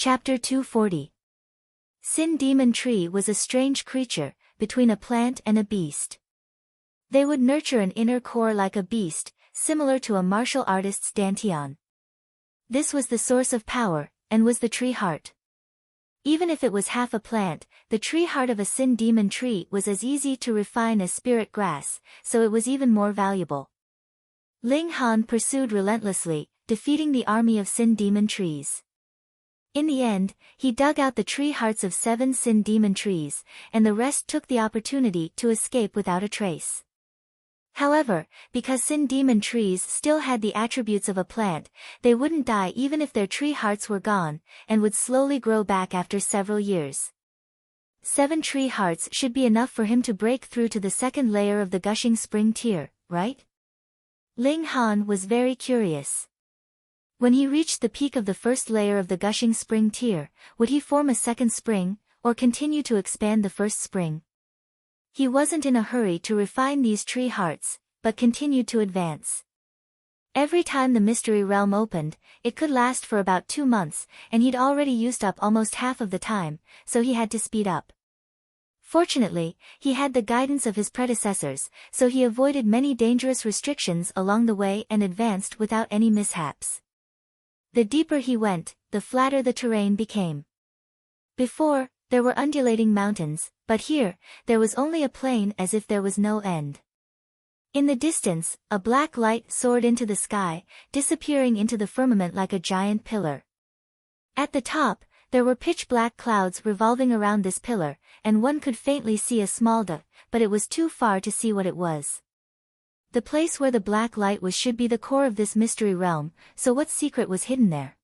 Chapter 240. Sin Demon Tree was a strange creature, between a plant and a beast. They would nurture an inner core like a beast, similar to a martial artist's dantian. This was the source of power, and was the tree heart. Even if it was half a plant, the tree heart of a Sin Demon Tree was as easy to refine as spirit grass, so it was even more valuable. Ling Han pursued relentlessly, defeating the army of Sin Demon Trees. In the end, he dug out the tree hearts of 7 Sin Demon Trees, and the rest took the opportunity to escape without a trace. However, because Sin Demon Trees still had the attributes of a plant, they wouldn't die even if their tree hearts were gone, and would slowly grow back after several years. 7 tree hearts should be enough for him to break through to the second layer of the gushing spring tier, right? Ling Han was very curious. When he reached the peak of the first layer of the gushing spring tier, would he form a second spring, or continue to expand the first spring? He wasn't in a hurry to refine these tree hearts, but continued to advance. Every time the mystery realm opened, it could last for about 2 months, and he'd already used up almost half of the time, so he had to speed up. Fortunately, he had the guidance of his predecessors, so he avoided many dangerous restrictions along the way and advanced without any mishaps. The deeper he went, the flatter the terrain became. Before, there were undulating mountains, but here, there was only a plain as if there was no end. In the distance, a black light soared into the sky, disappearing into the firmament like a giant pillar. At the top, there were pitch-black clouds revolving around this pillar, and one could faintly see a small dot, but it was too far to see what it was. The place where the black light was should be the core of this mystery realm, so what secret was hidden there?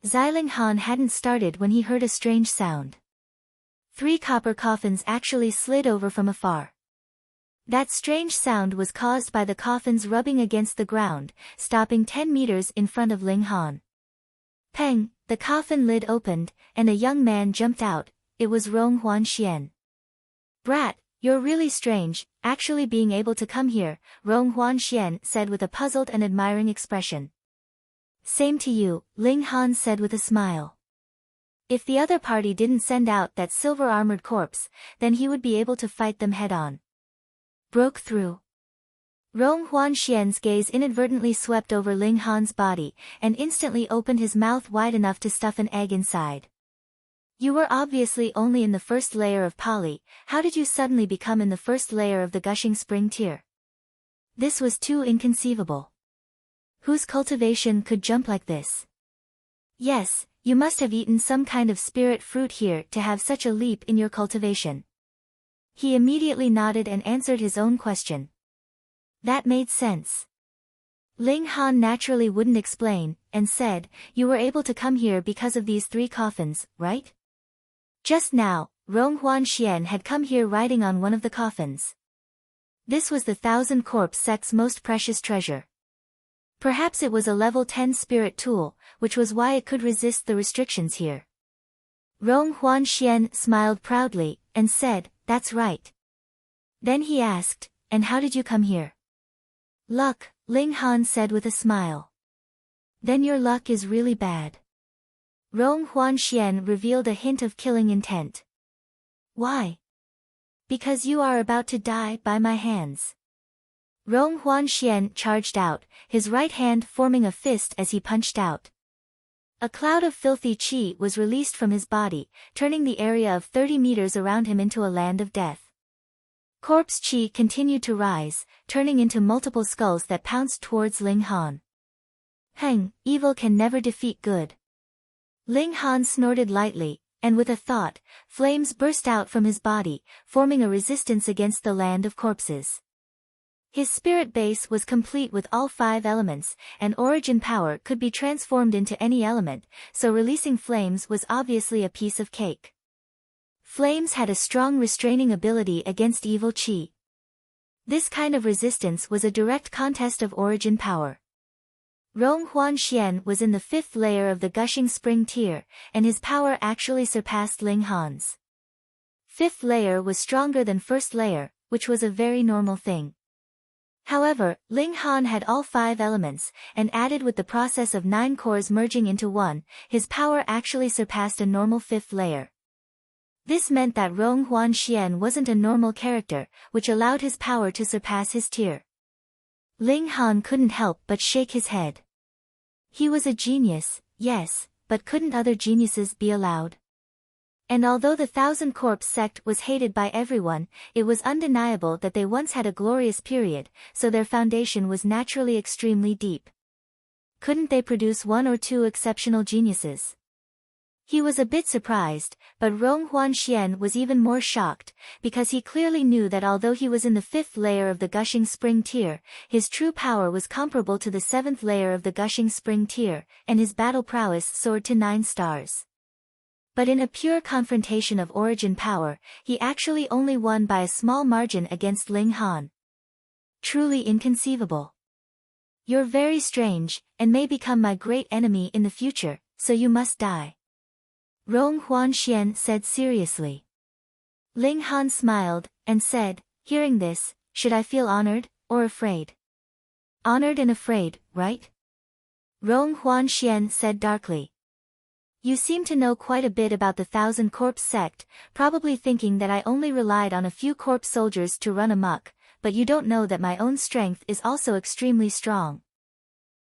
Ling Han hadn't started when he heard a strange sound. 3 copper coffins actually slid over from afar. That strange sound was caused by the coffins rubbing against the ground, stopping 10 meters in front of Ling Han. Peng, the coffin lid opened, and a young man jumped out. It was Rong Huanxian. "Brat, you're really strange, actually being able to come here," Rong Huanxian said with a puzzled and admiring expression. "Same to you," Ling Han said with a smile. If the other party didn't send out that silver-armored corpse, then he would be able to fight them head-on. Broke through. Rong Huanxian's gaze inadvertently swept over Ling Han's body, and instantly opened his mouth wide enough to stuff an egg inside. "You were obviously only in the first layer of Pali, how did you suddenly become in the first layer of the gushing spring tier?" This was too inconceivable. Whose cultivation could jump like this? "Yes, you must have eaten some kind of spirit fruit here to have such a leap in your cultivation." He immediately nodded and answered his own question. That made sense. Ling Han naturally wouldn't explain, and said, "You were able to come here because of these 3 coffins, right?" Just now, Rong Huanxian had come here riding on one of the coffins. This was the 1,000 Corpse Sect's most precious treasure. Perhaps it was a level 10 spirit tool, which was why it could resist the restrictions here. Rong Huanxian smiled proudly, and said, "That's right." Then he asked, "And how did you come here?" "Luck," Ling Han said with a smile. "Then your luck is really bad." Rong Huanxian revealed a hint of killing intent. "Why?" "Because you are about to die by my hands." Rong Huanxian charged out, his right hand forming a fist as he punched out. A cloud of filthy qi was released from his body, turning the area of 30 meters around him into a land of death. Corpse qi continued to rise, turning into multiple skulls that pounced towards Ling Han. "Heng, evil can never defeat good." Ling Han snorted lightly, and with a thought, flames burst out from his body, forming a resistance against the land of corpses. His spirit base was complete with all 5 elements, and origin power could be transformed into any element, so releasing flames was obviously a piece of cake. Flames had a strong restraining ability against evil qi. This kind of resistance was a direct contest of origin power. Rong Huanxian was in the 5th layer of the gushing spring tier, and his power actually surpassed Ling Han's. 5th layer was stronger than 1st layer, which was a very normal thing. However, Ling Han had all 5 elements, and added with the process of 9 cores merging into one, his power actually surpassed a normal 5th layer. This meant that Rong Huanxian wasn't a normal character, which allowed his power to surpass his tier. Ling Han couldn't help but shake his head. He was a genius, yes, but couldn't other geniuses be allowed? And although the Thousand Corpse sect was hated by everyone, it was undeniable that they once had a glorious period, so their foundation was naturally extremely deep. Couldn't they produce 1 or 2 exceptional geniuses? He was a bit surprised, but Rong Huanxian was even more shocked, because he clearly knew that although he was in the 5th layer of the Gushing Spring tier, his true power was comparable to the 7th layer of the Gushing Spring tier, and his battle prowess soared to 9 stars. But in a pure confrontation of origin power, he actually only won by a small margin against Ling Han. Truly inconceivable. You're very strange, and may become my great enemy in the future, so you must die. Rong Huanxian said seriously. Ling Han smiled, and said, hearing this, should I feel honored, or afraid? Honored and afraid, right? Rong Huanxian said darkly. You seem to know quite a bit about the Thousand Corpse sect, probably thinking that I only relied on a few corpse soldiers to run amok, but you don't know that my own strength is also extremely strong.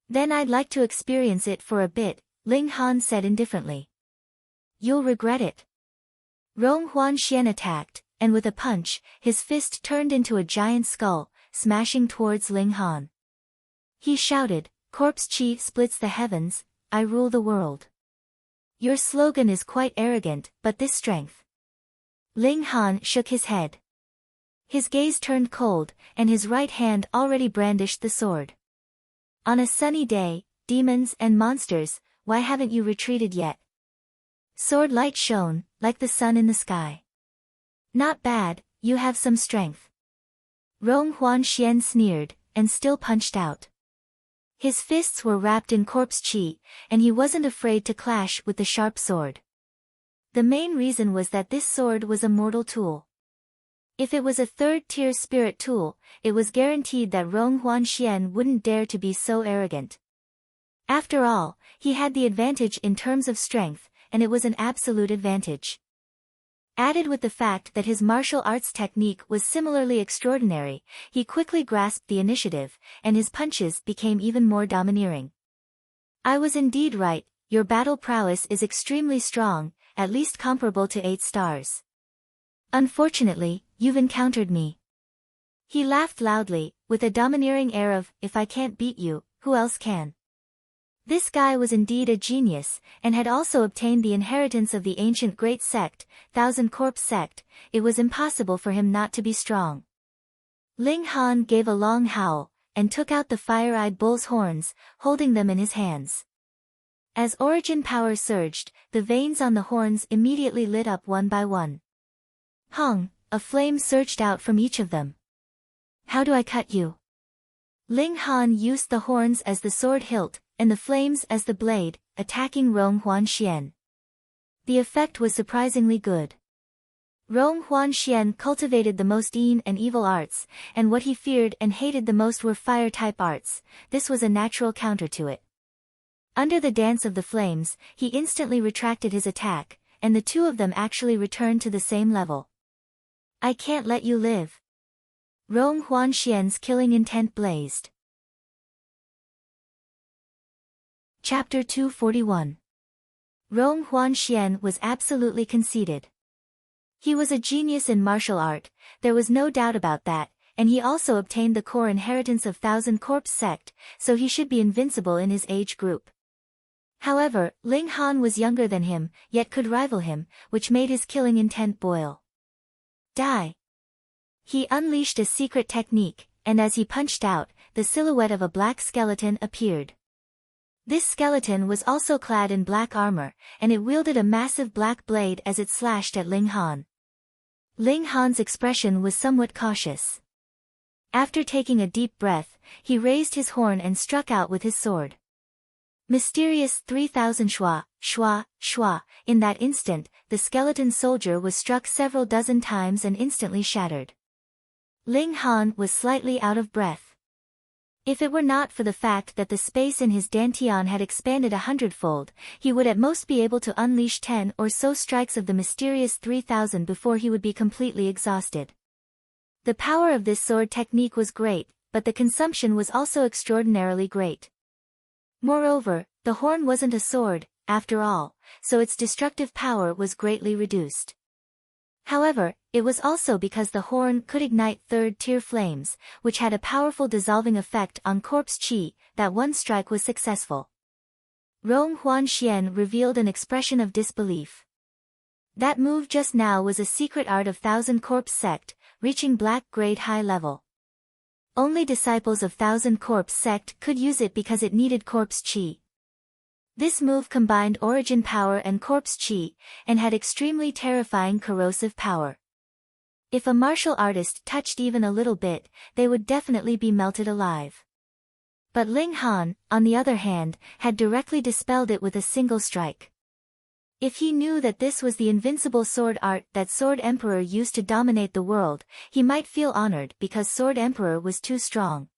Then I'd like to experience it for a bit, Ling Han said indifferently. You'll regret it. Rong Huanxian attacked, and with a punch, his fist turned into a giant skull, smashing towards Ling Han. He shouted, Corpse Chi splits the heavens, I rule the world. Your slogan is quite arrogant, but this strength. Ling Han shook his head. His gaze turned cold, and his right hand already brandished the sword. On a sunny day, demons and monsters, why haven't you retreated yet? Sword light shone, like the sun in the sky. Not bad, you have some strength. Rong Huanxian sneered, and still punched out. His fists were wrapped in corpse chi, and he wasn't afraid to clash with the sharp sword. The main reason was that this sword was a mortal tool. If it was a 3rd-tier spirit tool, it was guaranteed that Rong Huanxian wouldn't dare to be so arrogant. After all, he had the advantage in terms of strength, and it was an absolute advantage. Added with the fact that his martial arts technique was similarly extraordinary, he quickly grasped the initiative, and his punches became even more domineering. I was indeed right, your battle prowess is extremely strong, at least comparable to 8 stars. Unfortunately, you've encountered me. He laughed loudly, with a domineering air of, if I can't beat you, who else can? This guy was indeed a genius, and had also obtained the inheritance of the ancient great sect, Thousand Corpse sect. It was impossible for him not to be strong. Ling Han gave a long howl, and took out the fire-eyed bull's horns, holding them in his hands. As origin power surged, the veins on the horns immediately lit up one by one. Hung, a flame surged out from each of them. How do I cut you? Ling Han used the horns as the sword hilt, and the flames as the blade, attacking Rong Huanxian. The effect was surprisingly good. Rong Huanxian cultivated the most and evil arts, and what he feared and hated the most were fire-type arts. This was a natural counter to it. Under the dance of the flames, he instantly retracted his attack, and the two of them actually returned to the same level. I can't let you live. Rong Huanxian's killing intent blazed. Chapter 241. Rong Huanxian was absolutely conceited. He was a genius in martial art, there was no doubt about that, and he also obtained the core inheritance of Thousand Corpse sect, so he should be invincible in his age group. However, Ling Han was younger than him, yet could rival him, which made his killing intent boil. Die! He unleashed a secret technique, and as he punched out, the silhouette of a black skeleton appeared. This skeleton was also clad in black armor, and it wielded a massive black blade as it slashed at Ling Han. Ling Han's expression was somewhat cautious. After taking a deep breath, he raised his horn and struck out with his sword. Mysterious 3000 shua, shua, shua. In that instant, the skeleton soldier was struck several dozen times and instantly shattered. Ling Han was slightly out of breath. If it were not for the fact that the space in his dantian had expanded 100-fold, he would at most be able to unleash 10 or so strikes of the mysterious 3000 before he would be completely exhausted. The power of this sword technique was great, but the consumption was also extraordinarily great. Moreover, the horn wasn't a sword, after all, so its destructive power was greatly reduced. However, it was also because the horn could ignite third-tier flames, which had a powerful dissolving effect on corpse chi, that one strike was successful. Rong Huanxian revealed an expression of disbelief. That move just now was a secret art of Thousand Corpse sect, reaching black grade high level. Only disciples of Thousand Corpse sect could use it because it needed corpse chi. This move combined origin power and corpse chi, and had extremely terrifying corrosive power. If a martial artist touched even a little bit, they would definitely be melted alive. But Ling Han, on the other hand, had directly dispelled it with a single strike. If he knew that this was the invincible sword art that Sword Emperor used to dominate the world, he might feel honored because Sword Emperor was too strong.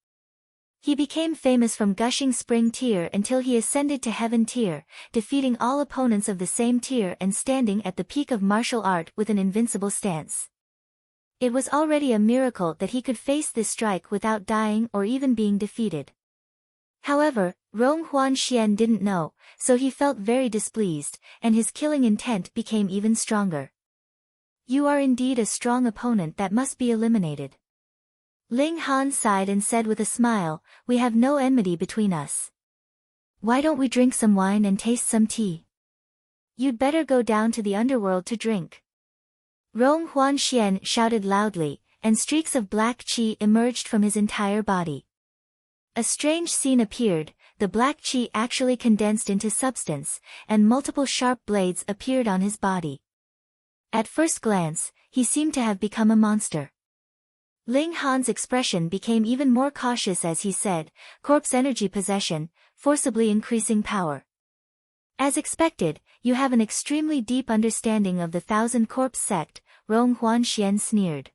He became famous from Gushing Spring tier until he ascended to Heaven tier, defeating all opponents of the same tier and standing at the peak of martial art with an invincible stance. It was already a miracle that he could face this strike without dying or even being defeated. However, Rong Huanxian didn't know, so he felt very displeased, and his killing intent became even stronger. You are indeed a strong opponent that must be eliminated. Ling Han sighed and said with a smile, we have no enmity between us. Why don't we drink some wine and taste some tea? You'd better go down to the underworld to drink. Rong Huanxian shouted loudly, and streaks of black qi emerged from his entire body. A strange scene appeared, the black qi actually condensed into substance, and multiple sharp blades appeared on his body. At first glance, he seemed to have become a monster. Ling Han's expression became even more cautious as he said, corpse energy possession, forcibly increasing power. As expected, you have an extremely deep understanding of the Thousand Corpse sect, Rong Huanxian sneered.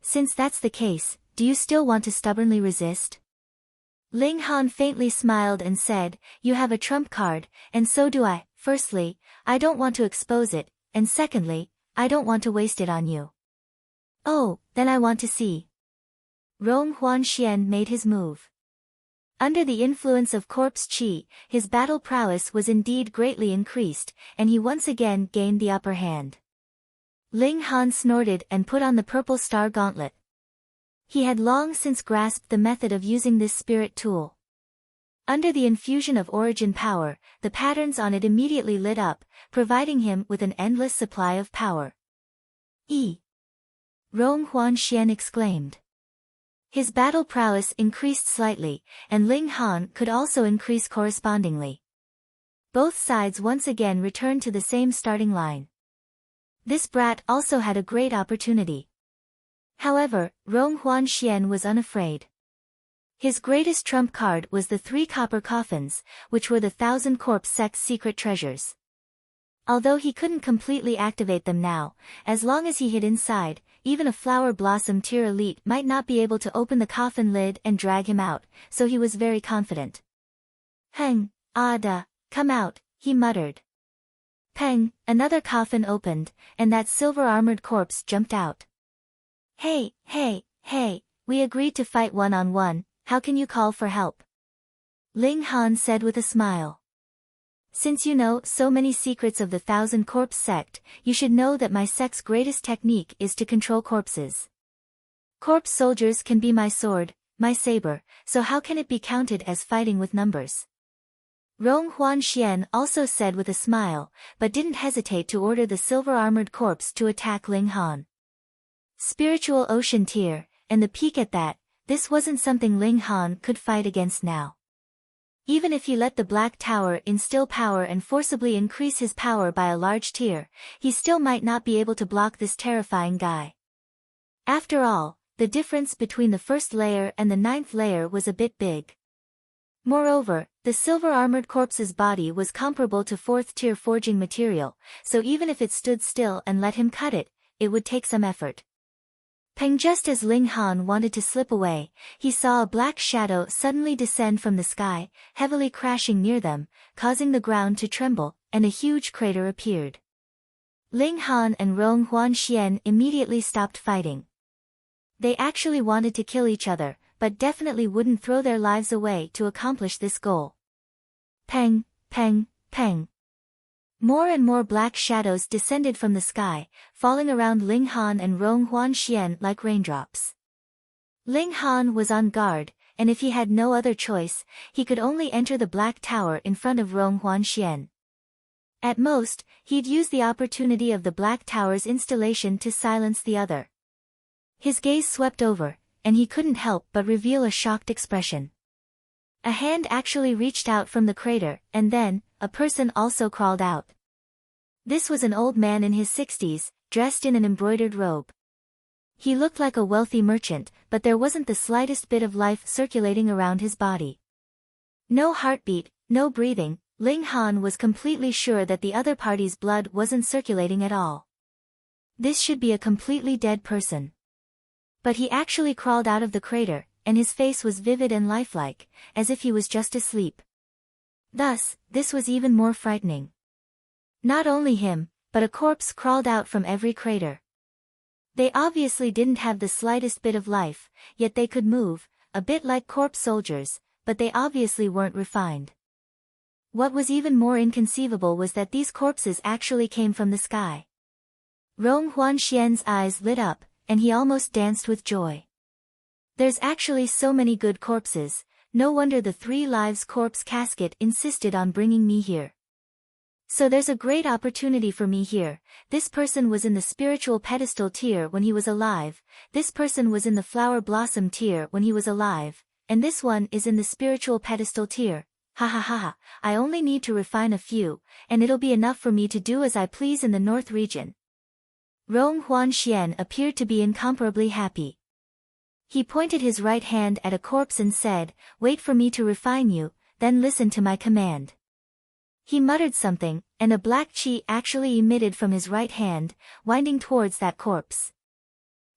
Since that's the case, do you still want to stubbornly resist? Ling Han faintly smiled and said, you have a trump card, and so do I. Firstly, I don't want to expose it, and secondly, I don't want to waste it on you. Oh, then I want to see. Rong Huanxian made his move. Under the influence of corpse chi, his battle prowess was indeed greatly increased, and he once again gained the upper hand. Ling Han snorted and put on the purple star gauntlet. He had long since grasped the method of using this spirit tool. Under the infusion of origin power, the patterns on it immediately lit up, providing him with an endless supply of power. Rong Huanxian exclaimed. His battle prowess increased slightly, and Ling Han could also increase correspondingly. Both sides once again returned to the same starting line. This brat also had a great opportunity. However, Rong Huanxian was unafraid. His greatest trump card was the 3 copper coffins, which were the Thousand Corpse sect's secret treasures. Although he couldn't completely activate them now, as long as he hid inside, even a flower blossom tier elite might not be able to open the coffin lid and drag him out, so he was very confident. Heng, Ada, come out, he muttered. Peng, another coffin opened, and that silver-armored corpse jumped out. Hey, we agreed to fight one-on-one, how can you call for help? Ling Han said with a smile. Since you know so many secrets of the Thousand Corpse sect, you should know that my sect's greatest technique is to control corpses. Corpse soldiers can be my sword, my saber, so how can it be counted as fighting with numbers? Rong Huanxian also said with a smile, but didn't hesitate to order the silver-armored corpse to attack Ling Han. Spiritual ocean tier, and the peak at that, this wasn't something Ling Han could fight against now. Even if he let the Black Tower instill power and forcibly increase his power by a large tier, he still might not be able to block this terrifying guy. After all, the difference between the first layer and the 9th layer was a bit big. Moreover, the silver-armored corpse's body was comparable to 4th-tier forging material, so even if it stood still and let him cut it, it would take some effort. Peng. Just as Ling Han wanted to slip away, he saw a black shadow suddenly descend from the sky, heavily crashing near them, causing the ground to tremble, and a huge crater appeared. Ling Han and Rong Huanxian immediately stopped fighting. They actually wanted to kill each other, but definitely wouldn't throw their lives away to accomplish this goal. Peng, peng, peng. More and more black shadows descended from the sky, falling around Ling Han and Rong Huanxian like raindrops. Ling Han was on guard, and if he had no other choice, he could only enter the black tower in front of Rong Huanxian. At most, he'd use the opportunity of the black tower's installation to silence the other. His gaze swept over, and he couldn't help but reveal a shocked expression. A hand actually reached out from the crater, and then, a person also crawled out. This was an old man in his 60s, dressed in an embroidered robe. He looked like a wealthy merchant, but there wasn't the slightest bit of life circulating around his body. No heartbeat, no breathing. Ling Han was completely sure that the other party's blood wasn't circulating at all. This should be a completely dead person. But he actually crawled out of the crater, and his face was vivid and lifelike, as if he was just asleep. Thus, this was even more frightening. Not only him, but a corpse crawled out from every crater. They obviously didn't have the slightest bit of life, yet they could move, a bit like corpse soldiers, but they obviously weren't refined. What was even more inconceivable was that these corpses actually came from the sky. Rong Huanxian's eyes lit up, and he almost danced with joy. There's actually so many good corpses, no wonder the 3 Lives corpse casket insisted on bringing me here. So there's a great opportunity for me here. This person was in the spiritual pedestal tier when he was alive, this person was in the flower blossom tier when he was alive, and this one is in the spiritual pedestal tier. Ha ha ha ha, I only need to refine a few, and it'll be enough for me to do as I please in the north region. Rong Huanxian appeared to be incomparably happy. He pointed his right hand at a corpse and said, "Wait for me to refine you, then listen to my command." He muttered something, and a black chi actually emitted from his right hand, winding towards that corpse.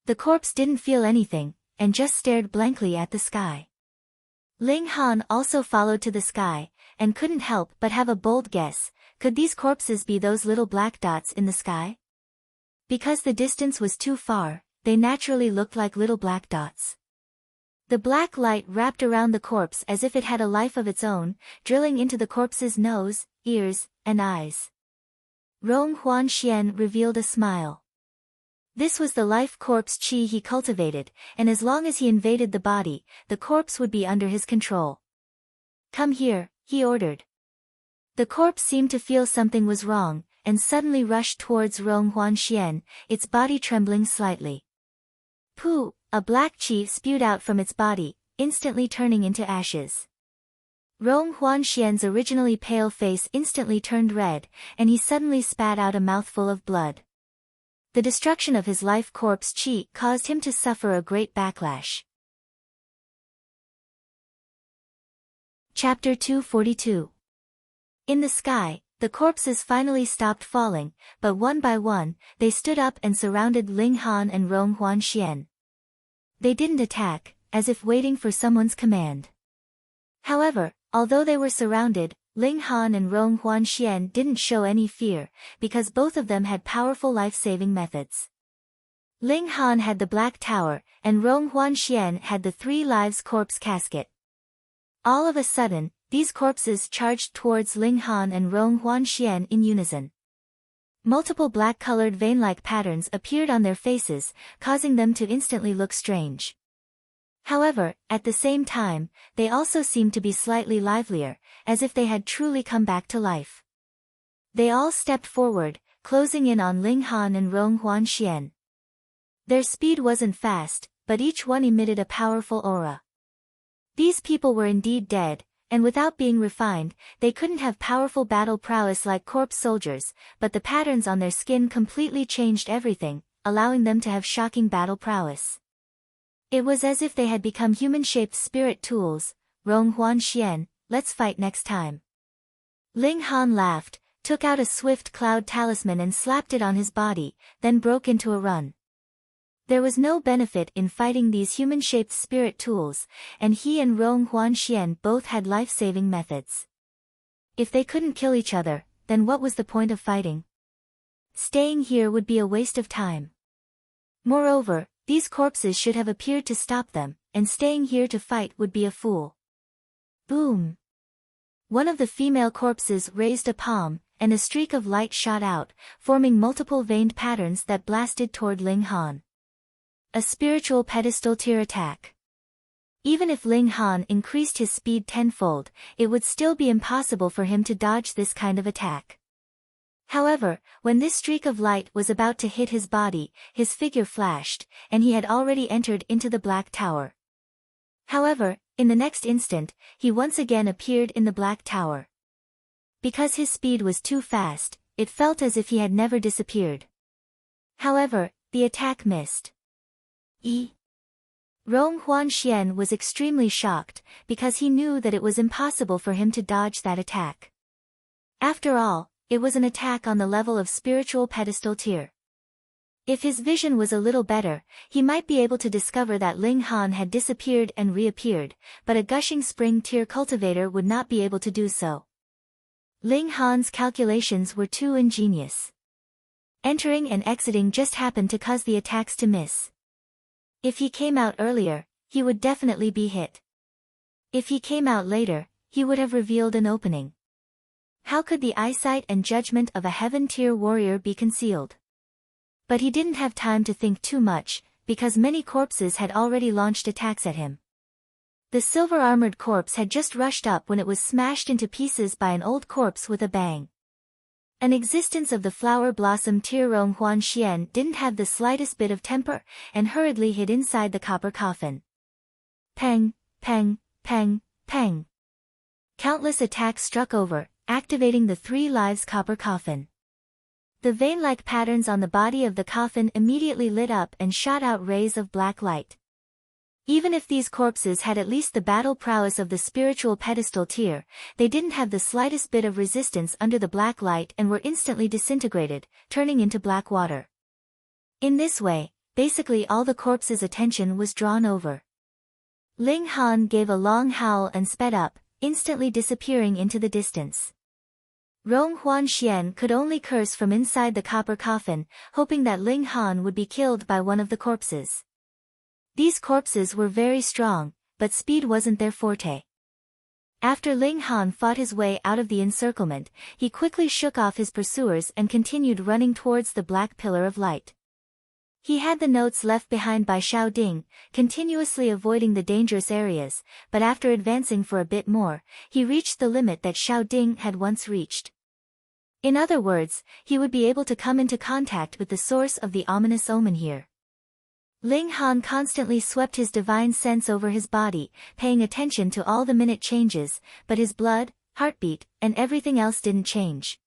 The corpse didn't feel anything, and just stared blankly at the sky. Ling Han also followed to the sky, and couldn't help but have a bold guess. Could these corpses be those little black dots in the sky? Because the distance was too far, they naturally looked like little black dots. The black light wrapped around the corpse as if it had a life of its own, drilling into the corpse's nose, ears, and eyes. Rong Huanxian revealed a smile. This was the life corpse chi he cultivated, and as long as he invaded the body, the corpse would be under his control. "Come here," he ordered. The corpse seemed to feel something was wrong, and suddenly rushed towards Rong Huanxian, its body trembling slightly. Pooh! A black chi spewed out from its body, instantly turning into ashes. Rong Huanxian's originally pale face instantly turned red, and he suddenly spat out a mouthful of blood. The destruction of his life corpse chi caused him to suffer a great backlash. Chapter 242. In the sky, the corpses finally stopped falling, but one by one, they stood up and surrounded Ling Han and Rong Huanxian. They didn't attack, as if waiting for someone's command. However, although they were surrounded, Ling Han and Rong Huanxian didn't show any fear, because both of them had powerful life-saving methods. Ling Han had the Black Tower, and Rong Huanxian had the 3 Lives corpse casket. All of a sudden, these corpses charged towards Ling Han and Rong Huanxian in unison. Multiple black-colored vein-like patterns appeared on their faces, causing them to instantly look strange. However, at the same time, they also seemed to be slightly livelier, as if they had truly come back to life. They all stepped forward, closing in on Ling Han and Rong Huanxian. Their speed wasn't fast, but each one emitted a powerful aura. These people were indeed dead, and without being refined, they couldn't have powerful battle prowess like corpse soldiers, but the patterns on their skin completely changed everything, allowing them to have shocking battle prowess. It was as if they had become human-shaped spirit tools. Rong Huanxian, let's fight next time. Ling Han laughed, took out a swift cloud talisman and slapped it on his body, then broke into a run. There was no benefit in fighting these human-shaped spirit tools, and he and Rong Huanxian both had life-saving methods. If they couldn't kill each other, then what was the point of fighting? Staying here would be a waste of time. Moreover, these corpses should have appeared to stop them, and staying here to fight would be a fool. Boom! One of the female corpses raised a palm, and a streak of light shot out, forming multiple veined patterns that blasted toward Ling Han. A spiritual pedestal tier attack. Even if Ling Han increased his speed tenfold, it would still be impossible for him to dodge this kind of attack. However, when this streak of light was about to hit his body, his figure flashed, and he had already entered into the Black Tower. However, in the next instant, he once again appeared in the Black Tower. Because his speed was too fast, it felt as if he had never disappeared. However, the attack missed. Rong Huanxian was extremely shocked, because he knew that it was impossible for him to dodge that attack. After all, it was an attack on the level of spiritual pedestal tier. If his vision was a little better, he might be able to discover that Ling Han had disappeared and reappeared, but a gushing spring tier cultivator would not be able to do so. Ling Han's calculations were too ingenious. Entering and exiting just happened to cause the attacks to miss. If he came out earlier, he would definitely be hit. If he came out later, he would have revealed an opening. How could the eyesight and judgment of a heaven-tier warrior be concealed? But he didn't have time to think too much, because many corpses had already launched attacks at him. The silver-armored corpse had just rushed up when it was smashed into pieces by an old corpse with a bang. An existence of the flower blossom tier Rong Huanxian didn't have the slightest bit of temper, and hurriedly hid inside the copper coffin. Peng, peng, peng, peng. Countless attacks struck over, activating the 3 lives copper coffin. The vein-like patterns on the body of the coffin immediately lit up and shot out rays of black light. Even if these corpses had at least the battle prowess of the spiritual pedestal tier, they didn't have the slightest bit of resistance under the black light and were instantly disintegrated, turning into black water. In this way, basically all the corpses' attention was drawn over. Ling Han gave a long howl and sped up, instantly disappearing into the distance. Rong Huanxian could only curse from inside the copper coffin, hoping that Ling Han would be killed by one of the corpses. These corpses were very strong, but speed wasn't their forte. After Ling Han fought his way out of the encirclement, he quickly shook off his pursuers and continued running towards the black pillar of light. He had the notes left behind by Xiao Ding, continuously avoiding the dangerous areas, but after advancing for a bit more, he reached the limit that Xiao Ding had once reached. In other words, he would be able to come into contact with the source of the ominous omen here. Ling Han constantly swept his divine sense over his body, paying attention to all the minute changes, but his blood, heartbeat, and everything else didn't change.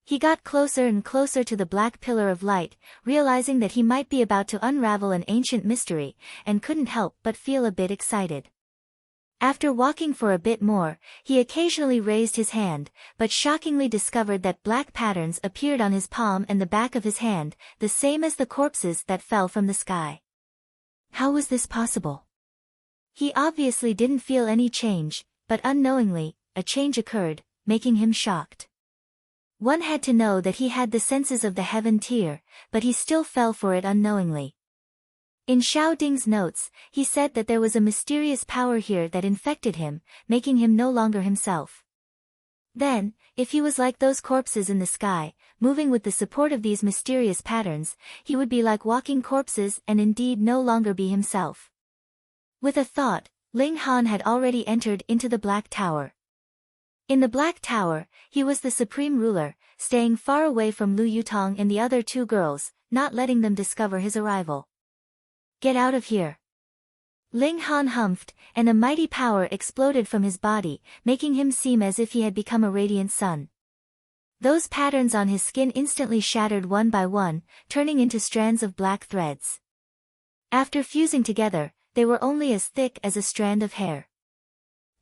He got closer and closer to the black pillar of light, realizing that he might be about to unravel an ancient mystery, and couldn't help but feel a bit excited. After walking for a bit more, he occasionally raised his hand, but shockingly discovered that black patterns appeared on his palm and the back of his hand, the same as the corpses that fell from the sky. How was this possible? He obviously didn't feel any change, but unknowingly, a change occurred, making him shocked. One had to know that he had the senses of the heaven tier, but he still fell for it unknowingly. In Xiao Ding's notes, he said that there was a mysterious power here that infected him, making him no longer himself. Then, if he was like those corpses in the sky, moving with the support of these mysterious patterns, he would be like walking corpses and indeed no longer be himself. With a thought, Ling Han had already entered into the Black Tower. In the Black Tower, he was the supreme ruler, staying far away from Lu Yutong and the other 2 girls, not letting them discover his arrival. Get out of here. Ling Han humphed, and a mighty power exploded from his body, making him seem as if he had become a radiant sun. Those patterns on his skin instantly shattered one by one, turning into strands of black threads. After fusing together, they were only as thick as a strand of hair.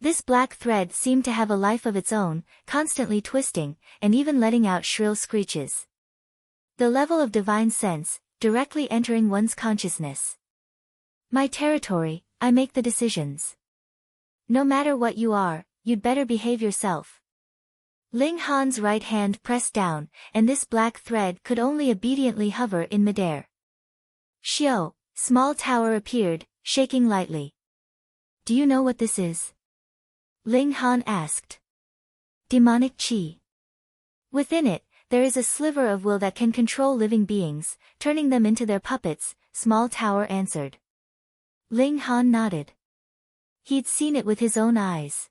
This black thread seemed to have a life of its own, constantly twisting, and even letting out shrill screeches. The level of divine sense, directly entering one's consciousness. My territory, I make the decisions. No matter what you are, you'd better behave yourself. Ling Han's right hand pressed down, and this black thread could only obediently hover in midair. Xiao, small tower appeared, shaking lightly. Do you know what this is? Ling Han asked. Demonic qi. Within it, there is a sliver of will that can control living beings, turning them into their puppets, small tower answered. Ling Han nodded. He'd seen it with his own eyes.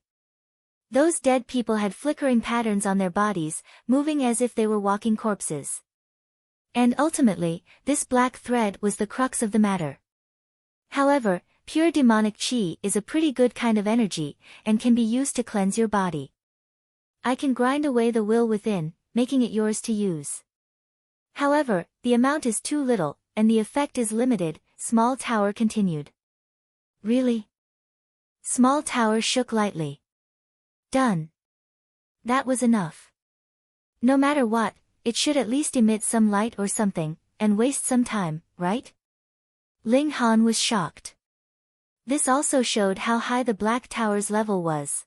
Those dead people had flickering patterns on their bodies, moving as if they were walking corpses. And ultimately, this black thread was the crux of the matter. However, pure demonic qi is a pretty good kind of energy, and can be used to cleanse your body. I can grind away the will within, making it yours to use. However, the amount is too little, and the effect is limited, Small Tower continued. Really? Small Tower shook lightly. Done. That was enough. No matter what, it should at least emit some light or something, and waste some time, right? Ling Han was shocked. This also showed how high the Black Tower's level was.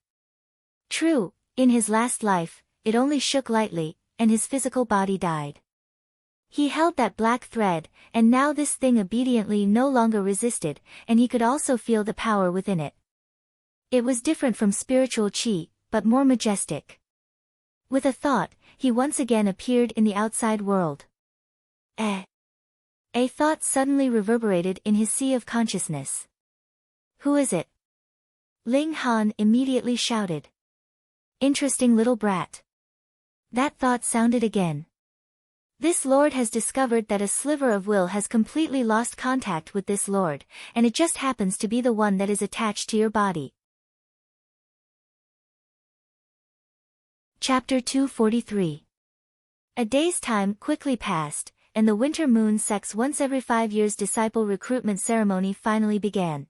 True, in his last life, it only shook lightly, and his physical body died. He held that black thread, and now this thing obediently no longer resisted, and he could also feel the power within it. It was different from spiritual qi, but more majestic. With a thought, he once again appeared in the outside world. A thought suddenly reverberated in his sea of consciousness. Who is it? Ling Han immediately shouted. Interesting little brat. That thought sounded again. This lord has discovered that a sliver of will has completely lost contact with this lord, and it just happens to be the one that is attached to your body. Chapter 243. A day's time quickly passed, and the Winter Moon Sect's once every 5 years disciple recruitment ceremony finally began.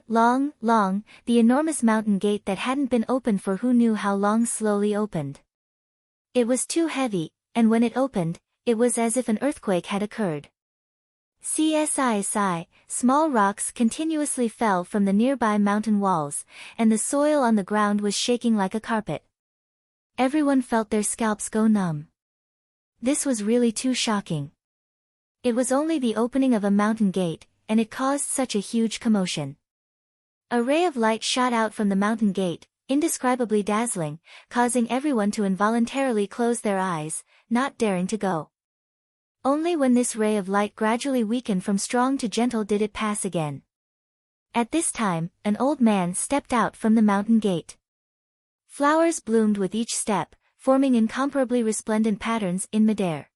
Long, the enormous mountain gate that hadn't been opened for who knew how long slowly opened. It was too heavy, and when it opened, it was as if an earthquake had occurred. Small rocks continuously fell from the nearby mountain walls, and the soil on the ground was shaking like a carpet. Everyone felt their scalps go numb. This was really too shocking. It was only the opening of a mountain gate, and it caused such a huge commotion. A ray of light shot out from the mountain gate, indescribably dazzling, causing everyone to involuntarily close their eyes, not daring to go. Only when this ray of light gradually weakened from strong to gentle did it pass again. At this time, an old man stepped out from the mountain gate. Flowers bloomed with each step, forming incomparably resplendent patterns in midair.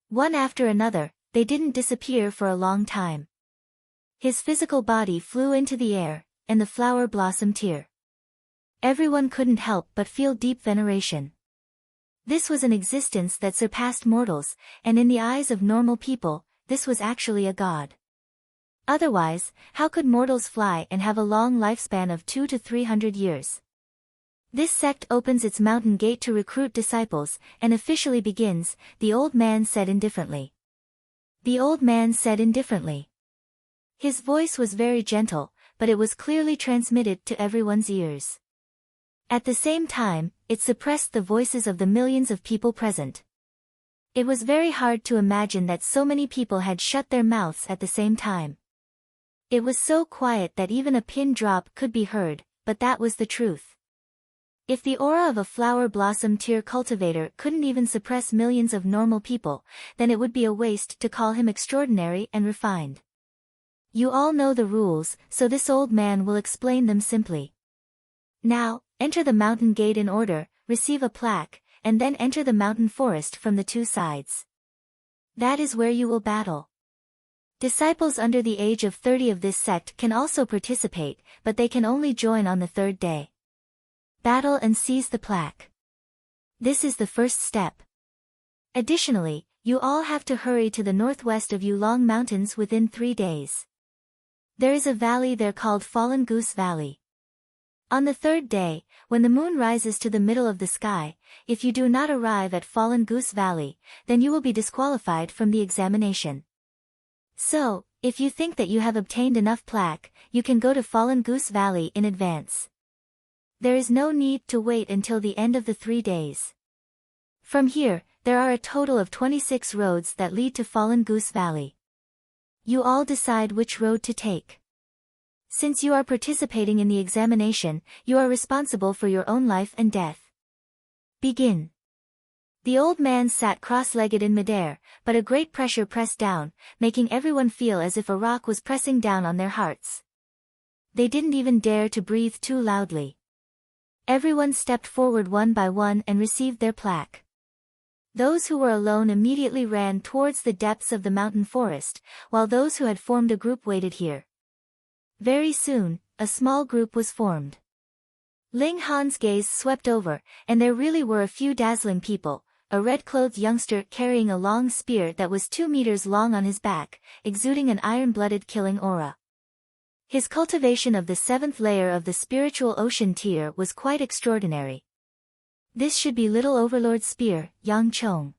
One after another, they didn't disappear for a long time. His physical body flew into the air, and the flower blossomed here. Everyone couldn't help but feel deep veneration. This was an existence that surpassed mortals, and in the eyes of normal people, this was actually a god. Otherwise, how could mortals fly and have a long lifespan of 200 to 300 years? This sect opens its mountain gate to recruit disciples, and officially begins, the old man said indifferently. The old man said indifferently. His voice was very gentle, but it was clearly transmitted to everyone's ears. At the same time, it suppressed the voices of the millions of people present. It was very hard to imagine that so many people had shut their mouths at the same time. It was so quiet that even a pin drop could be heard, but that was the truth. If the aura of a flower blossom tier cultivator couldn't even suppress millions of normal people, then it would be a waste to call him extraordinary and refined. You all know the rules, so this old man will explain them simply. Now, enter the mountain gate in order, receive a plaque, and then enter the mountain forest from the two sides. That is where you will battle. Disciples under the age of 30 of this sect can also participate, but they can only join on the third day. Battle and seize the plaque. This is the first step. Additionally, you all have to hurry to the northwest of Yulong Mountains within 3 days. There is a valley there called Fallen Goose Valley. On the third day, when the moon rises to the middle of the sky, if you do not arrive at Fallen Goose Valley, then you will be disqualified from the examination. So, if you think that you have obtained enough plaque, you can go to Fallen Goose Valley in advance. There is no need to wait until the end of the 3 days. From here, there are a total of 26 roads that lead to Fallen Goose Valley. You all decide which road to take. Since you are participating in the examination, you are responsible for your own life and death. Begin. The old man sat cross-legged in midair, but a great pressure pressed down, making everyone feel as if a rock was pressing down on their hearts. They didn't even dare to breathe too loudly. Everyone stepped forward one by one and received their plaque. Those who were alone immediately ran towards the depths of the mountain forest, while those who had formed a group waited here. Very soon, a small group was formed. Ling Han's gaze swept over, and there really were a few dazzling people, a red-clothed youngster carrying a long spear that was 2 meters long on his back, exuding an iron-blooded killing aura. His cultivation of the 7th layer of the spiritual ocean tier was quite extraordinary. This should be Little Overlord's spear, Yang Chong.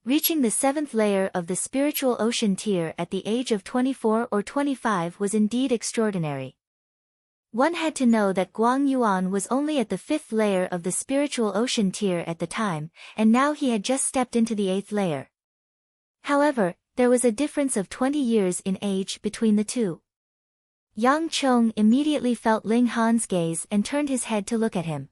Reaching the 7th layer of the spiritual ocean tier at the age of 24 or 25 was indeed extraordinary. One had to know that Guang Yuan was only at the 5th layer of the spiritual ocean tier at the time, and now he had just stepped into the 8th layer. However, there was a difference of 20 years in age between the two. Yang Chong immediately felt Ling Han's gaze and turned his head to look at him.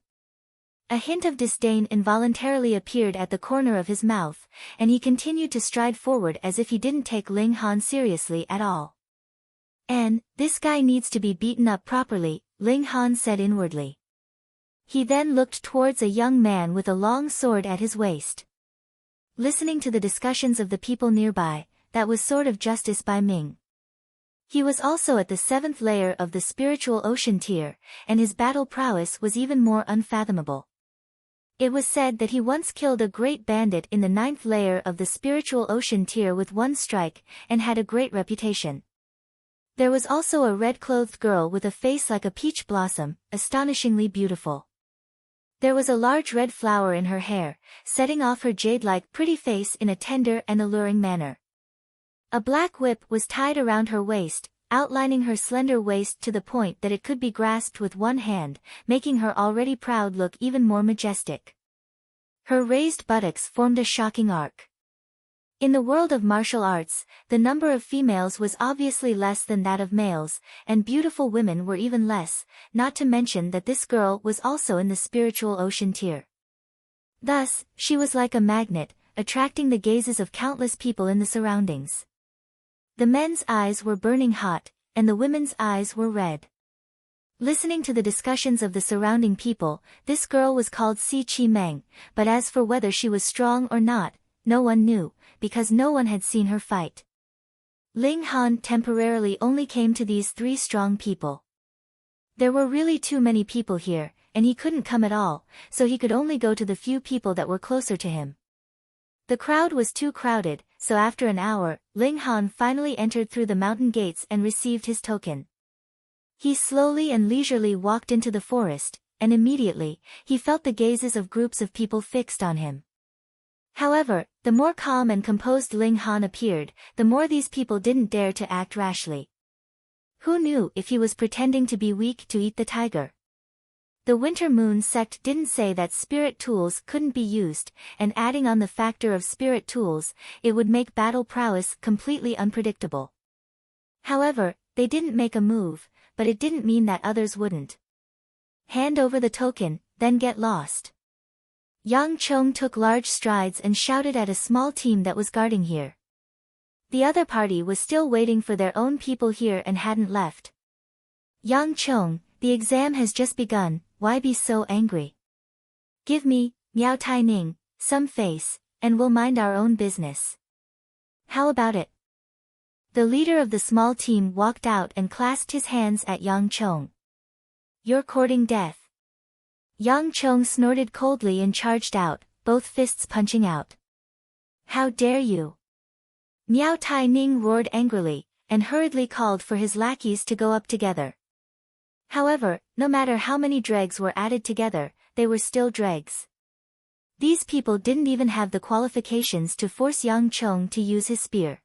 A hint of disdain involuntarily appeared at the corner of his mouth, and he continued to stride forward as if he didn't take Ling Han seriously at all. "And, this guy needs to be beaten up properly," Ling Han said inwardly. He then looked towards a young man with a long sword at his waist. Listening to the discussions of the people nearby, that was Sword of Justice by Ming. He was also at the 7th layer of the spiritual ocean tier, and his battle prowess was even more unfathomable. It was said that he once killed a great bandit in the 9th layer of the spiritual ocean tier with one strike, and had a great reputation. There was also a red-clothed girl with a face like a peach blossom, astonishingly beautiful. There was a large red flower in her hair, setting off her jade-like pretty face in a tender and alluring manner. A black whip was tied around her waist, outlining her slender waist to the point that it could be grasped with one hand, making her already proud look even more majestic. Her raised buttocks formed a shocking arc. In the world of martial arts, the number of females was obviously less than that of males, and beautiful women were even less, not to mention that this girl was also in the spiritual ocean tier. Thus, she was like a magnet, attracting the gazes of countless people in the surroundings. The men's eyes were burning hot, and the women's eyes were red. Listening to the discussions of the surrounding people, this girl was called Si Chi Meng, but as for whether she was strong or not, no one knew, because no one had seen her fight. Ling Han temporarily only came to these 3 strong people. There were really too many people here, and he couldn't come at all, so he could only go to the few people that were closer to him. The crowd was too crowded, so after an hour, Ling Han finally entered through the mountain gates and received his token. He slowly and leisurely walked into the forest, and immediately, he felt the gazes of groups of people fixed on him. However, the more calm and composed Ling Han appeared, the more these people didn't dare to act rashly. Who knew if he was pretending to be weak to eat the tiger? The Winter Moon sect didn't say that spirit tools couldn't be used, and adding on the factor of spirit tools, it would make battle prowess completely unpredictable. However, they didn't make a move, but it didn't mean that others wouldn't. Hand over the token, then get lost. Yang Chong took large strides and shouted at a small team that was guarding here. The other party was still waiting for their own people here and hadn't left. Yang Chong, the exam has just begun, why be so angry? Give me, Miao Tai Ning, some face, and we'll mind our own business. How about it? The leader of the small team walked out and clasped his hands at Yang Chong. You're courting death. Yang Chong snorted coldly and charged out, both fists punching out. How dare you? Miao Tai Ning roared angrily, and hurriedly called for his lackeys to go up together. However, no matter how many dregs were added together, they were still dregs. These people didn't even have the qualifications to force Yang Chong to use his spear.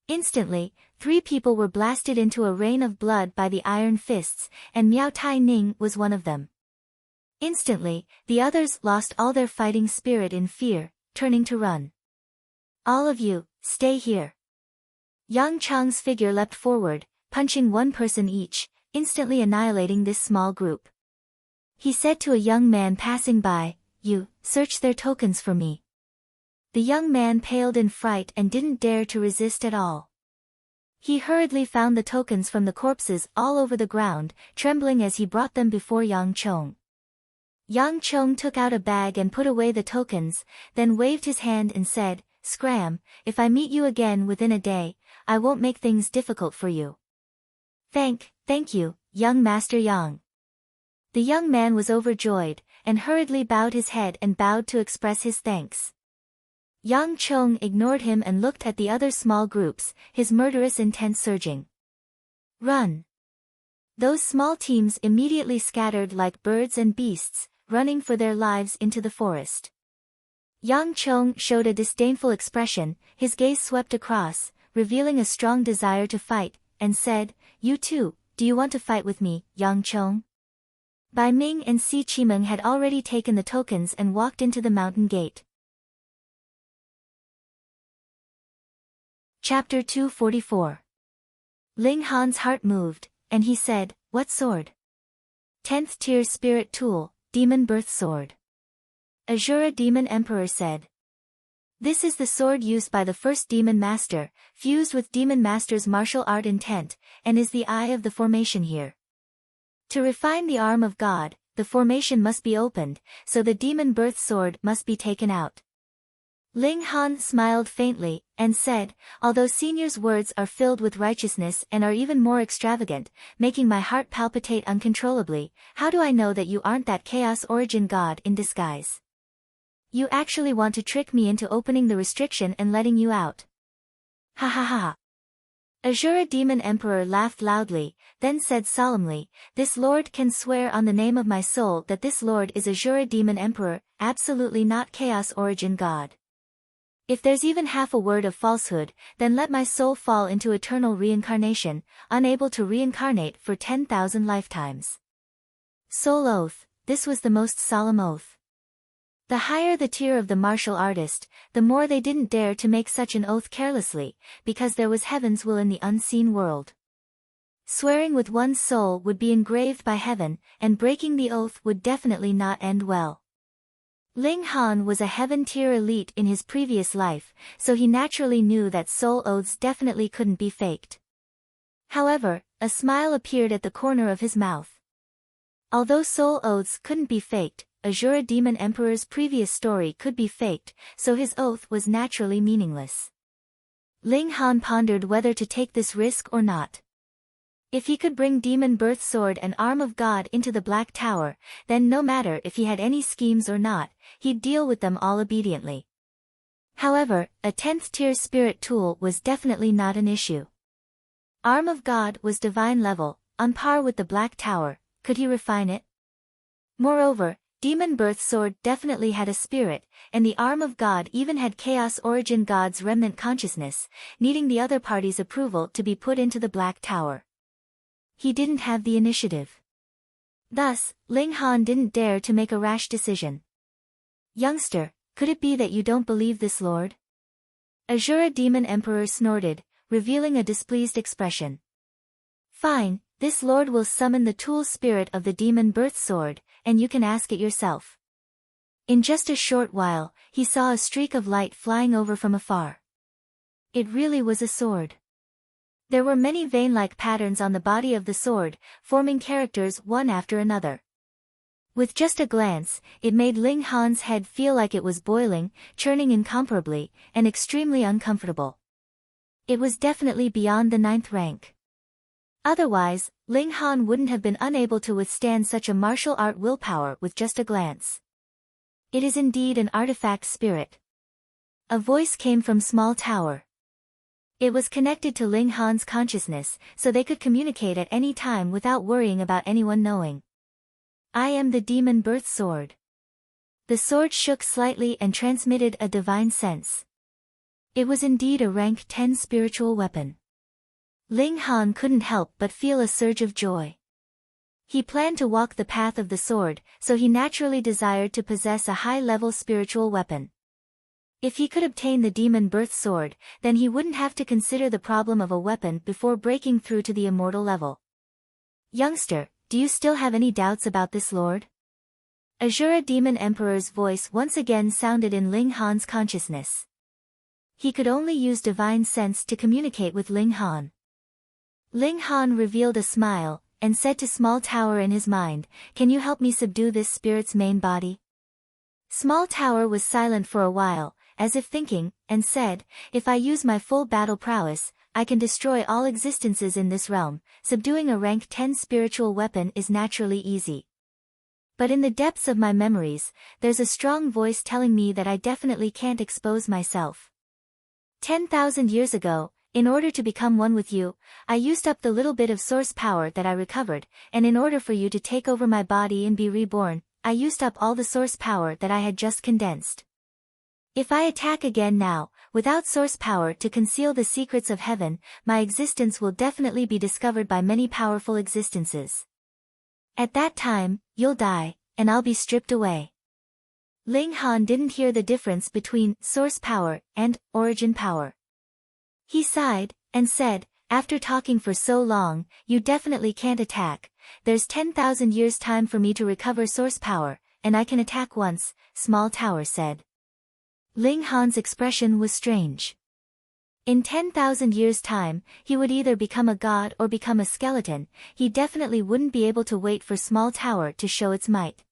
Instantly, 3 people were blasted into a rain of blood by the iron fists, and Miao Tai Ning was one of them. Instantly, the others lost all their fighting spirit in fear, turning to run. All of you, stay here. Yang Chong's figure leapt forward, punching 1 person each, instantly annihilating this small group. He said to a young man passing by, "You, search their tokens for me." The young man paled in fright and didn't dare to resist at all. He hurriedly found the tokens from the corpses all over the ground, trembling as he brought them before Yang Chong. Yang Chong took out a bag and put away the tokens, then waved his hand and said, "Scram, if I meet you again within a day, I won't make things difficult for you." Thank you, young Master Yang." The young man was overjoyed, and hurriedly bowed his head and bowed to express his thanks. Yang Chong ignored him and looked at the other small groups, his murderous intent surging. "Run!" Those small teams immediately scattered like birds and beasts, running for their lives into the forest. Yang Chong showed a disdainful expression, his gaze swept across, revealing a strong desire to fight, and said, "You too, do you want to fight with me, Yang Chong?" Bai Ming and Si Qimeng had already taken the tokens and walked into the mountain gate. Chapter 244. Ling Han's heart moved, and he said, "What sword?" 10th tier spirit tool, demon birth sword. Azura Demon Emperor said. This is the sword used by the first demon master, fused with demon master's martial art intent, and is the eye of the formation here. To refine the arm of God, the formation must be opened, so the demon birth sword must be taken out. Ling Han smiled faintly, and said, "Although Senior's words are filled with righteousness and are even more extravagant, making my heart palpitate uncontrollably, how do I know that you aren't that chaos origin god in disguise? You actually want to trick me into opening the restriction and letting you out." Ha ha ha. Azura Demon Emperor laughed loudly, then said solemnly, "This lord can swear on the name of my soul that this lord is Azura Demon Emperor, absolutely not chaos origin god. If there's even half a word of falsehood, then let my soul fall into eternal reincarnation, unable to reincarnate for 10,000 lifetimes." Soul oath, this was the most solemn oath. The higher the tier of the martial artist, the more they didn't dare to make such an oath carelessly, because there was heaven's will in the unseen world. Swearing with one's soul would be engraved by heaven, and breaking the oath would definitely not end well. Ling Han was a heaven-tier elite in his previous life, so he naturally knew that soul oaths definitely couldn't be faked. However, a smile appeared at the corner of his mouth. Although soul oaths couldn't be faked, Azura Demon Emperor's previous story could be faked, so his oath was naturally meaningless. Ling Han pondered whether to take this risk or not. If he could bring Demon Birth Sword and Arm of God into the Black Tower, then no matter if he had any schemes or not, he'd deal with them all obediently. However, a 10th tier spirit tool was definitely not an issue. Arm of God was divine level, on par with the Black Tower. Could he refine it? Moreover, Demon Birth Sword definitely had a spirit, and the Arm of God even had Chaos Origin God's remnant consciousness, needing the other party's approval to be put into the Black Tower. He didn't have the initiative. Thus, Ling Han didn't dare to make a rash decision. "Youngster, could it be that you don't believe this lord?" Azura Demon Emperor snorted, revealing a displeased expression. "Fine, this lord will summon the tool spirit of the Demon Birth Sword, and you can ask it yourself." In just a short while, he saw a streak of light flying over from afar. It really was a sword. There were many vein-like patterns on the body of the sword, forming characters one after another. With just a glance, it made Ling Han's head feel like it was boiling, churning incomparably, and extremely uncomfortable. It was definitely beyond the 9th rank. Otherwise, Ling Han wouldn't have been unable to withstand such a martial art willpower with just a glance. It is indeed an artifact spirit. A voice came from small tower. It was connected to Ling Han's consciousness, so they could communicate at any time without worrying about anyone knowing. I am the demon birth sword. The sword shook slightly and transmitted a divine sense. It was indeed a rank 10 spiritual weapon. Ling Han couldn't help but feel a surge of joy. He planned to walk the path of the sword, so he naturally desired to possess a high-level spiritual weapon. If he could obtain the demon birth sword, then he wouldn't have to consider the problem of a weapon before breaking through to the immortal level. Youngster, do you still have any doubts about this, Lord? Azura Demon Emperor's voice once again sounded in Ling Han's consciousness. He could only use divine sense to communicate with Ling Han. Ling Han revealed a smile, and said to Small Tower in his mind, "Can you help me subdue this spirit's main body?" Small Tower was silent for a while, as if thinking, and said, "If I use my full battle prowess, I can destroy all existences in this realm. Subduing a rank 10 spiritual weapon is naturally easy. But in the depths of my memories, there's a strong voice telling me that I definitely can't expose myself. 10,000 years ago, in order to become one with you, I used up the little bit of source power that I recovered, and in order for you to take over my body and be reborn, I used up all the source power that I had just condensed. If I attack again now, without source power to conceal the secrets of heaven, my existence will definitely be discovered by many powerful existences. At that time, you'll die, and I'll be stripped away." Ling Han didn't hear the difference between source power and origin power. He sighed, and said, "After talking for so long, you definitely can't attack. There's 10,000 years time for me to recover source power, and I can attack once," Small Tower said. Ling Han's expression was strange. In 10,000 years' time, he would either become a god or become a skeleton. He definitely wouldn't be able to wait for Small Tower to show its might.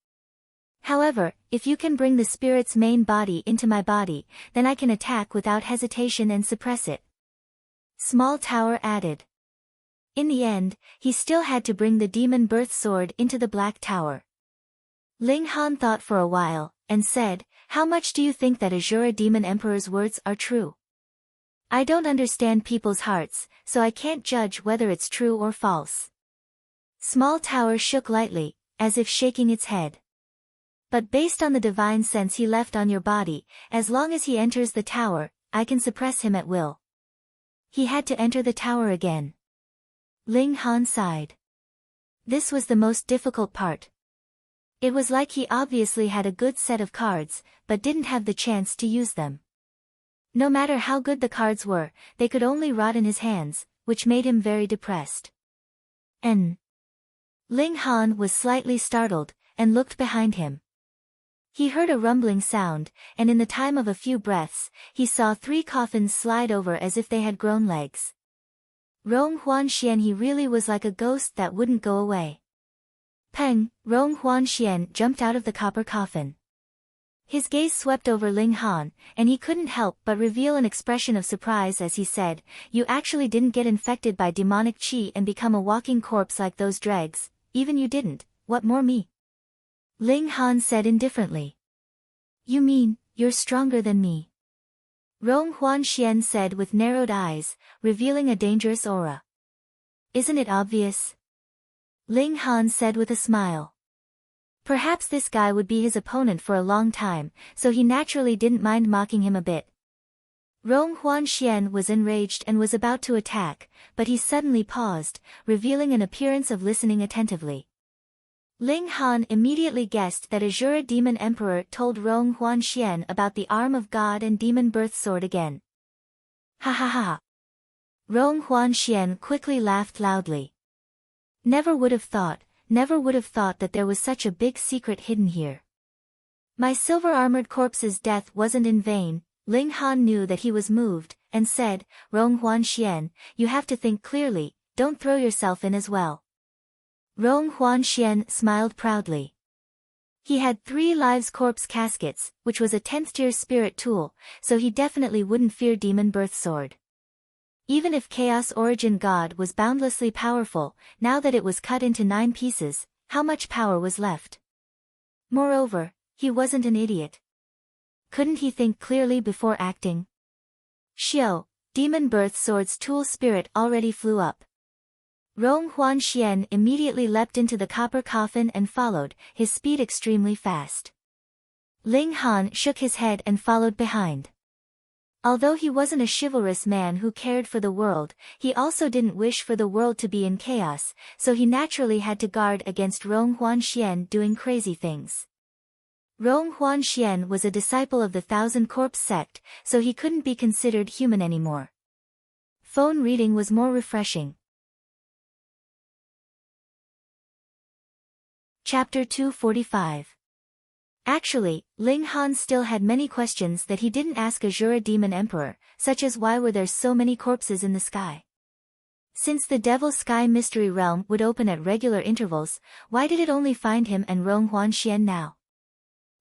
"However, if you can bring the spirit's main body into my body, then I can attack without hesitation and suppress it," Small Tower added. In the end, he still had to bring the demon birth sword into the Black Tower. Ling Han thought for a while, and said, "How much do you think that Azura Demon Emperor's words are true? I don't understand people's hearts, so I can't judge whether it's true or false." Small Tower shook lightly, as if shaking its head. "But based on the divine sense he left on your body, as long as he enters the tower, I can suppress him at will." He had to enter the tower again. Ling Han sighed. This was the most difficult part. It was like he obviously had a good set of cards, but didn't have the chance to use them. No matter how good the cards were, they could only rot in his hands, which made him very depressed. Ling Han was slightly startled, and looked behind him. He heard a rumbling sound, and in the time of a few breaths, he saw 3 coffins slide over as if they had grown legs. Rong Huanxian, he really was like a ghost that wouldn't go away. Peng, Rong Huanxian jumped out of the copper coffin. His gaze swept over Ling Han, and he couldn't help but reveal an expression of surprise as he said, "You actually didn't get infected by demonic qi and become a walking corpse like those dregs, even you didn't, what more me?" Ling Han said indifferently. "You mean, you're stronger than me?" Rong Huanxian said with narrowed eyes, revealing a dangerous aura. "Isn't it obvious?" Ling Han said with a smile. Perhaps this guy would be his opponent for a long time, so he naturally didn't mind mocking him a bit. Rong Huanxian was enraged and was about to attack, but he suddenly paused, revealing an appearance of listening attentively. Ling Han immediately guessed that Azura Demon Emperor told Rong Huanxian about the arm of God and demon birth sword again. "Ha ha ha." Rong Huanxian quickly laughed loudly. Never would have thought that there was such a big secret hidden here. My silver-armored corpse's death wasn't in vain. Ling Han knew that he was moved, and said, "Rong Huanxian, you have to think clearly, don't throw yourself in as well." Rong Huanxian smiled proudly. He had 3 lives corpse caskets, which was a 10th-tier spirit tool, so he definitely wouldn't fear demon birth sword. Even if Chaos Origin God was boundlessly powerful, now that it was cut into 9 pieces, how much power was left? Moreover, he wasn't an idiot. Couldn't he think clearly before acting? "Xiao, Demon Birth Sword's tool spirit already flew up. Rong Huanxian immediately leapt into the copper coffin and followed, his speed extremely fast. Ling Han shook his head and followed behind. Although he wasn't a chivalrous man who cared for the world, he also didn't wish for the world to be in chaos, so he naturally had to guard against Rong Huanxian doing crazy things. Rong Huanxian was a disciple of the Thousand Corpse sect, so he couldn't be considered human anymore. Phone reading was more refreshing. Chapter 245. Actually, Ling Han still had many questions that he didn't ask Azura Demon Emperor, such as why were there so many corpses in the sky? Since the Devil Sky Mystery Realm would open at regular intervals, why did it only find him and Rong Huanxian now?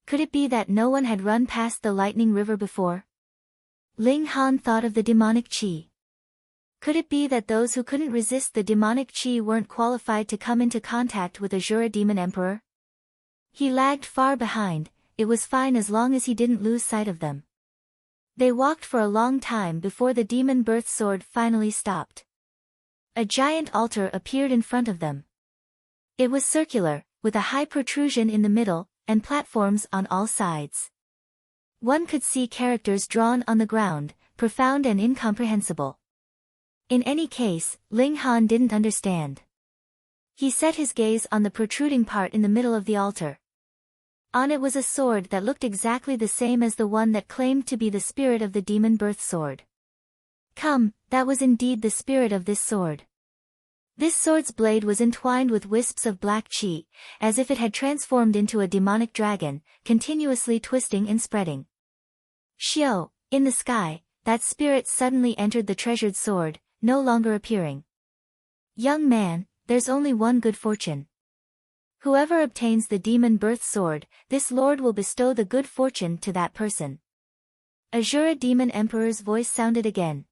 Could it be that no one had run past the Lightning River before? Ling Han thought of the demonic qi. Could it be that those who couldn't resist the demonic qi weren't qualified to come into contact with Azura Demon Emperor? He lagged far behind, it was fine as long as he didn't lose sight of them. They walked for a long time before the Demon Birth Sword finally stopped. A giant altar appeared in front of them. It was circular, with a high protrusion in the middle, and platforms on all sides. One could see characters drawn on the ground, profound and incomprehensible. In any case, Ling Han didn't understand. He set his gaze on the protruding part in the middle of the altar. On it was a sword that looked exactly the same as the one that claimed to be the spirit of the Demon Birth Sword. Come, that was indeed the spirit of this sword. This sword's blade was entwined with wisps of black qi, as if it had transformed into a demonic dragon, continuously twisting and spreading. Xiao, in the sky, that spirit suddenly entered the treasured sword, no longer appearing. Young man, there's only one good fortune. Whoever obtains the Demon Birth Sword, this lord will bestow the good fortune to that person. Azura Demon Emperor's voice sounded again.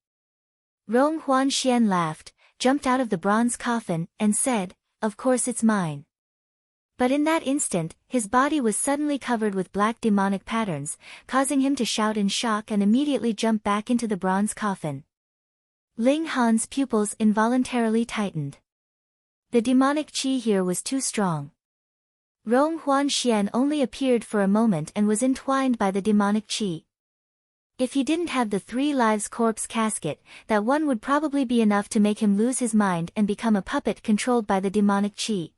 Rong Huanxian laughed, jumped out of the bronze coffin, and said, "Of course it's mine." But in that instant, his body was suddenly covered with black demonic patterns, causing him to shout in shock and immediately jump back into the bronze coffin. Ling Han's pupils involuntarily tightened. The demonic qi here was too strong. Rong Huanxian only appeared for a moment and was entwined by the demonic qi. If he didn't have the 3 lives corpse casket, that one would probably be enough to make him lose his mind and become a puppet controlled by the demonic qi.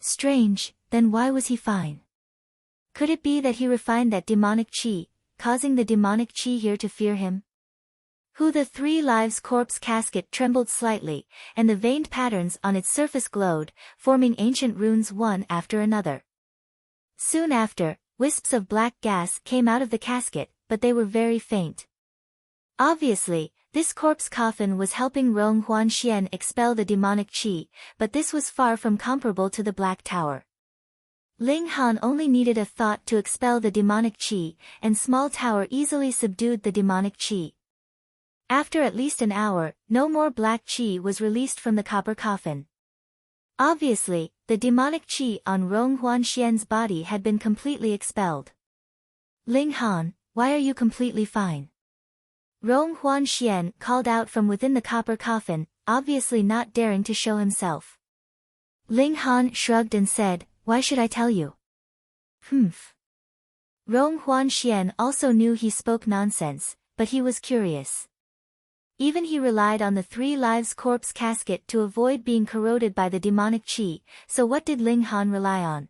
Strange, then why was he fine? Could it be that he refined that demonic qi, causing the demonic qi here to fear him? The 3 lives corpse casket trembled slightly, and the veined patterns on its surface glowed, forming ancient runes one after another. Soon after, wisps of black gas came out of the casket, but they were very faint. Obviously, this corpse coffin was helping Rong Huanxian expel the demonic qi, but this was far from comparable to the Black Tower. Ling Han only needed a thought to expel the demonic qi, and Small Tower easily subdued the demonic qi. After at least an hour, no more black qi was released from the copper coffin. Obviously, the demonic qi on Rong Huanxian's body had been completely expelled. Ling Han, why are you completely fine? Rong Huanxian called out from within the copper coffin, obviously not daring to show himself. Ling Han shrugged and said, "Why should I tell you?" Humph. Rong Huanxian also knew he spoke nonsense, but he was curious. Even he relied on the 3 lives corpse casket to avoid being corroded by the demonic qi, so what did Ling Han rely on?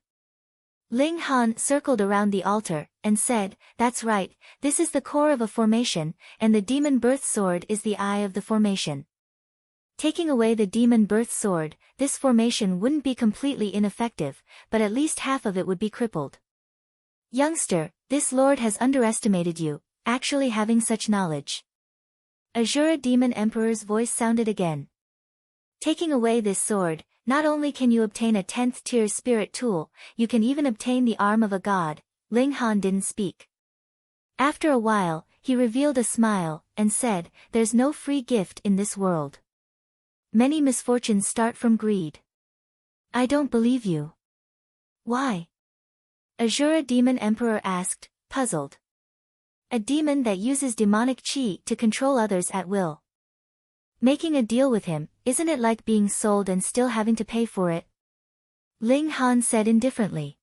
Ling Han circled around the altar, and said, "That's right, this is the core of a formation, and the Demon Birth Sword is the eye of the formation. Taking away the Demon Birth Sword, this formation wouldn't be completely ineffective, but at least half of it would be crippled. Youngster, this lord has underestimated you, actually having such knowledge." Azura Demon Emperor's voice sounded again. Taking away this sword, not only can you obtain a 10th tier spirit tool, you can even obtain the arm of a god. Ling Han didn't speak. After a while, he revealed a smile, and said, "There's no free gift in this world. Many misfortunes start from greed." "I don't believe you." "Why?" Azura Demon Emperor asked, puzzled. A demon that uses demonic chi to control others at will. Making a deal with him, isn't it like being sold and still having to pay for it? Ling Han said indifferently.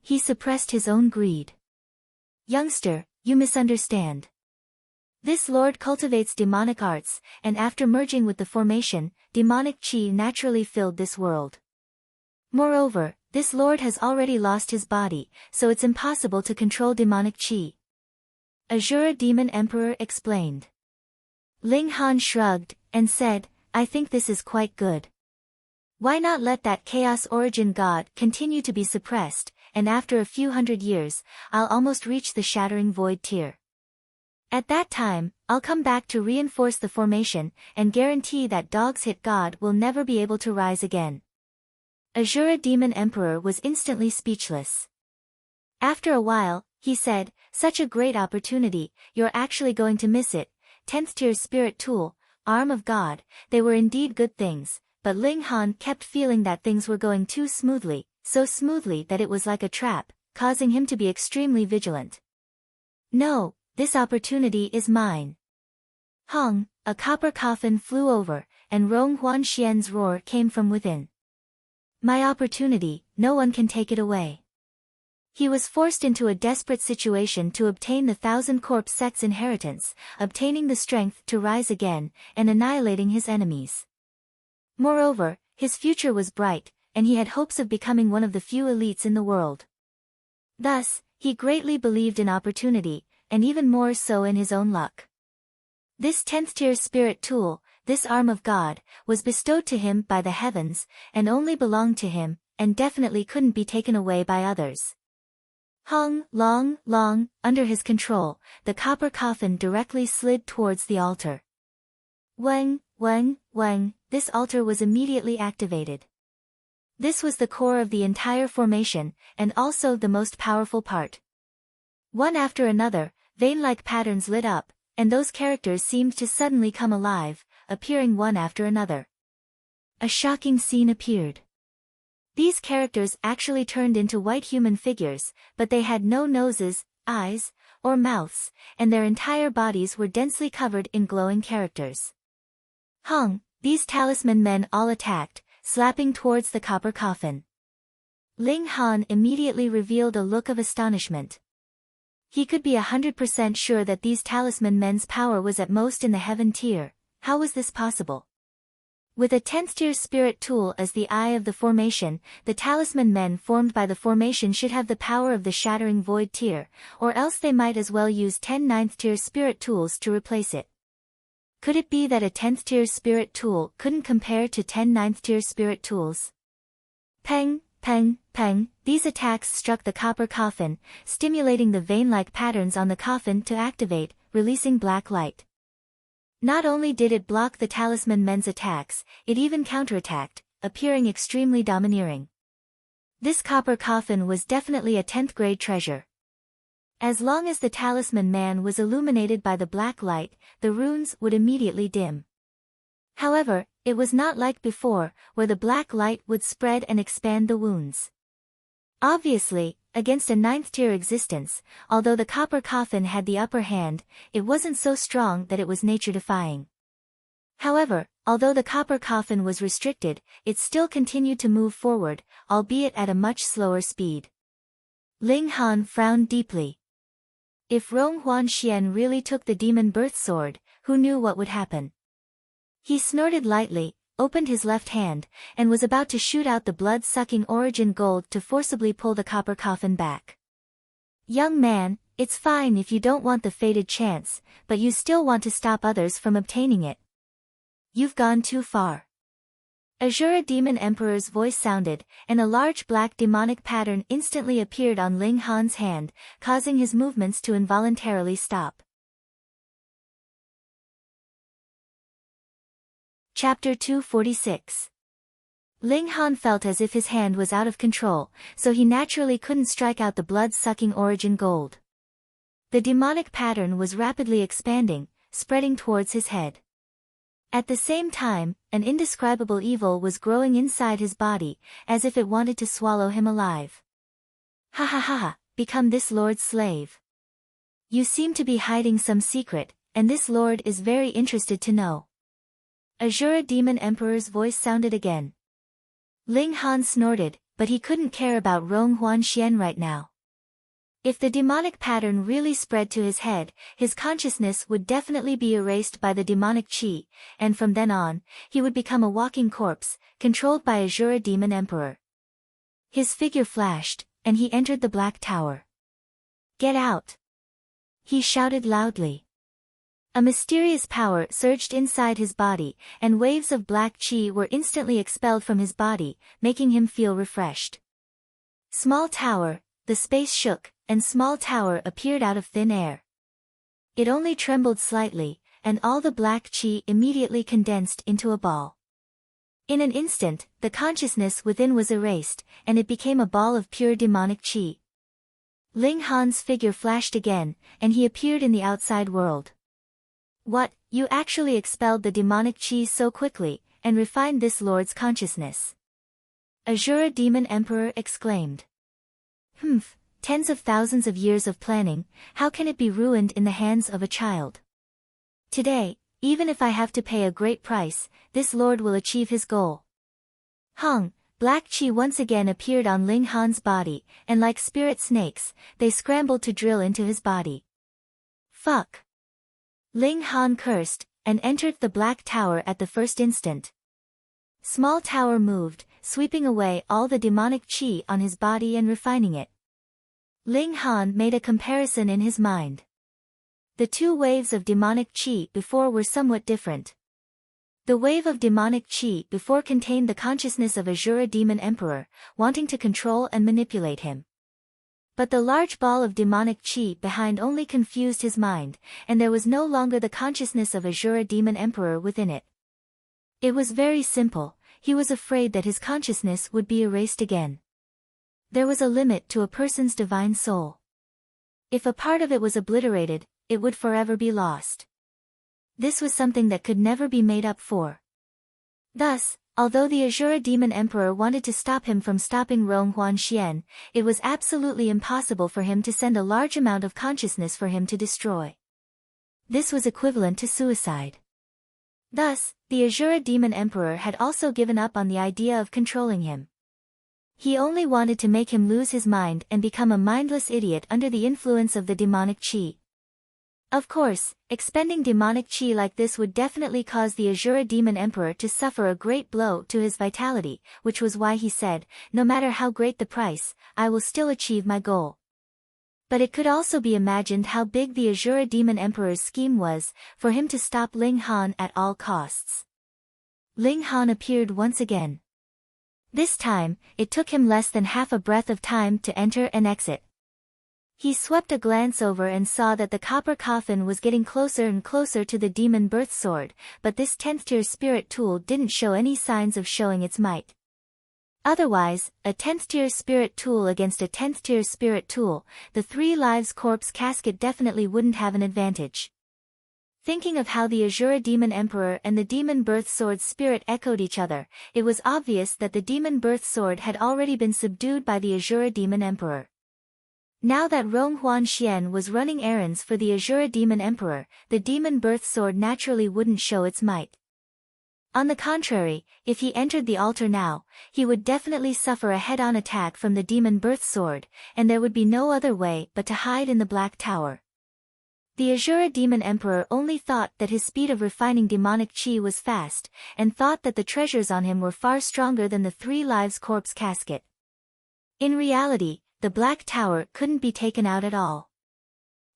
He suppressed his own greed. Youngster, you misunderstand. This lord cultivates demonic arts, and after merging with the formation, demonic chi naturally filled this world. Moreover, this lord has already lost his body, so it's impossible to control demonic chi. Azura Demon Emperor explained. Ling Han shrugged, and said, I think this is quite good. Why not let that chaos origin god continue to be suppressed, and after a few hundred years, I'll almost reach the shattering void tier. At that time, I'll come back to reinforce the formation, and guarantee that Dog's Hit God will never be able to rise again. Azura Demon Emperor was instantly speechless. After a while, he said, such a great opportunity, you're actually going to miss it. 10th tier spirit tool, arm of God, they were indeed good things, but Ling Han kept feeling that things were going too smoothly, so smoothly that it was like a trap, causing him to be extremely vigilant. No, this opportunity is mine. Hong, a copper coffin flew over, and Rong Huanxian's roar came from within. My opportunity, no one can take it away. He was forced into a desperate situation to obtain the 1,000 corpse sect's inheritance, obtaining the strength to rise again, and annihilating his enemies. Moreover, his future was bright, and he had hopes of becoming one of the few elites in the world. Thus, he greatly believed in opportunity, and even more so in his own luck. This 10th tier spirit tool, this arm of God, was bestowed to him by the heavens, and only belonged to him, and definitely couldn't be taken away by others. Hung, long, under his control, the copper coffin directly slid towards the altar. Weng, this altar was immediately activated. This was the core of the entire formation, and also the most powerful part. One after another, vein-like patterns lit up, and those characters seemed to suddenly come alive, appearing one after another. A shocking scene appeared. These characters actually turned into white human figures, but they had no noses, eyes, or mouths, and their entire bodies were densely covered in glowing characters. Hung, these talisman men all attacked, slapping towards the copper coffin. Ling Han immediately revealed a look of astonishment. He could be 100% sure that these talisman men's power was at most in the heaven tier. How was this possible? With a 10th tier spirit tool as the eye of the formation, the talisman men formed by the formation should have the power of the shattering void tier, or else they might as well use 10 9th tier spirit tools to replace it. Could it be that a 10th tier spirit tool couldn't compare to 10 9th tier spirit tools? Peng, these attacks struck the copper coffin, stimulating the vein-like patterns on the coffin to activate, releasing black light. Not only did it block the talisman men's attacks, it even counterattacked, appearing extremely domineering. This copper coffin was definitely a 10th grade treasure. As long as the talisman man was illuminated by the black light, the runes would immediately dim. However, it was not like before, where the black light would spread and expand the wounds. Obviously, against a 9th tier existence, although the copper coffin had the upper hand, it wasn't so strong that it was nature-defying. However, although the copper coffin was restricted, it still continued to move forward, albeit at a much slower speed. Ling Han frowned deeply. If Rong Huanxian really took the demon birth sword, who knew what would happen? He snorted lightly, opened his left hand, and was about to shoot out the blood-sucking origin gold to forcibly pull the copper coffin back. Young man, it's fine if you don't want the fated chance, but you still want to stop others from obtaining it. You've gone too far. Azura Demon Emperor's voice sounded, and a large black demonic pattern instantly appeared on Ling Han's hand, causing his movements to involuntarily stop. Chapter 246. Ling Han felt as if his hand was out of control, so he naturally couldn't strike out the blood-sucking origin gold. The demonic pattern was rapidly expanding, spreading towards his head. At the same time, an indescribable evil was growing inside his body, as if it wanted to swallow him alive. Ha, become this lord's slave. You seem to be hiding some secret, and this lord is very interested to know. Azura Demon Emperor's voice sounded again. Ling Han snorted, but he couldn't care about Rong Huanxian right now. If the demonic pattern really spread to his head, his consciousness would definitely be erased by the demonic chi, and from then on, he would become a walking corpse, controlled by Azura Demon Emperor. His figure flashed, and he entered the Black Tower. "Get out!" he shouted loudly. A mysterious power surged inside his body, and waves of black chi were instantly expelled from his body, making him feel refreshed. Small tower, the space shook, and small tower appeared out of thin air. It only trembled slightly, and all the black chi immediately condensed into a ball. In an instant, the consciousness within was erased, and it became a ball of pure demonic chi. Ling Han's figure flashed again, and he appeared in the outside world. "What, you actually expelled the demonic chi so quickly, and refined this lord's consciousness?" Azura Demon Emperor exclaimed. "Humph, tens of thousands of years of planning, how can it be ruined in the hands of a child? Today, even if I have to pay a great price, this lord will achieve his goal." Hung, black chi once again appeared on Ling Han's body, and like spirit snakes, they scrambled to drill into his body. "Fuck!" Ling Han cursed, and entered the Black Tower at the first instant. Small tower moved, sweeping away all the demonic chi on his body and refining it. Ling Han made a comparison in his mind. The two waves of demonic chi before were somewhat different. The wave of demonic chi before contained the consciousness of Azura Demon Emperor, wanting to control and manipulate him. But the large ball of demonic chi behind only confused his mind, and there was no longer the consciousness of Azura Demon Emperor within it. It was very simple, he was afraid that his consciousness would be erased again. There was a limit to a person's divine soul. If a part of it was obliterated, it would forever be lost. This was something that could never be made up for. Thus, although the Azura Demon Emperor wanted to stop him from stopping Rong Huanxian, it was absolutely impossible for him to send a large amount of consciousness for him to destroy. This was equivalent to suicide. Thus, the Azura Demon Emperor had also given up on the idea of controlling him. He only wanted to make him lose his mind and become a mindless idiot under the influence of the demonic chi. Of course, expending demonic chi like this would definitely cause the Azura Demon Emperor to suffer a great blow to his vitality, which was why he said, "No matter how great the price, I will still achieve my goal." But it could also be imagined how big the Azura Demon Emperor's scheme was, for him to stop Ling Han at all costs. Ling Han appeared once again. This time, it took him less than half a breath of time to enter and exit. He swept a glance over and saw that the copper coffin was getting closer and closer to the demon birth sword, but this 10th tier spirit tool didn't show any signs of showing its might. Otherwise, a 10th tier spirit tool against a 10th tier spirit tool, the 3 lives corpse casket definitely wouldn't have an advantage. Thinking of how the Azura Demon Emperor and the demon birth sword spirit echoed each other, it was obvious that the demon birth sword had already been subdued by the Azura Demon Emperor. Now that Rong Huanxian was running errands for the Azura Demon Emperor, the demon birth sword naturally wouldn't show its might. On the contrary, if he entered the altar now, he would definitely suffer a head-on attack from the demon birth sword, and there would be no other way but to hide in the Black Tower. The Azura Demon Emperor only thought that his speed of refining demonic chi was fast, and thought that the treasures on him were far stronger than the 3 lives corpse casket. In reality, the Black Tower couldn't be taken out at all.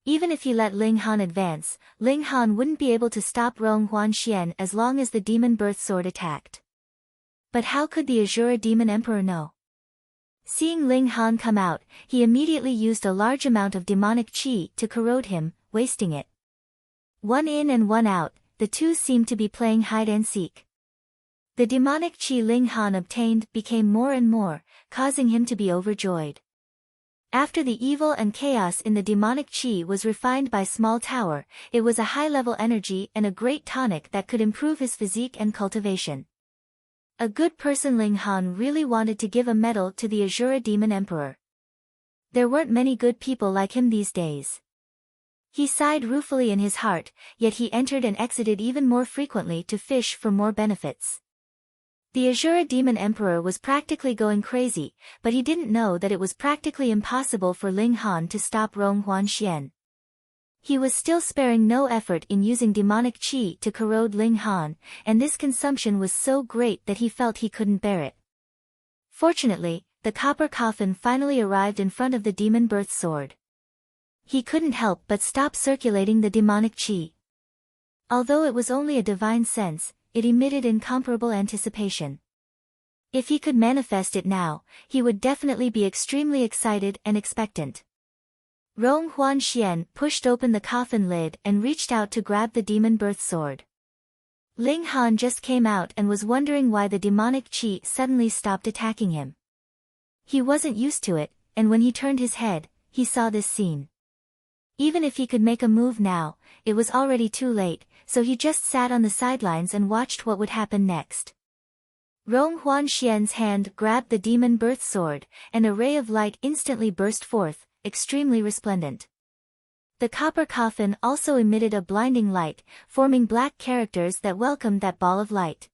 Even if he let Ling Han advance, Ling Han wouldn't be able to stop Rong Huanxian as long as the demon birth sword attacked. But how could the Azura Demon Emperor know? Seeing Ling Han come out, he immediately used a large amount of demonic chi to corrode him, wasting it. One in and one out, the two seemed to be playing hide and seek. The demonic chi Ling Han obtained became more and more, causing him to be overjoyed. After the evil and chaos in the demonic chi was refined by Small Tower, it was a high-level energy and a great tonic that could improve his physique and cultivation. A good person. Ling Han really wanted to give a medal to the Azura Demon Emperor. There weren't many good people like him these days. He sighed ruefully in his heart, yet he entered and exited even more frequently to fish for more benefits. The Azura Demon Emperor was practically going crazy, but he didn't know that it was practically impossible for Ling Han to stop Rong Huanxian. He was still sparing no effort in using demonic qi to corrode Ling Han, and this consumption was so great that he felt he couldn't bear it. Fortunately, the copper coffin finally arrived in front of the demon birth sword. He couldn't help but stop circulating the demonic qi. Although it was only a divine sense, it emitted incomparable anticipation. If he could manifest it now, he would definitely be extremely excited and expectant. Rong Huanxian pushed open the coffin lid and reached out to grab the demon birth sword. Ling Han just came out and was wondering why the demonic qi suddenly stopped attacking him. He wasn't used to it, and when he turned his head, he saw this scene. Even if he could make a move now, it was already too late, so he just sat on the sidelines and watched what would happen next. Rong Huanxian's hand grabbed the demon birth sword, and a ray of light instantly burst forth, extremely resplendent. The copper coffin also emitted a blinding light, forming black characters that welcomed that ball of light.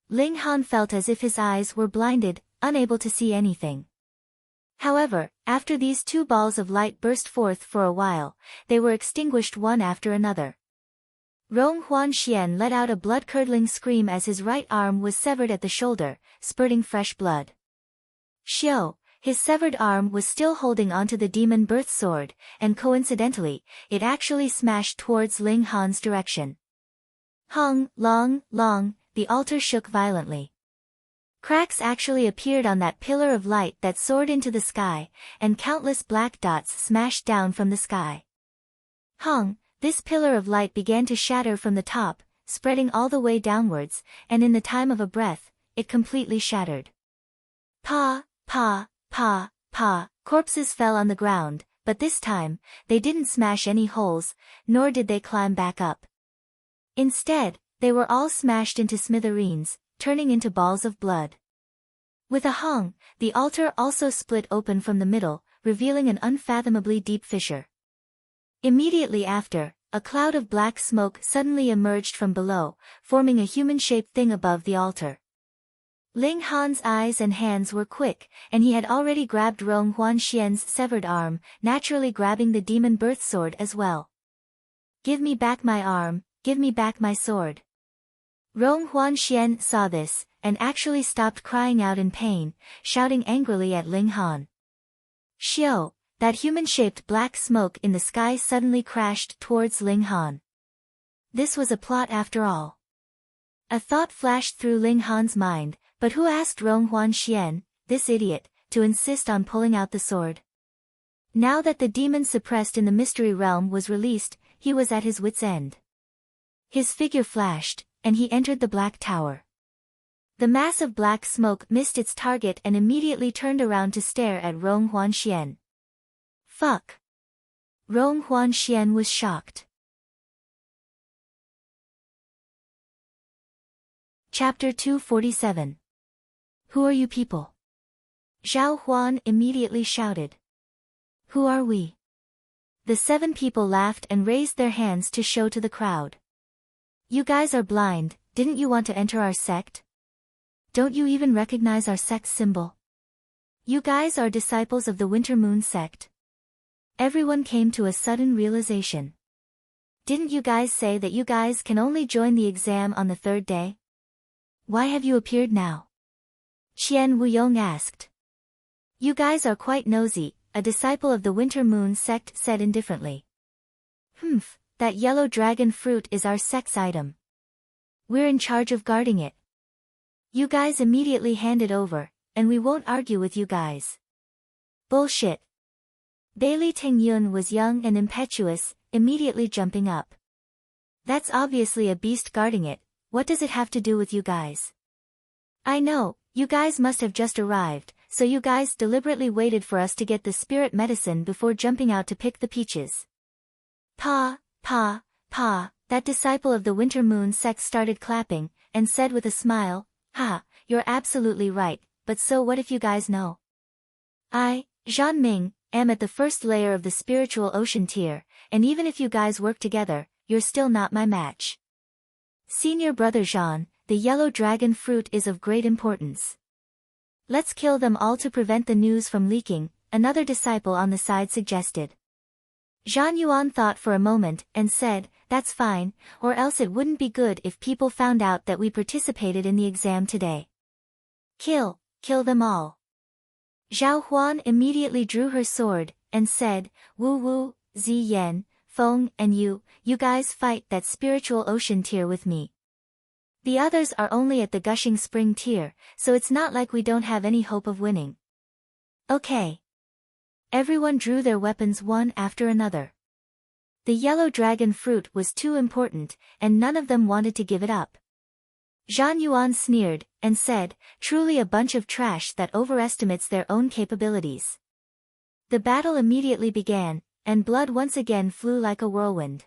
Ling Han felt as if his eyes were blinded, unable to see anything. However, after these two balls of light burst forth for a while, they were extinguished one after another. Rong Huanxian let out a blood-curdling scream as his right arm was severed at the shoulder, spurting fresh blood. Xiao, his severed arm was still holding onto the demon birth sword, and coincidentally, it actually smashed towards Ling Han's direction. Hung, long, the altar shook violently. Cracks actually appeared on that pillar of light that soared into the sky, and countless black dots smashed down from the sky. Hung, this pillar of light began to shatter from the top, spreading all the way downwards, and in the time of a breath, it completely shattered. Pa, corpses fell on the ground, but this time, they didn't smash any holes, nor did they climb back up. Instead, they were all smashed into smithereens, turning into balls of blood. With a hong, the altar also split open from the middle, revealing an unfathomably deep fissure. Immediately after, a cloud of black smoke suddenly emerged from below, forming a human-shaped thing above the altar. Ling Han's eyes and hands were quick, and he had already grabbed Rong Huanxian's severed arm, naturally grabbing the demon birth sword as well. "Give me back my arm, give me back my sword." Rong Huanxian saw this, and actually stopped crying out in pain, shouting angrily at Ling Han. Xiao, that human-shaped black smoke in the sky suddenly crashed towards Ling Han. This was a plot after all. A thought flashed through Ling Han's mind, but who asked Rong Huanxian, this idiot, to insist on pulling out the sword? Now that the demon suppressed in the mystery realm was released, he was at his wit's end. His figure flashed, and he entered the black tower. The mass of black smoke missed its target and immediately turned around to stare at Rong Huanxian. Fuck! Rong Huanxian was shocked. Chapter 247. Who are you people? Zhao Huan immediately shouted. Who are we? The 7 people laughed and raised their hands to show to the crowd. You guys are blind, didn't you want to enter our sect? Don't you even recognize our sect symbol? You guys are disciples of the Winter Moon sect. Everyone came to a sudden realization. Didn't you guys say that you guys can only join the exam on the 3rd day? Why have you appeared now? Qian Wuyong asked. You guys are quite nosy, a disciple of the Winter Moon sect said indifferently. That yellow dragon fruit is our sect's item. We're in charge of guarding it. You guys immediately hand it over, and we won't argue with you guys. Bullshit. Bailey Tingyun was young and impetuous, immediately jumping up. That's obviously a beast guarding it, what does it have to do with you guys? I know, you guys must have just arrived, so you guys deliberately waited for us to get the spirit medicine before jumping out to pick the peaches. That disciple of the Winter Moon sect started clapping, and said with a smile, you're absolutely right, but so what if you guys know? I, Zhan Ming, am at the first layer of the spiritual ocean tier, and even if you guys work together, you're still not my match. Senior brother Jean, the yellow dragon fruit is of great importance. Let's kill them all to prevent the news from leaking, another disciple on the side suggested. Zhang Yuan thought for a moment and said, that's fine, or else it wouldn't be good if people found out that we participated in the exam today. Kill them all. Zhao Huan immediately drew her sword, and said, Wu Wu, Zi Yan, Feng and you guys fight that spiritual ocean tier with me. The others are only at the gushing spring tier, so it's not like we don't have any hope of winning. Okay. Everyone drew their weapons one after another. The yellow dragon fruit was too important, and none of them wanted to give it up. Zhang Yuan sneered, and said, truly a bunch of trash that overestimates their own capabilities. The battle immediately began, and blood once again flew like a whirlwind.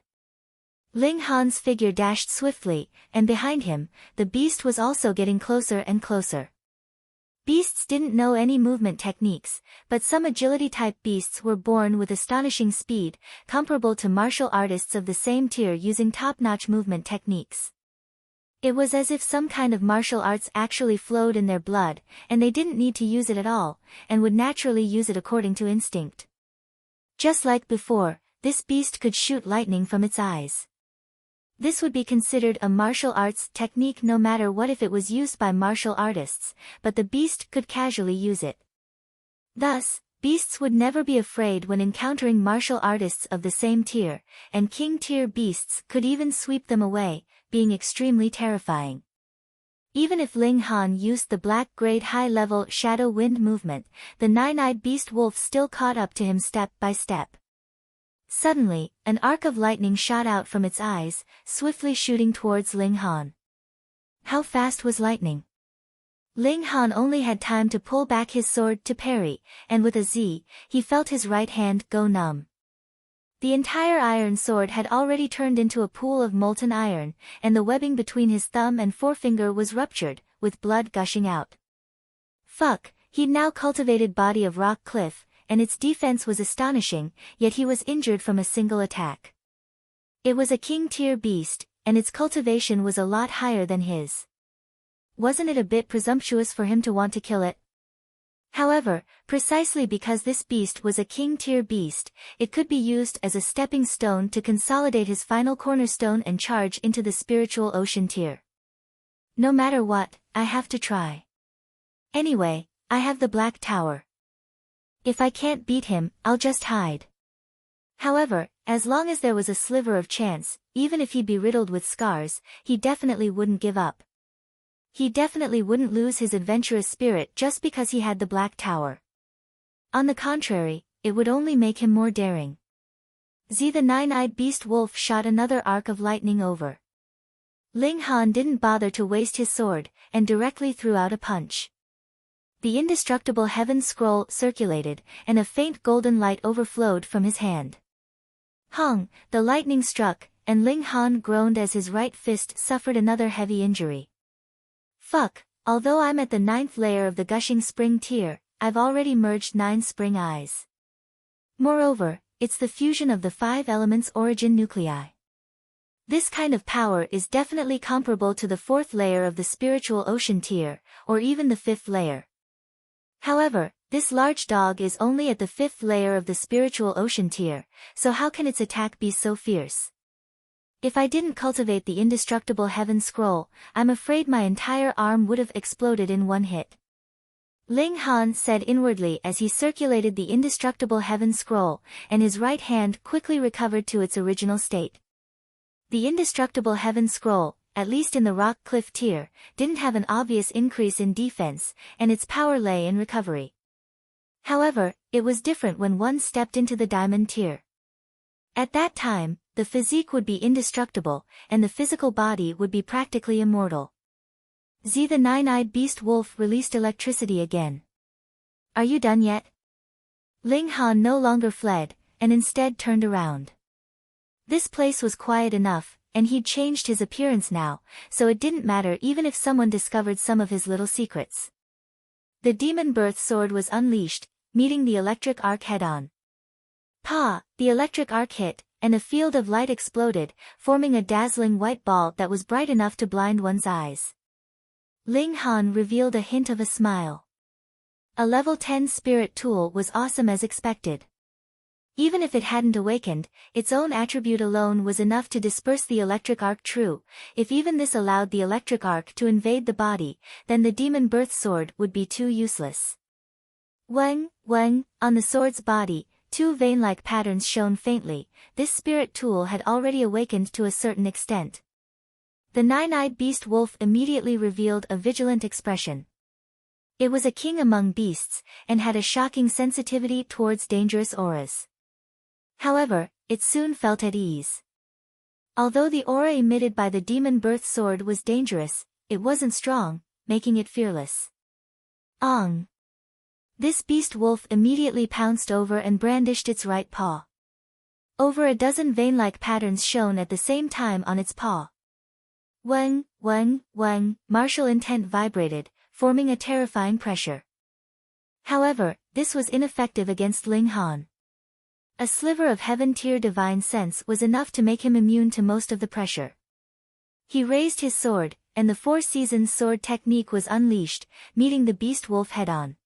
Ling Han's figure dashed swiftly, and behind him, the beast was also getting closer and closer. Beasts didn't know any movement techniques, but some agility-type beasts were born with astonishing speed, comparable to martial artists of the same tier using top-notch movement techniques. It was as if some kind of martial arts actually flowed in their blood, and they didn't need to use it at all, and would naturally use it according to instinct. Just like before, this beast could shoot lightning from its eyes. This would be considered a martial arts technique no matter what if it was used by martial artists, but the beast could casually use it. Thus, beasts would never be afraid when encountering martial artists of the same tier, and king-tier beasts could even sweep them away, being extremely terrifying. Even if Ling Han used the black-grade high-level shadow wind movement, the nine-eyed beast wolf still caught up to him step by step. Suddenly, an arc of lightning shot out from its eyes, swiftly shooting towards Ling Han. How fast was lightning? Ling Han only had time to pull back his sword to parry, and with a Z, he felt his right hand go numb. The entire iron sword had already turned into a pool of molten iron, and the webbing between his thumb and forefinger was ruptured, with blood gushing out. Fuck, he'd now cultivated body of rock cliff, and its defense was astonishing, yet he was injured from a single attack. It was a king-tier beast, and its cultivation was a lot higher than his. Wasn't it a bit presumptuous for him to want to kill it? However, precisely because this beast was a king-tier beast, it could be used as a stepping stone to consolidate his final cornerstone and charge into the spiritual ocean tier. No matter what, I have to try. Anyway, I have the Black Tower. If I can't beat him, I'll just hide. However, as long as there was a sliver of chance, even if he'd be riddled with scars, he definitely wouldn't give up. He definitely wouldn't lose his adventurous spirit just because he had the Black Tower. On the contrary, it would only make him more daring. Z the nine-eyed beast wolf shot another arc of lightning over. Ling Han didn't bother to waste his sword, and directly threw out a punch. The indestructible heaven scroll circulated, and a faint golden light overflowed from his hand. Hung, the lightning struck, and Ling Han groaned as his right fist suffered another heavy injury. Fuck, although I'm at the 9th layer of the gushing spring tier, I've already merged 9 spring eyes. Moreover, it's the fusion of the 5 elements origin nuclei. This kind of power is definitely comparable to the 4th layer of the spiritual ocean tier, or even the 5th layer. However, this large dog is only at the 5th layer of the spiritual ocean tier, so how can its attack be so fierce? If I didn't cultivate the indestructible heaven scroll, I'm afraid my entire arm would have exploded in one hit. Ling Han said inwardly as he circulated the indestructible heaven scroll, and his right hand quickly recovered to its original state. The indestructible heaven scroll, at least in the rock cliff tier, didn't have an obvious increase in defense, and its power lay in recovery. However, it was different when one stepped into the diamond tier. At that time, the physique would be indestructible, and the physical body would be practically immortal. Z the nine-eyed beast wolf released electricity again. Are you done yet? Ling Han no longer fled, and instead turned around. This place was quiet enough, and he'd changed his appearance now, so it didn't matter even if someone discovered some of his little secrets. The demon birth sword was unleashed, meeting the electric arc head-on. Pa! The electric arc hit, and a field of light exploded, forming a dazzling white ball that was bright enough to blind one's eyes. Ling Han revealed a hint of a smile. A level 10 spirit tool was awesome as expected. Even if it hadn't awakened, its own attribute alone was enough to disperse the electric arc. True, if even this allowed the electric arc to invade the body, then the demon birth sword would be too useless. Weng, on the sword's body, two vein-like patterns shone faintly. This spirit tool had already awakened to a certain extent. The nine-eyed beast wolf immediately revealed a vigilant expression. It was a king among beasts, and had a shocking sensitivity towards dangerous auras. However, it soon felt at ease. Although the aura emitted by the demon birth sword was dangerous, it wasn't strong, making it fearless. Ong! This beast wolf immediately pounced over and brandished its right paw. Over a dozen vein-like patterns shone at the same time on its paw. Weng, martial intent vibrated, forming a terrifying pressure. However, this was ineffective against Ling Han. A sliver of heaven-tier divine sense was enough to make him immune to most of the pressure. He raised his sword, and the Four Seasons sword technique was unleashed, meeting the beast wolf head-on.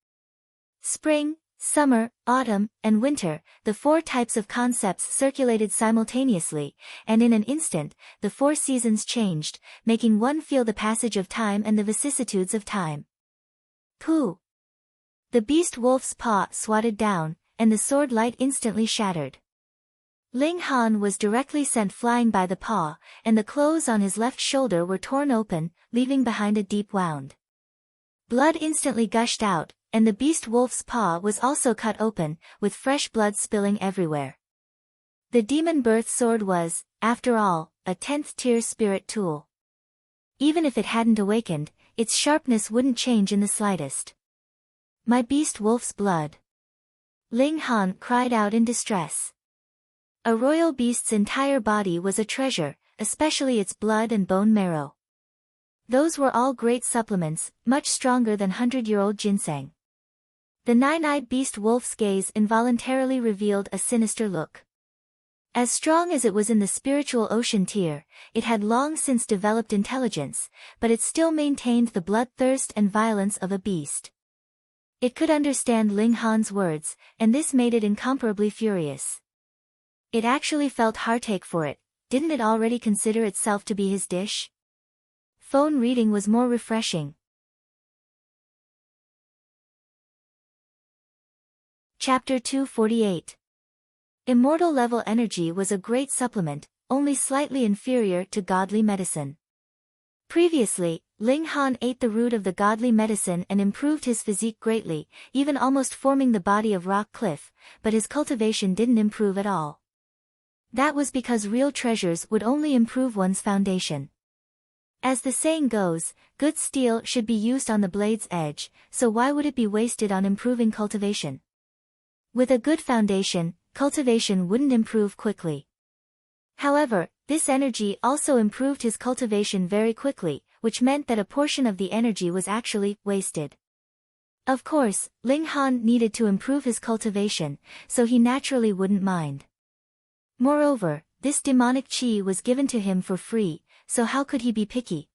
Spring, summer, autumn, and winter, the four types of concepts circulated simultaneously, and in an instant, the four seasons changed, making one feel the passage of time and the vicissitudes of time. Pooh! The beast wolf's paw swatted down, and the sword light instantly shattered. Ling Han was directly sent flying by the paw, and the clothes on his left shoulder were torn open, leaving behind a deep wound. Blood instantly gushed out, and the beast wolf's paw was also cut open, with fresh blood spilling everywhere. The demon birth sword was, after all, a 10th-tier spirit tool. Even if it hadn't awakened, its sharpness wouldn't change in the slightest. My beast wolf's blood! Ling Han cried out in distress. A royal beast's entire body was a treasure, especially its blood and bone marrow. Those were all great supplements, much stronger than 100-year-old ginseng. The nine-eyed beast wolf's gaze involuntarily revealed a sinister look. As strong as it was in the spiritual ocean tier, it had long since developed intelligence, but it still maintained the bloodthirst and violence of a beast. It could understand Ling Han's words, and this made it incomparably furious. It actually felt heartache for it. Didn't it already consider itself to be his dish? Phone reading was more refreshing. Chapter 248. Immortal level energy was a great supplement, only slightly inferior to godly medicine. Previously, Ling Han ate the root of the godly medicine and improved his physique greatly, even almost forming the body of rock cliff, but his cultivation didn't improve at all. That was because real treasures would only improve one's foundation. As the saying goes, good steel should be used on the blade's edge, so why would it be wasted on improving cultivation? With a good foundation, cultivation wouldn't improve quickly. However, this energy also improved his cultivation very quickly, which meant that a portion of the energy was actually wasted. Of course, Ling Han needed to improve his cultivation, so he naturally wouldn't mind. Moreover, this demonic chi was given to him for free, so how could he be picky?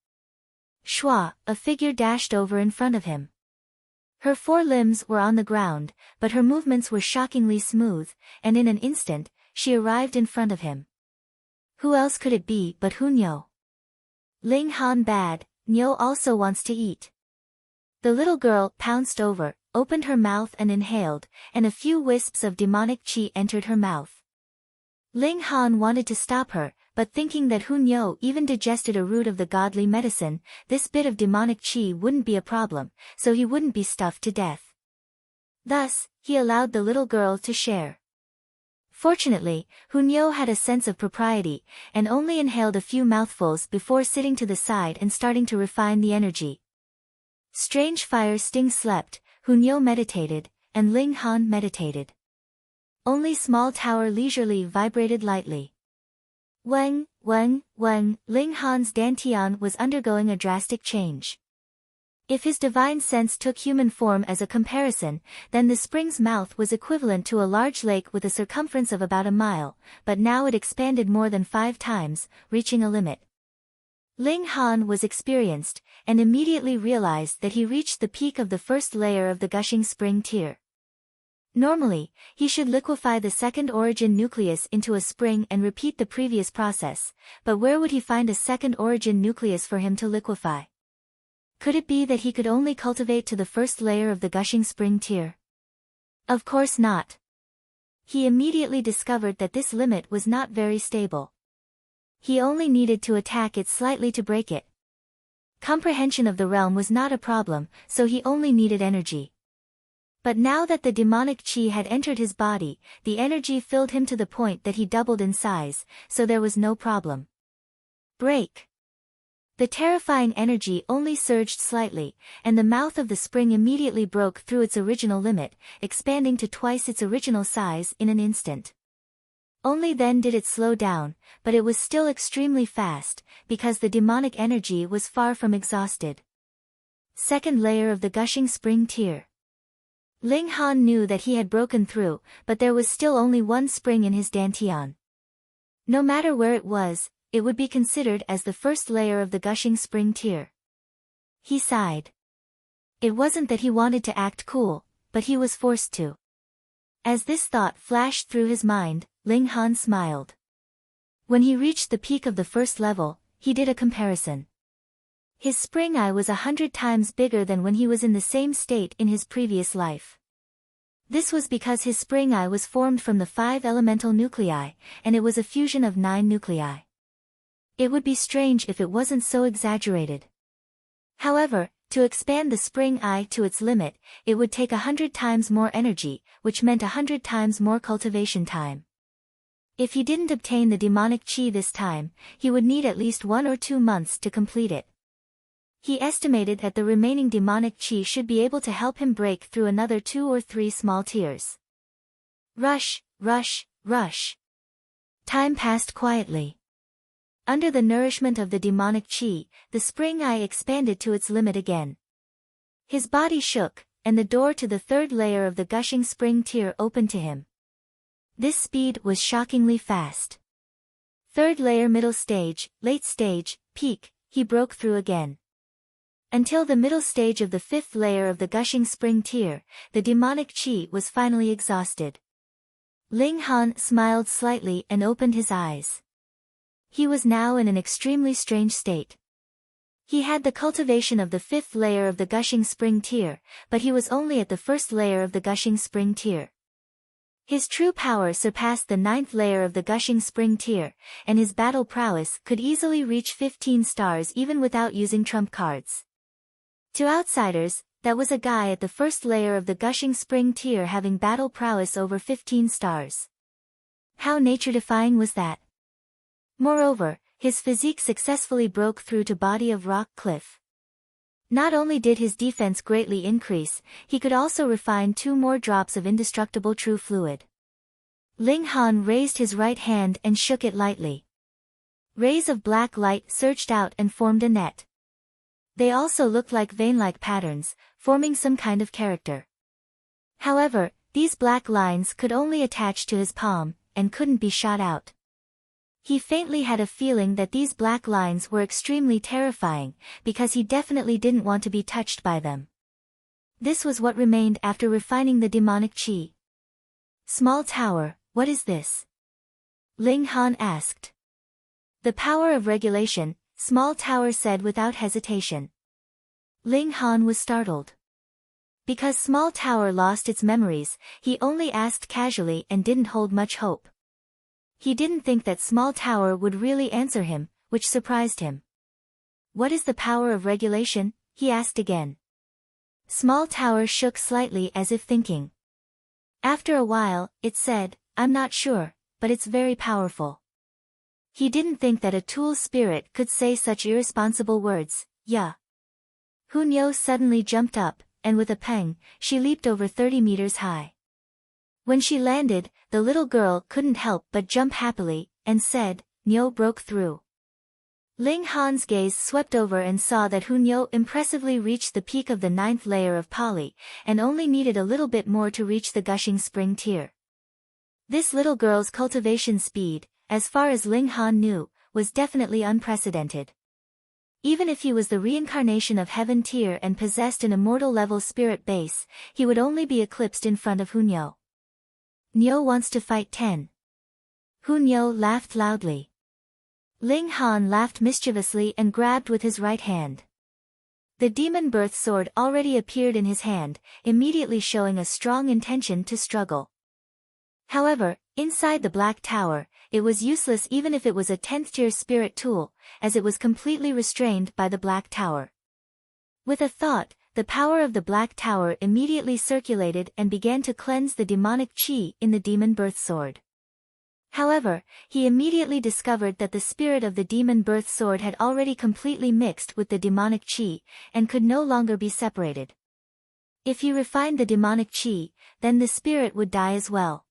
Shua, a figure dashed over in front of him. Her four limbs were on the ground, but her movements were shockingly smooth, and in an instant, she arrived in front of him. Who else could it be but Hunyo? Ling Han bad, Nyo also wants to eat. The little girl pounced over, opened her mouth and inhaled, and a few wisps of demonic chi entered her mouth. Ling Han wanted to stop her, but thinking that Hunyo even digested a root of the godly medicine, this bit of demonic chi wouldn't be a problem, so he wouldn't be stuffed to death. Thus, he allowed the little girl to share. Fortunately, Hunyo had a sense of propriety, and only inhaled a few mouthfuls before sitting to the side and starting to refine the energy. Strange fire sting slept, Hunyo meditated, and Ling Han meditated. Only small tower leisurely vibrated lightly. Ling Han's dantian was undergoing a drastic change. If his divine sense took human form as a comparison, then the spring's mouth was equivalent to a large lake with a circumference of about a mile, but now it expanded more than 5 times, reaching a limit. Ling Han was experienced, and immediately realized that he reached the peak of the first layer of the gushing spring tier. Normally, he should liquefy the second origin nucleus into a spring and repeat the previous process, but where would he find a second origin nucleus for him to liquefy? Could it be that he could only cultivate to the first layer of the gushing spring tier? Of course not. He immediately discovered that this limit was not very stable. He only needed to attack it slightly to break it. Comprehension of the realm was not a problem, so he only needed energy. But now that the demonic chi had entered his body, the energy filled him to the point that he doubled in size, so there was no problem. Break. The terrifying energy only surged slightly, and the mouth of the spring immediately broke through its original limit, expanding to twice its original size in an instant. Only then did it slow down, but it was still extremely fast, because the demonic energy was far from exhausted. Second layer of the gushing spring tier. Ling Han knew that he had broken through, but there was still only one spring in his dantian. No matter where it was, it would be considered as the first layer of the gushing spring tier. He sighed. It wasn't that he wanted to act cool, but he was forced to. As this thought flashed through his mind, Ling Han smiled. When he reached the peak of the first level, he did a comparison. His spring eye was 100 times bigger than when he was in the same state in his previous life. This was because his spring eye was formed from the 5 elemental nuclei, and it was a fusion of 9 nuclei. It would be strange if it wasn't so exaggerated. However, to expand the spring eye to its limit, it would take 100 times more energy, which meant 100 times more cultivation time. If he didn't obtain the demonic chi this time, he would need at least 1 or 2 months to complete it. He estimated that the remaining demonic chi should be able to help him break through another 2 or 3 small tiers. Rush, rush, rush. Time passed quietly. Under the nourishment of the demonic chi, the spring eye expanded to its limit again. His body shook, and the door to the third layer of the gushing spring tier opened to him. This speed was shockingly fast. Third layer, middle stage, late stage, peak, he broke through again. Until the middle stage of the 5th layer of the gushing spring tier, the demonic chi was finally exhausted. Ling Han smiled slightly and opened his eyes. He was now in an extremely strange state. He had the cultivation of the 5th layer of the gushing spring tier, but he was only at the 1st layer of the gushing spring tier. His true power surpassed the 9th layer of the gushing spring tier, and his battle prowess could easily reach 15 stars even without using trump cards. To outsiders, that was a guy at the 1st layer of the gushing spring tier having battle prowess over 15 stars. How nature-defying was that? Moreover, his physique successfully broke through to body of rock cliff. Not only did his defense greatly increase, he could also refine 2 more drops of indestructible true fluid. Ling Han raised his right hand and shook it lightly. Rays of black light surged out and formed a net. They also looked like vein-like patterns, forming some kind of character. However, these black lines could only attach to his palm, and couldn't be shot out. He faintly had a feeling that these black lines were extremely terrifying, because he definitely didn't want to be touched by them. This was what remained after refining the demonic chi. Small tower, what is this? Ling Han asked. The power of regulation, Small Tower said without hesitation. Ling Han was startled. Because Small Tower lost its memories, he only asked casually and didn't hold much hope. He didn't think that Small Tower would really answer him, which surprised him. What is the power of regulation? He asked again. Small Tower shook slightly as if thinking. After a while, it said, I'm not sure, but it's very powerful. He didn't think that a tool spirit could say such irresponsible words. Yeah. Hunyo suddenly jumped up, and with a pang, she leaped over 30 meters high. When she landed, the little girl couldn't help but jump happily, and said, Nyo broke through. Ling Han's gaze swept over and saw that Hunyo impressively reached the peak of the 9th layer of Pali, and only needed a little bit more to reach the gushing spring tier. This little girl's cultivation speed, as far as Ling Han knew, was definitely unprecedented. Even if he was the reincarnation of Heaven tier and possessed an immortal level spirit base, he would only be eclipsed in front of Hunyo. Nyo wants to fight 10. Hunyo laughed loudly. Ling Han laughed mischievously and grabbed with his right hand. The demon birth sword already appeared in his hand, immediately showing a strong intention to struggle. However, inside the Black Tower, it was useless even if it was a 10th tier spirit tool, as it was completely restrained by the Black Tower. With a thought, the power of the Black Tower immediately circulated and began to cleanse the demonic chi in the demon birth sword. However, he immediately discovered that the spirit of the demon birth sword had already completely mixed with the demonic chi, and could no longer be separated. If he refined the demonic chi, then the spirit would die as well.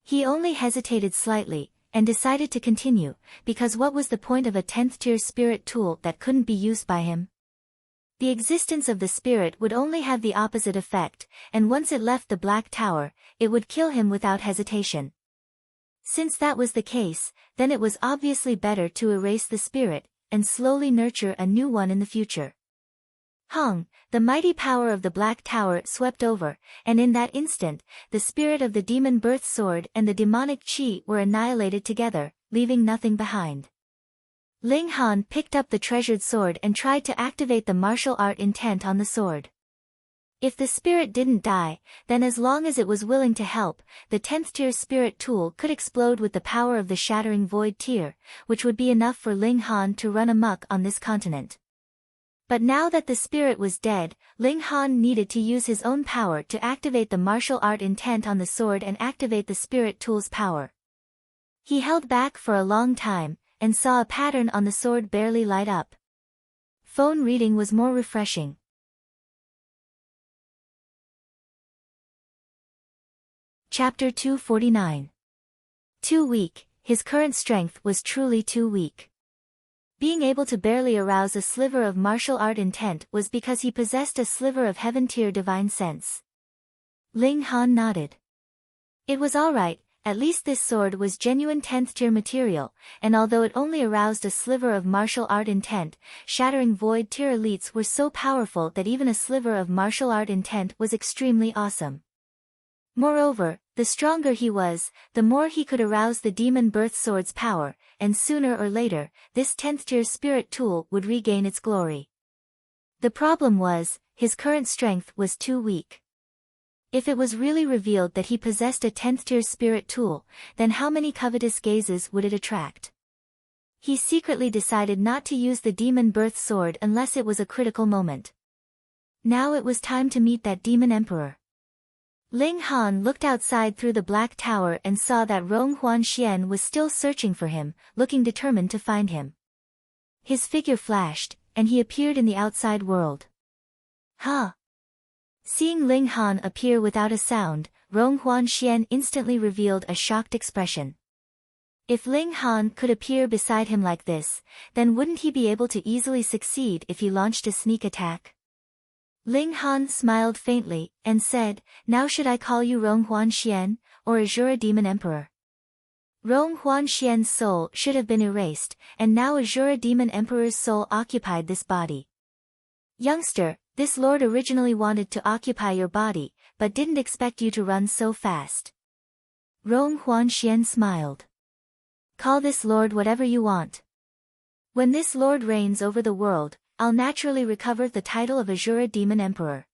He only hesitated slightly, and decided to continue, because what was the point of a 10th tier spirit tool that couldn't be used by him? The existence of the spirit would only have the opposite effect, and once it left the Black Tower, it would kill him without hesitation. Since that was the case, then it was obviously better to erase the spirit, and slowly nurture a new one in the future. Hong, the mighty power of the Black Tower swept over, and in that instant, the spirit of the demon birth sword and the demonic chi were annihilated together, leaving nothing behind. Ling Han picked up the treasured sword and tried to activate the martial art intent on the sword. If the spirit didn't die, then as long as it was willing to help, the 10th tier spirit tool could explode with the power of the shattering void tier, which would be enough for Ling Han to run amok on this continent. But now that the spirit was dead, Ling Han needed to use his own power to activate the martial art intent on the sword and activate the spirit tool's power. He held back for a long time, and saw a pattern on the sword barely light up. Phone reading was more refreshing. Chapter 249. Too weak, his current strength was truly too weak. Being able to barely arouse a sliver of martial art intent was because he possessed a sliver of heaven tier divine sense. Ling Han nodded. It was alright, at least this sword was genuine 10th tier material, and although it only aroused a sliver of martial art intent, shattering void tier elites were so powerful that even a sliver of martial art intent was extremely awesome. Moreover, the stronger he was, the more he could arouse the demon birth sword's power, and sooner or later, this 10th tier spirit tool would regain its glory. The problem was, his current strength was too weak. If it was really revealed that he possessed a 10th tier spirit tool, then how many covetous gazes would it attract? He secretly decided not to use the demon birth sword unless it was a critical moment. Now it was time to meet that demon emperor. Ling Han looked outside through the Black Tower and saw that Rong Huanxian was still searching for him, looking determined to find him. His figure flashed, and he appeared in the outside world. Huh? Seeing Ling Han appear without a sound, Rong Huanxian instantly revealed a shocked expression. If Ling Han could appear beside him like this, then wouldn't he be able to easily succeed if he launched a sneak attack? Ling Han smiled faintly, and said, "Now should I call you Rong Huanxian, or Azura Demon Emperor?" Rong Huanxian's soul should have been erased, and now Azura Demon Emperor's soul occupied this body. Youngster, this lord originally wanted to occupy your body, but didn't expect you to run so fast. Rong Huanxian smiled. Call this lord whatever you want. When this lord reigns over the world, I'll naturally recover the title of Azura Demon Emperor.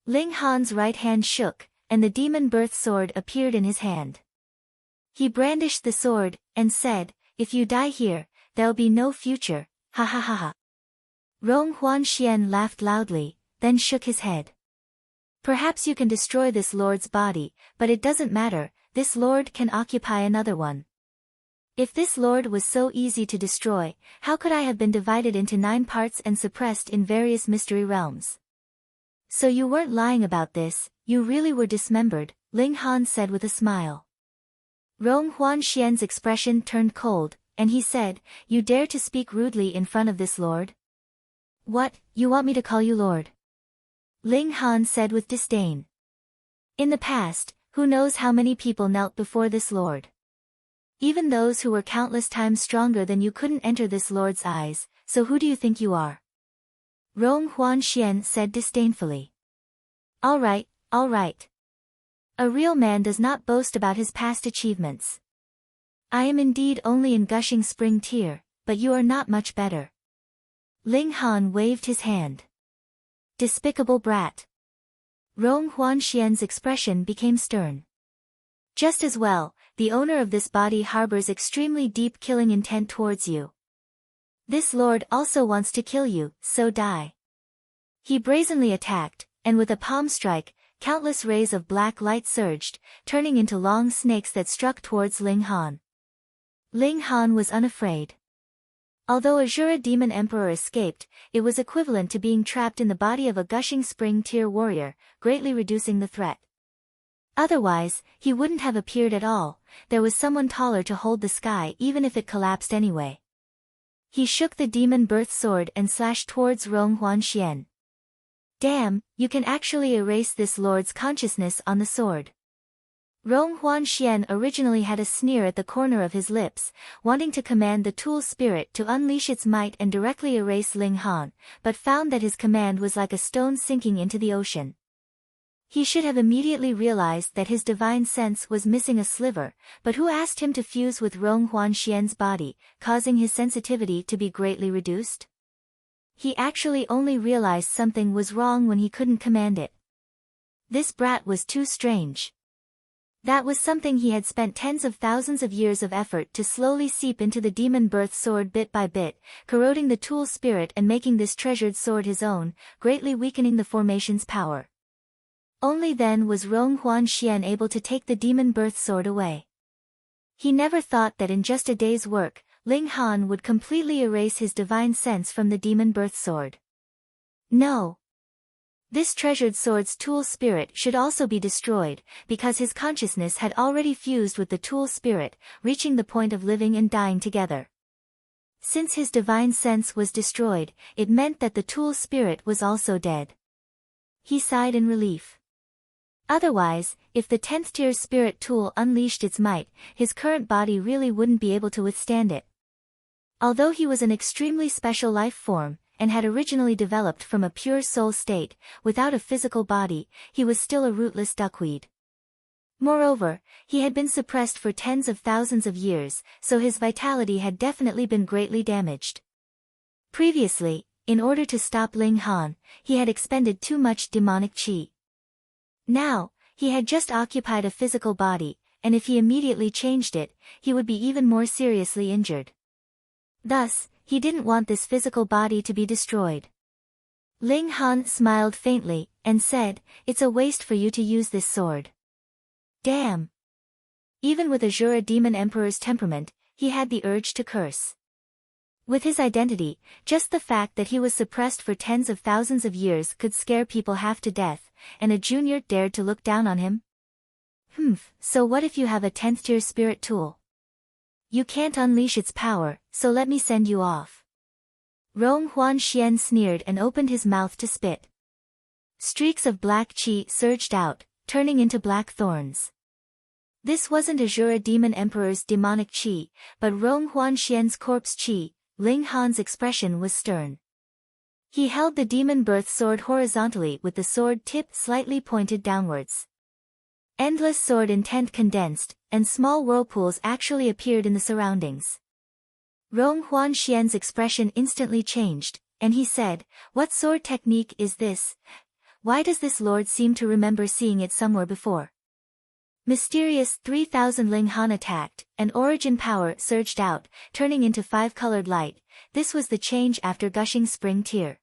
Ling Han's right hand shook, and the demon birth sword appeared in his hand. He brandished the sword, and said, "If you die here, there'll be no future, ha ha ha ha." Rong Huanxian laughed loudly, then shook his head. "Perhaps you can destroy this lord's body, but it doesn't matter, this lord can occupy another one. If this lord was so easy to destroy, how could I have been divided into 9 parts and suppressed in various mystery realms?" "So you weren't lying about this, you really were dismembered," Ling Han said with a smile. Rong Huanxian's expression turned cold, and he said, "You dare to speak rudely in front of this lord? What, you want me to call you lord?" Ling Han said with disdain. In the past, who knows how many people knelt before this lord. Even those who were countless times stronger than you couldn't enter this lord's eyes, so who do you think you are? Rong Huanxian said disdainfully. All right, all right. A real man does not boast about his past achievements. I am indeed only in gushing spring tier, but you are not much better. Ling Han waved his hand. Despicable brat. Rong Huanxian's expression became stern. Just as well, the owner of this body harbors extremely deep killing intent towards you. This lord also wants to kill you, so die. He brazenly attacked, and with a palm strike, countless rays of black light surged, turning into long snakes that struck towards Ling Han. Ling Han was unafraid. Although Azura Demon Emperor escaped, it was equivalent to being trapped in the body of a gushing spring tier warrior, greatly reducing the threat. Otherwise, he wouldn't have appeared at all. There was someone taller to hold the sky even if it collapsed anyway. He shook the demon birth sword and slashed towards Rong Huanxian. Damn, you can actually erase this lord's consciousness on the sword. Rong Huanxian originally had a sneer at the corner of his lips, wanting to command the tool spirit to unleash its might and directly erase Ling Han, but found that his command was like a stone sinking into the ocean. He should have immediately realized that his divine sense was missing a sliver, but who asked him to fuse with Rong Huanxian's body, causing his sensitivity to be greatly reduced? He actually only realized something was wrong when he couldn't command it. This brat was too strange. That was something he had spent tens of thousands of years of effort to slowly seep into the demon birth sword bit by bit, corroding the tool spirit and making this treasured sword his own, greatly weakening the formation's power. Only then was Rong Huanxian able to take the demon birth sword away. He never thought that in just a day's work, Ling Han would completely erase his divine sense from the demon birth sword. No. This treasured sword's tool spirit should also be destroyed, because his consciousness had already fused with the tool spirit, reaching the point of living and dying together. Since his divine sense was destroyed, it meant that the tool spirit was also dead. He sighed in relief. Otherwise, if the 10th tier spirit tool unleashed its might, his current body really wouldn't be able to withstand it. Although he was an extremely special life form, and had originally developed from a pure soul state, without a physical body, he was still a rootless duckweed. Moreover, he had been suppressed for tens of thousands of years, so his vitality had definitely been greatly damaged. Previously, in order to stop Ling Han, he had expended too much demonic qi. Now, he had just occupied a physical body, and if he immediately changed it, he would be even more seriously injured. Thus, he didn't want this physical body to be destroyed. Ling Han smiled faintly, and said, "It's a waste for you to use this sword." Damn! Even with Azura Demon Emperor's temperament, he had the urge to curse. With his identity, just the fact that he was suppressed for tens of thousands of years could scare people half to death, and a junior dared to look down on him? So what if you have a 10th tier spirit tool? You can't unleash its power, so let me send you off. Rong Huanxian sneered and opened his mouth to spit. Streaks of black qi surged out, turning into black thorns. This wasn't Azura Demon Emperor's demonic qi, but Rong Huanxian's corpse qi. Ling Han's expression was stern. He held the demon birth sword horizontally with the sword tip slightly pointed downwards. Endless sword intent condensed, and small whirlpools actually appeared in the surroundings. Rong Huanxian's expression instantly changed, and he said, "What sword technique is this? Why does this lord seem to remember seeing it somewhere before?" Mysterious 3000 Ling Han attacked, and origin power surged out, turning into 5-colored light. This was the change after gushing spring tier.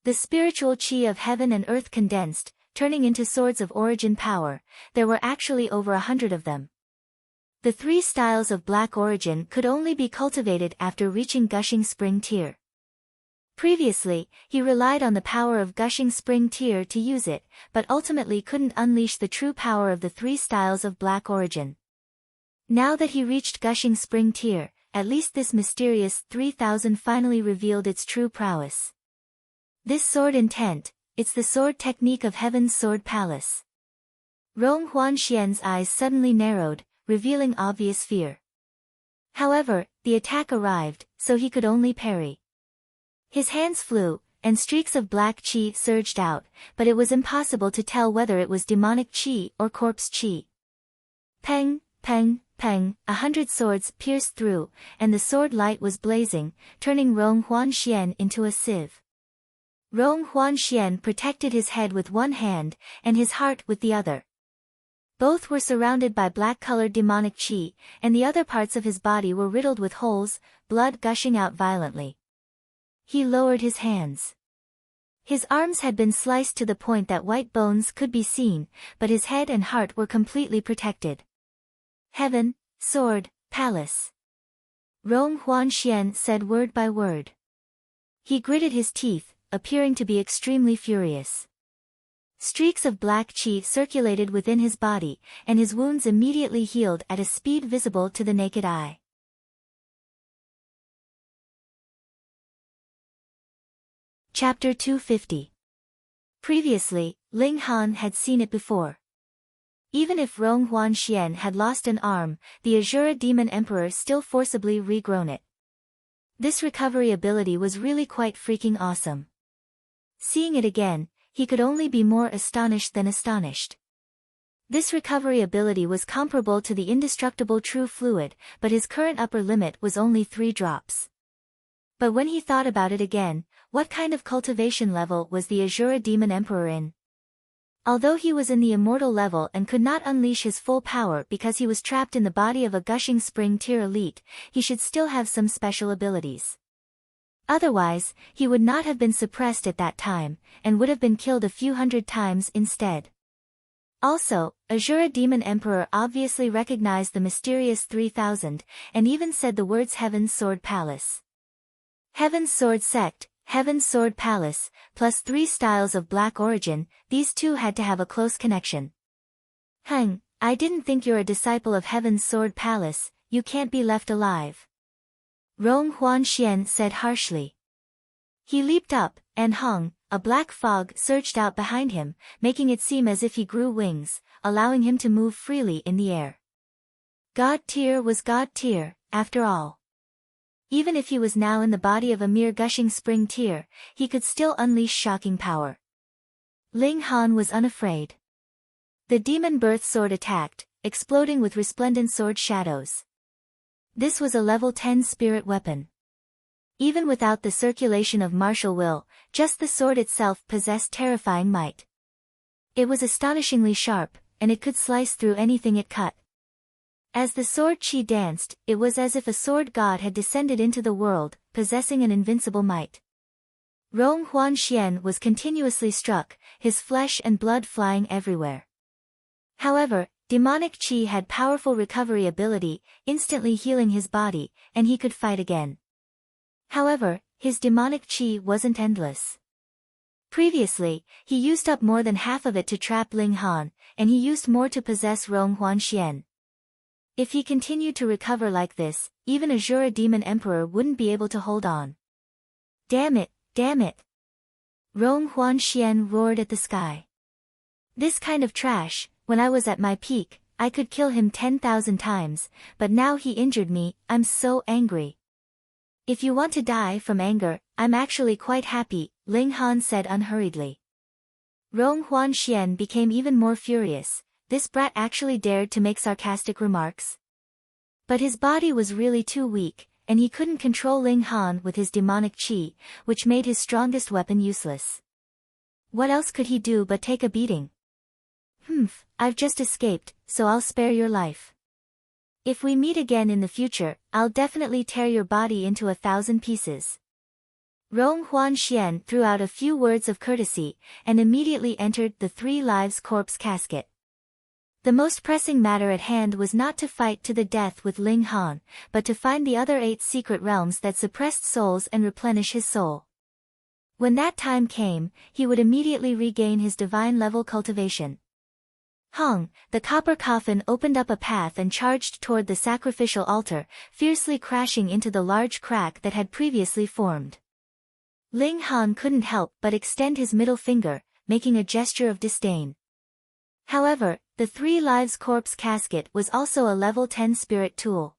The spiritual qi of heaven and earth condensed, turning into swords of origin power. There were actually over 100 of them. The 3 styles of black origin could only be cultivated after reaching gushing spring tier. Previously, he relied on the power of gushing spring tier to use it, but ultimately couldn't unleash the true power of the 3 styles of black origin. Now that he reached gushing spring tier, at least this mysterious 3000 finally revealed its true prowess. This sword intent, it's the sword technique of Heaven's Sword Palace. Rong Huanxian's eyes suddenly narrowed, revealing obvious fear. However, the attack arrived, so he could only parry. His hands flew, and streaks of black qi surged out, but it was impossible to tell whether it was demonic qi or corpse qi. Peng, peng, peng, 100 swords pierced through, and the sword light was blazing, turning Rong Huanxian into a sieve. Rong Huanxian protected his head with one hand, and his heart with the other. Both were surrounded by black-colored demonic qi, and the other parts of his body were riddled with holes, blood gushing out violently. He lowered his hands. His arms had been sliced to the point that white bones could be seen, but his head and heart were completely protected. Heaven, Sword, Palace. Rong Huanxian said word by word. He gritted his teeth, appearing to be extremely furious. Streaks of black qi circulated within his body, and his wounds immediately healed at a speed visible to the naked eye. Chapter 250. Previously, Ling Han had seen it before. Even if Rong Huanxian had lost an arm, the Azura Demon Emperor still forcibly regrown it. This recovery ability was really quite freaking awesome. Seeing it again, he could only be more astonished than astonished. This recovery ability was comparable to the indestructible True Fluid, but his current upper limit was only 3 drops. But when he thought about it again, what kind of cultivation level was the Azura Demon Emperor in? Although he was in the immortal level and could not unleash his full power because he was trapped in the body of a gushing spring tier elite, he should still have some special abilities. Otherwise, he would not have been suppressed at that time, and would have been killed a few hundred times instead. Also, Azura Demon Emperor obviously recognized the mysterious 3000, and even said the words Heaven's Sword Palace. Heaven's Sword Sect, Heaven's Sword Palace, plus 3 styles of black origin, these two had to have a close connection. I didn't think you're a disciple of Heaven's Sword Palace, you can't be left alive. Rong Huanxian said harshly. He leaped up, and a black fog surged out behind him, making it seem as if he grew wings, allowing him to move freely in the air. God tier was God tier, after all. Even if he was now in the body of a mere gushing spring tier, he could still unleash shocking power. Ling Han was unafraid. The demon birth sword attacked, exploding with resplendent sword shadows. This was a level 10 spirit weapon. Even without the circulation of martial will, just the sword itself possessed terrifying might. It was astonishingly sharp, and it could slice through anything it cut. As the sword qi danced, it was as if a sword god had descended into the world, possessing an invincible might. Rong Huanxian was continuously struck, his flesh and blood flying everywhere. However, demonic qi had powerful recovery ability, instantly healing his body, and he could fight again. However, his demonic qi wasn't endless. Previously, he used up more than half of it to trap Ling Han, and he used more to possess Rong Huanxian. If he continued to recover like this, even Azura Demon Emperor wouldn't be able to hold on. Damn it, damn it! Rong Huanxian roared at the sky. This kind of trash, when I was at my peak, I could kill him 10,000 times, but now he injured me, I'm so angry. If you want to die from anger, I'm actually quite happy, Ling Han said unhurriedly. Rong Huanxian became even more furious. This brat actually dared to make sarcastic remarks. But his body was really too weak, and he couldn't control Ling Han with his demonic qi, which made his strongest weapon useless. What else could he do but take a beating? I've just escaped, so I'll spare your life. If we meet again in the future, I'll definitely tear your body into 1,000 pieces. Rong Huanxian threw out a few words of courtesy, and immediately entered the 3 lives corpse casket. The most pressing matter at hand was not to fight to the death with Ling Han, but to find the other 8 secret realms that suppressed souls and replenish his soul. When that time came, he would immediately regain his divine level cultivation. Hong, the copper coffin opened up a path and charged toward the sacrificial altar, fiercely crashing into the large crack that had previously formed. Ling Han couldn't help but extend his middle finger, making a gesture of disdain. However, the 3 Lives corpse casket was also a level 10 spirit tool.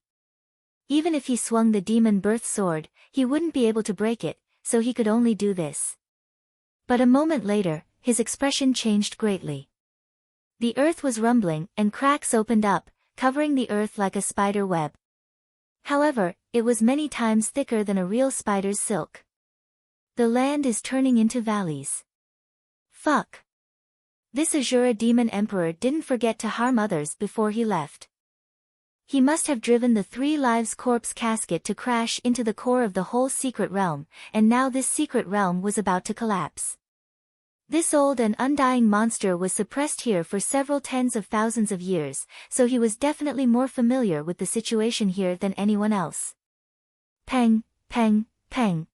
Even if he swung the demon birth sword, he wouldn't be able to break it, so he could only do this. But a moment later, his expression changed greatly. The earth was rumbling, and cracks opened up, covering the earth like a spider web. However, it was many times thicker than a real spider's silk. The land is turning into valleys. Fuck. This Azura demon emperor didn't forget to harm others before he left. He must have driven the 3 Lives corpse casket to crash into the core of the whole secret realm, and now this secret realm was about to collapse. This old and undying monster was suppressed here for several tens of thousands of years, so he was definitely more familiar with the situation here than anyone else. Peng, peng, peng.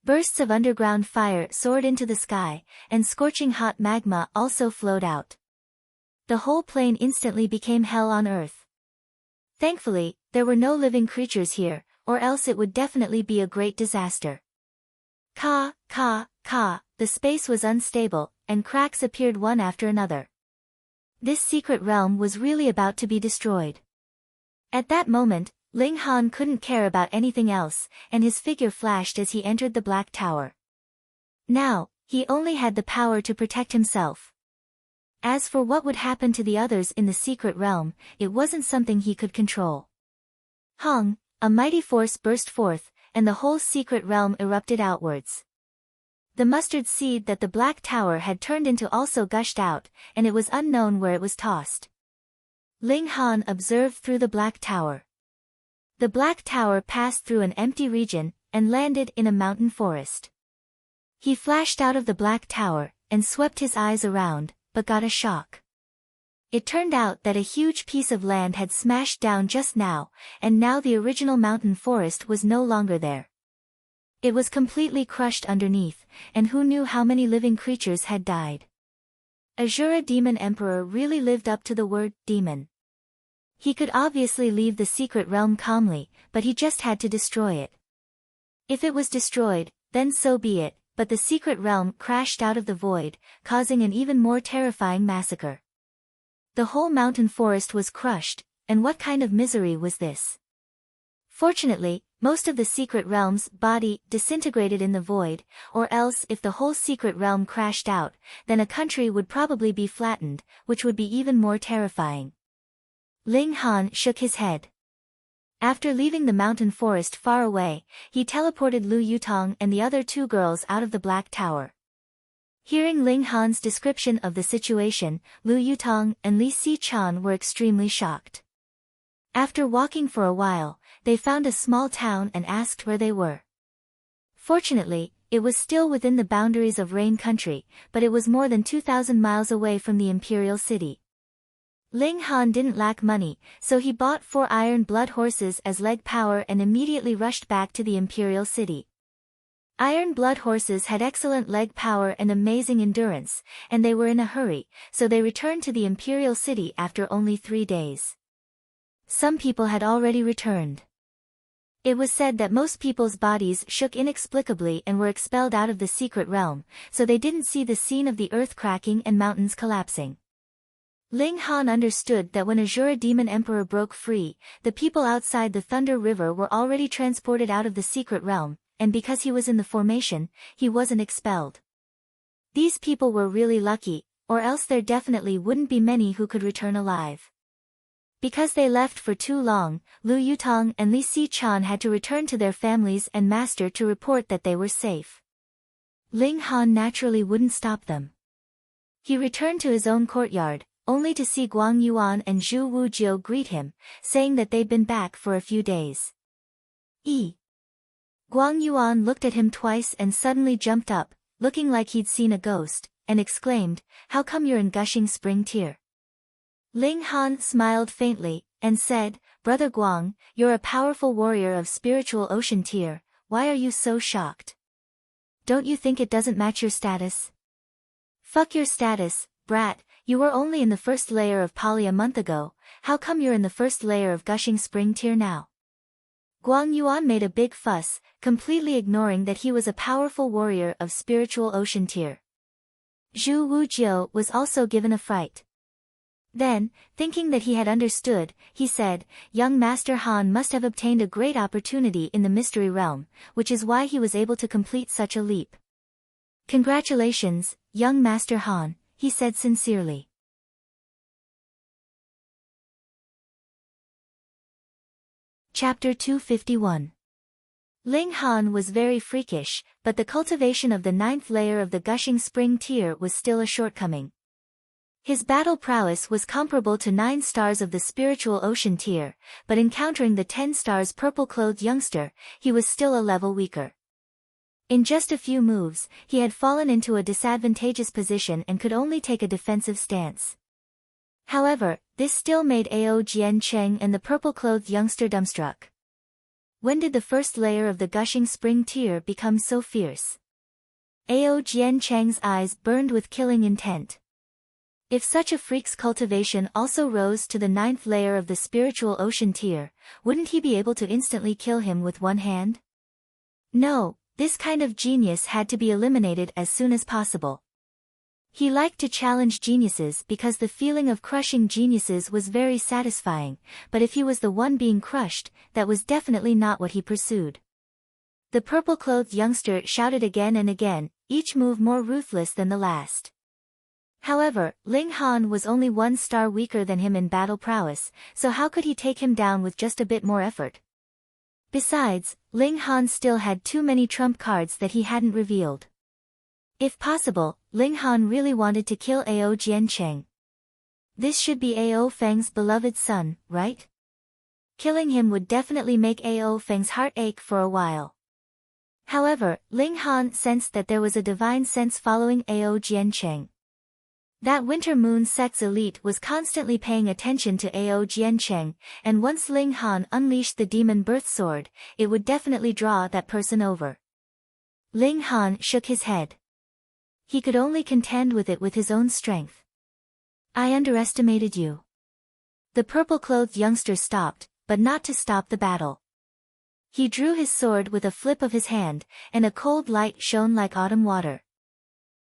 Bursts of underground fire soared into the sky, and scorching hot magma also flowed out. The whole plain instantly became hell on earth. Thankfully, there were no living creatures here, or else it would definitely be a great disaster. Ka, ka, ka, the space was unstable, and cracks appeared one after another. This secret realm was really about to be destroyed. At that moment, Ling Han couldn't care about anything else, and his figure flashed as he entered the Black Tower. Now, he only had the power to protect himself. As for what would happen to the others in the secret realm, it wasn't something he could control. Hong, a mighty force burst forth, and the whole secret realm erupted outwards. The mustard seed that the Black Tower had turned into also gushed out, and it was unknown where it was tossed. Ling Han observed through the Black Tower. The Black Tower passed through an empty region, and landed in a mountain forest. He flashed out of the Black Tower, and swept his eyes around, but got a shock. It turned out that a huge piece of land had smashed down just now, and now the original mountain forest was no longer there. It was completely crushed underneath, and who knew how many living creatures had died. Azura Demon Emperor really lived up to the word, demon. He could obviously leave the secret realm calmly, but he just had to destroy it. If it was destroyed, then so be it, but the secret realm crashed out of the void, causing an even more terrifying massacre. The whole mountain forest was crushed, and what kind of misery was this? Fortunately, most of the secret realm's body disintegrated in the void, or else if the whole secret realm crashed out, then a country would probably be flattened, which would be even more terrifying. Ling Han shook his head. After leaving the mountain forest far away, he teleported Lu Yutong and the other 2 girls out of the Black Tower. Hearing Ling Han's description of the situation, Lu Yutong and Li Si-chan were extremely shocked. After walking for a while, they found a small town and asked where they were. Fortunately, it was still within the boundaries of Rain Country, but it was more than 2,000 miles away from the imperial city. Ling Han didn't lack money, so he bought 4 iron blood horses as leg power and immediately rushed back to the imperial city. Iron blood horses had excellent leg power and amazing endurance, and they were in a hurry, so they returned to the imperial city after only 3 days. Some people had already returned. It was said that most people's bodies shook inexplicably and were expelled out of the secret realm, so they didn't see the scene of the earth cracking and mountains collapsing. Ling Han understood that when Azura Demon Emperor broke free, the people outside the Thunder River were already transported out of the secret realm, and because he was in the formation, he wasn't expelled. These people were really lucky, or else there definitely wouldn't be many who could return alive. Because they left for too long, Lu Yutong and Li Si-chan had to return to their families and master to report that they were safe. Ling Han naturally wouldn't stop them. He returned to his own courtyard, only to see Guang Yuan and Zhu Wujiu greet him, saying that they'd been back for a few days. Guang Yuan looked at him twice and suddenly jumped up, looking like he'd seen a ghost, and exclaimed, "How come you're in gushing spring tear?" Ling Han smiled faintly, and said, "Brother Guang, you're a powerful warrior of spiritual ocean tier, why are you so shocked? Don't you think it doesn't match your status?" "Fuck your status, brat, You were only in the first layer of Poly a month ago, how come you're in the first layer of Gushing Spring Tear now? Guang Yuan made a big fuss, completely ignoring that he was a powerful warrior of spiritual ocean tier. Zhu Wujiu was also given a fright. Then, thinking that he had understood, he said, young Master Han must have obtained a great opportunity in the mystery realm, which is why he was able to complete such a leap. Congratulations, young Master Han, he said sincerely. Chapter 251. Ling Han was very freakish, but the cultivation of the 9th layer of the Gushing Spring Tier was still a shortcoming. His battle prowess was comparable to 9 stars of the spiritual ocean tier, but encountering the 10 stars purple-clothed youngster, he was still a level weaker. In just a few moves, he had fallen into a disadvantageous position and could only take a defensive stance. However, this still made Ao Jiancheng and the purple-clothed youngster dumbstruck. When did the first layer of the Gushing Spring Tier become so fierce? Ao Jiancheng's eyes burned with killing intent. If such a freak's cultivation also rose to the 9th layer of the spiritual ocean tier, wouldn't he be able to instantly kill him with one hand? No, this kind of genius had to be eliminated as soon as possible. He liked to challenge geniuses because the feeling of crushing geniuses was very satisfying, but if he was the one being crushed, that was definitely not what he pursued. The purple-clothed youngster shouted again and again, each move more ruthless than the last. However, Ling Han was only 1 star weaker than him in battle prowess, so how could he take him down with just a bit more effort? Besides, Ling Han still had too many trump cards that he hadn't revealed. If possible, Ling Han really wanted to kill Ao Jiancheng. This should be Ao Feng's beloved son, right? Killing him would definitely make Ao Feng's heart ache for a while. However, Ling Han sensed that there was a divine sense following Ao Jiancheng. That Winter Moon Sect's elite was constantly paying attention to Ao Jiancheng, and once Ling Han unleashed the demon birth sword, it would definitely draw that person over. Ling Han shook his head. He could only contend with it with his own strength. I underestimated you. The purple-clothed youngster stopped, but not to stop the battle. He drew his sword with a flip of his hand, and a cold light shone like autumn water.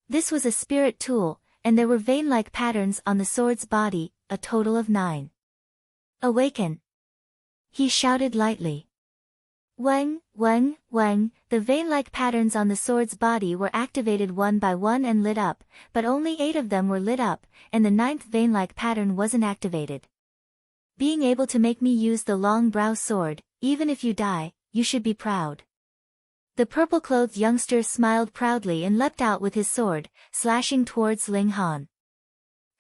This was a spirit tool, and there were vein-like patterns on the sword's body, a total of 9. Awaken! He shouted lightly. Weng, weng, weng, the vein-like patterns on the sword's body were activated one by one and lit up, but only 8 of them were lit up, and the 9th vein-like pattern wasn't activated. Being able to make me use the long brow sword, even if you die, you should be proud. The purple-clothed youngster smiled proudly and leapt out with his sword, slashing towards Ling Han.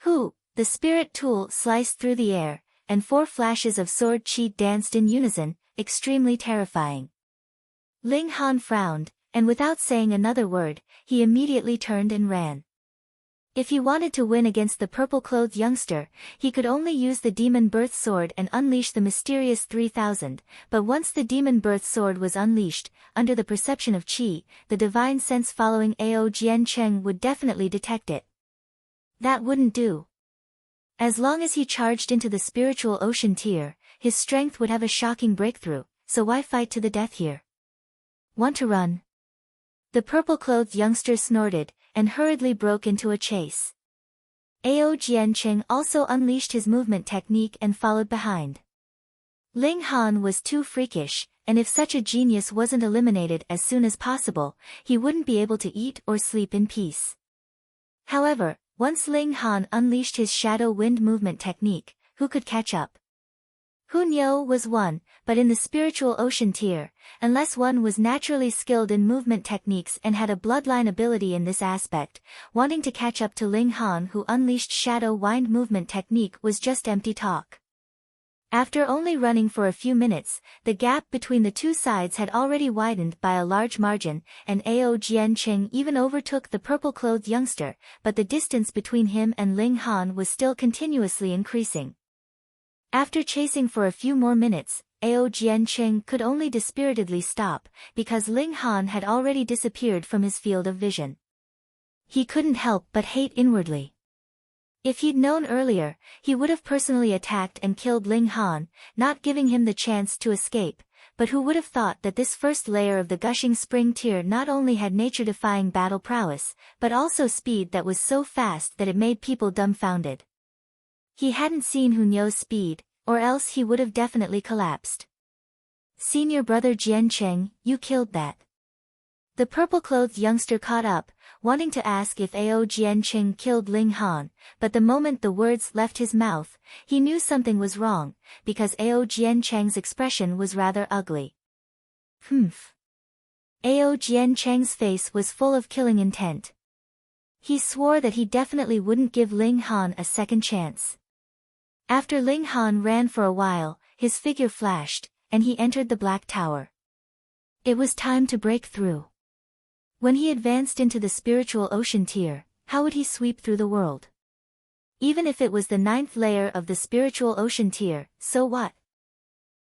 Hu! The spirit tool sliced through the air, and 4 flashes of sword chi danced in unison, extremely terrifying. Ling Han frowned, and without saying another word, he immediately turned and ran. If he wanted to win against the purple-clothed youngster, he could only use the demon birth sword and unleash the mysterious 3000, but once the demon birth sword was unleashed, under the perception of Qi, the divine sense following Ao Jiancheng would definitely detect it. That wouldn't do. As long as he charged into the spiritual ocean tier, his strength would have a shocking breakthrough, so why fight to the death here? Want to run? The purple-clothed youngster snorted, and hurriedly broke into a chase. Ao Jiancheng also unleashed his movement technique and followed behind. Ling Han was too freakish, and if such a genius wasn't eliminated as soon as possible, he wouldn't be able to eat or sleep in peace. However, once Ling Han unleashed his shadow wind movement technique, who could catch up? Hunyo was one, but in the spiritual ocean tier, unless one was naturally skilled in movement techniques and had a bloodline ability in this aspect, wanting to catch up to Ling Han who unleashed shadow wind movement technique was just empty talk. After only running for a few minutes, the gap between the two sides had already widened by a large margin, and Ao Jiancheng even overtook the purple-clothed youngster, but the distance between him and Ling Han was still continuously increasing. After chasing for a few more minutes, Ao Jiancheng could only dispiritedly stop, because Ling Han had already disappeared from his field of vision. He couldn't help but hate inwardly. If he'd known earlier, he would have personally attacked and killed Ling Han, not giving him the chance to escape, but who would have thought that this first layer of the gushing spring tear not only had nature-defying battle prowess, but also speed that was so fast that it made people dumbfounded. He hadn't seen Hu Niu's speed, or else he would have definitely collapsed. "Senior brother Jian Cheng, you killed that." The purple-clothed youngster caught up, wanting to ask if Ao Jianqing killed Ling Han, but the moment the words left his mouth, he knew something was wrong, because Ao Jiancheng's expression was rather ugly. Humph. Ao Jiancheng's face was full of killing intent. He swore that he definitely wouldn't give Ling Han a second chance. After Ling Han ran for a while, his figure flashed, and he entered the Black Tower. It was time to break through. When he advanced into the spiritual ocean tier, how would he sweep through the world? Even if it was the 9th layer of the spiritual ocean tier, so what?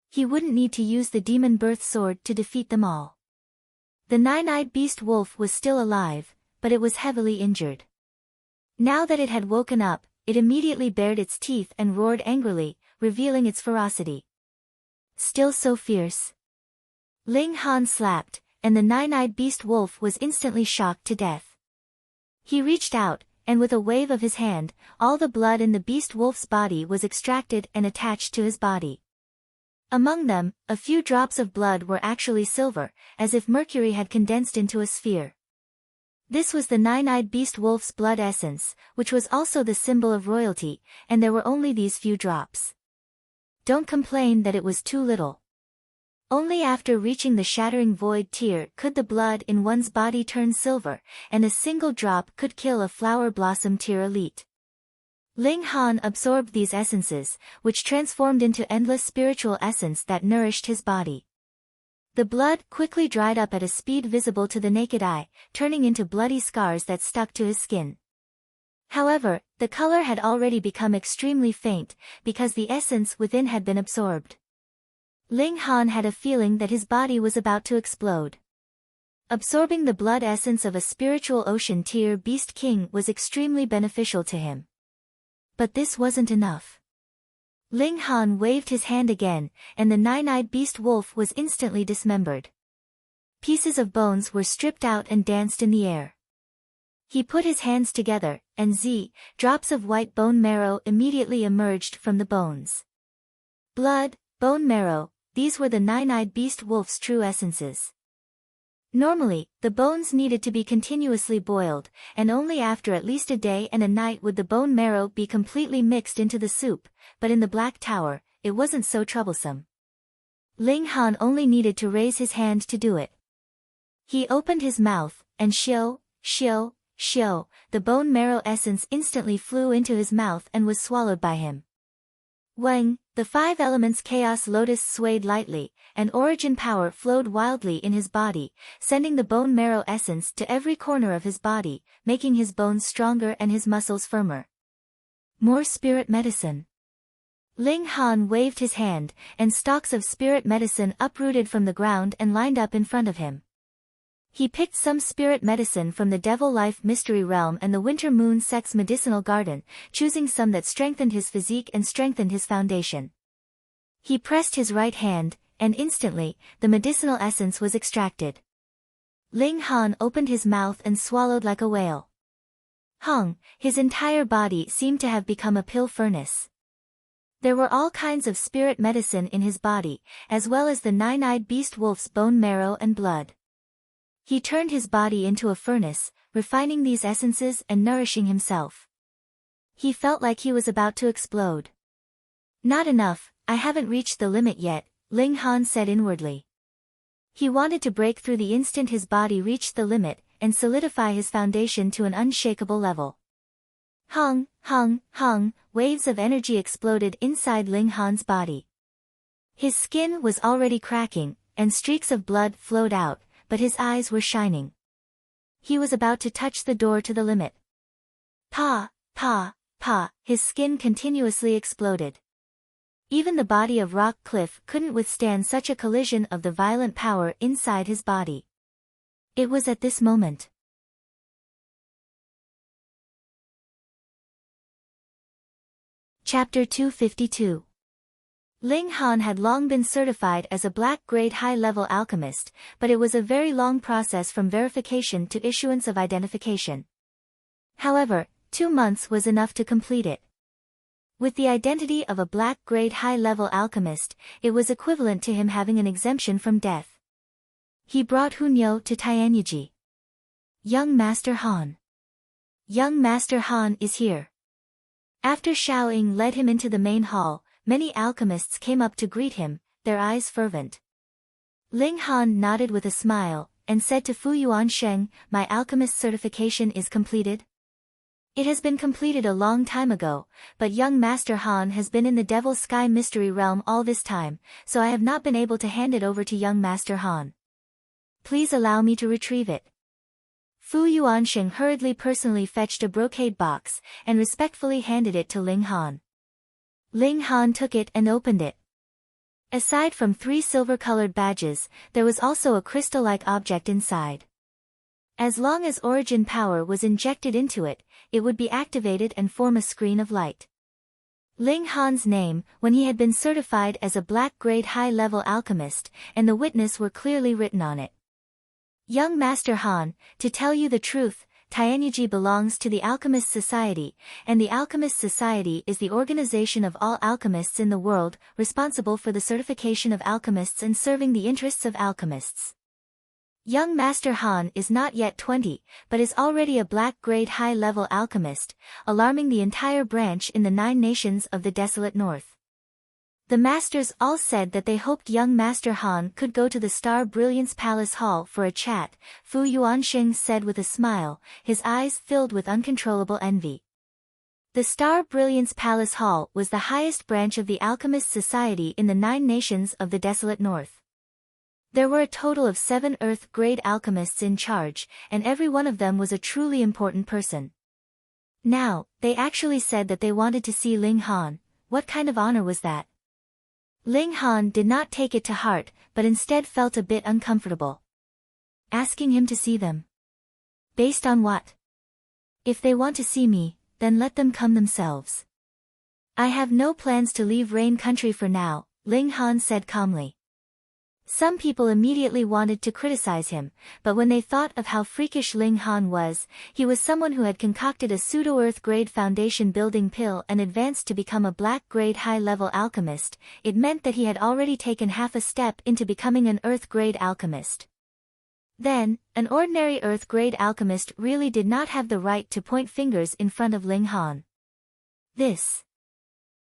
He wouldn't need to use the demon birth sword to defeat them all. The 9-eyed beast wolf was still alive, but it was heavily injured. Now that it had woken up, it immediately bared its teeth and roared angrily, revealing its ferocity. Still so fierce. Ling Han slapped, and the 9-eyed beast wolf was instantly shocked to death. He reached out, and with a wave of his hand, all the blood in the beast wolf's body was extracted and attached to his body. Among them, a few drops of blood were actually silver, as if mercury had condensed into a sphere. This was the 9-eyed beast wolf's blood essence, which was also the symbol of royalty, and there were only these few drops. Don't complain that it was too little. Only after reaching the shattering void tier could the blood in one's body turn silver, and a single drop could kill a flower blossom tier elite. Ling Han absorbed these essences, which transformed into endless spiritual essence that nourished his body. The blood quickly dried up at a speed visible to the naked eye, turning into bloody scars that stuck to his skin. However, the color had already become extremely faint, because the essence within had been absorbed. Ling Han had a feeling that his body was about to explode. Absorbing the blood essence of a spiritual ocean tier beast king was extremely beneficial to him. But this wasn't enough. Ling Han waved his hand again, and the 9-eyed beast wolf was instantly dismembered. Pieces of bones were stripped out and danced in the air. He put his hands together, and drops of white bone marrow immediately emerged from the bones. Blood, bone marrow, these were the 9-eyed beast wolf's true essences. Normally, the bones needed to be continuously boiled, and only after at least a day and a night would the bone marrow be completely mixed into the soup, but in the Black Tower, it wasn't so troublesome. Ling Han only needed to raise his hand to do it. He opened his mouth, and shio, the bone marrow essence instantly flew into his mouth and was swallowed by him. Wang, the 5 elements chaos lotus swayed lightly, and origin power flowed wildly in his body, sending the bone marrow essence to every corner of his body, making his bones stronger and his muscles firmer. More spirit medicine. Ling Han waved his hand, and stalks of spirit medicine uprooted from the ground and lined up in front of him. He picked some spirit medicine from the Devil Life Mystery Realm and the Winter Moon Sex Medicinal Garden, choosing some that strengthened his physique and strengthened his foundation. He pressed his right hand, and instantly, the medicinal essence was extracted. Ling Han opened his mouth and swallowed like a whale. His entire body seemed to have become a pill furnace. There were all kinds of spirit medicine in his body, as well as the 9-eyed beast wolf's bone marrow and blood. He turned his body into a furnace, refining these essences and nourishing himself. He felt like he was about to explode. Not enough, I haven't reached the limit yet, Ling Han said inwardly. He wanted to break through the instant his body reached the limit, and solidify his foundation to an unshakable level. Waves of energy exploded inside Ling Han's body. His skin was already cracking, and streaks of blood flowed out, but his eyes were shining. He was about to touch the door to the limit. His skin continuously exploded. Even the body of rock cliff couldn't withstand such a collision of the violent power inside his body. It was at this moment Chapter 252. Ling Han had long been certified as a black-grade high-level alchemist, but it was a very long process from verification to issuance of identification. However, 2 months was enough to complete it. With the identity of a black-grade high-level alchemist, it was equivalent to him having an exemption from death. He brought Hunyo to Tianyiji. Young Master Han. Young Master Han is here. After Xiaoying led him into the main hall, many alchemists came up to greet him, their eyes fervent. Ling Han nodded with a smile, and said to Fu Yuansheng, "My alchemist certification is completed?" "It has been completed a long time ago, but young Master Han has been in the Devil's Sky Mystery Realm all this time, so I have not been able to hand it over to young Master Han. Please allow me to retrieve it." Fu Yuansheng hurriedly personally fetched a brocade box, and respectfully handed it to Ling Han. Ling Han took it and opened it. Aside from 3 silver-colored badges, there was also a crystal-like object inside. As long as origin power was injected into it, it would be activated and form a screen of light. Ling Han's name, when he had been certified as a black-grade high-level alchemist, and the witness were clearly written on it. Young Master Han, to tell you the truth, Tianyiji belongs to the Alchemist Society, and the Alchemist Society is the organization of all alchemists in the world, responsible for the certification of alchemists and serving the interests of alchemists. Young Master Han is not yet 20, but is already a black-grade high-level alchemist, alarming the entire branch in the 9 nations of the desolate north. The masters all said that they hoped young Master Han could go to the Star Brilliance Palace Hall for a chat, Fu Yuansheng said with a smile, his eyes filled with uncontrollable envy. The Star Brilliance Palace Hall was the highest branch of the Alchemist Society in the 9 nations of the desolate north. There were a total of 7 Earth-grade alchemists in charge, and every one of them was a truly important person. Now, they actually said that they wanted to see Ling Han. What kind of honor was that? Ling Han did not take it to heart, but instead felt a bit uncomfortable. Asking him to see them. Based on what? If they want to see me, then let them come themselves. I have no plans to leave Rain Country for now, Ling Han said calmly. Some people immediately wanted to criticize him, but when they thought of how freakish Ling Han was, he was someone who had concocted a pseudo-Earth-grade foundation building pill and advanced to become a black-grade high-level alchemist, it meant that he had already taken half a step into becoming an Earth-grade alchemist. Then, an ordinary Earth-grade alchemist really did not have the right to point fingers in front of Ling Han. This.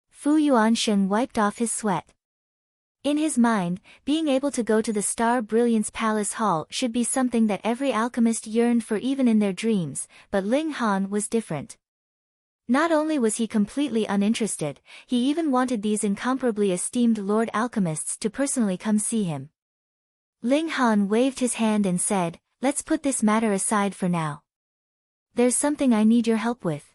Fu Yuansheng wiped off his sweat. In his mind, being able to go to the Star Brilliance Palace Hall should be something that every alchemist yearned for even in their dreams, but Ling Han was different. Not only was he completely uninterested, he even wanted these incomparably esteemed Lord Alchemists to personally come see him. Ling Han waved his hand and said, "Let's put this matter aside for now. There's something I need your help with."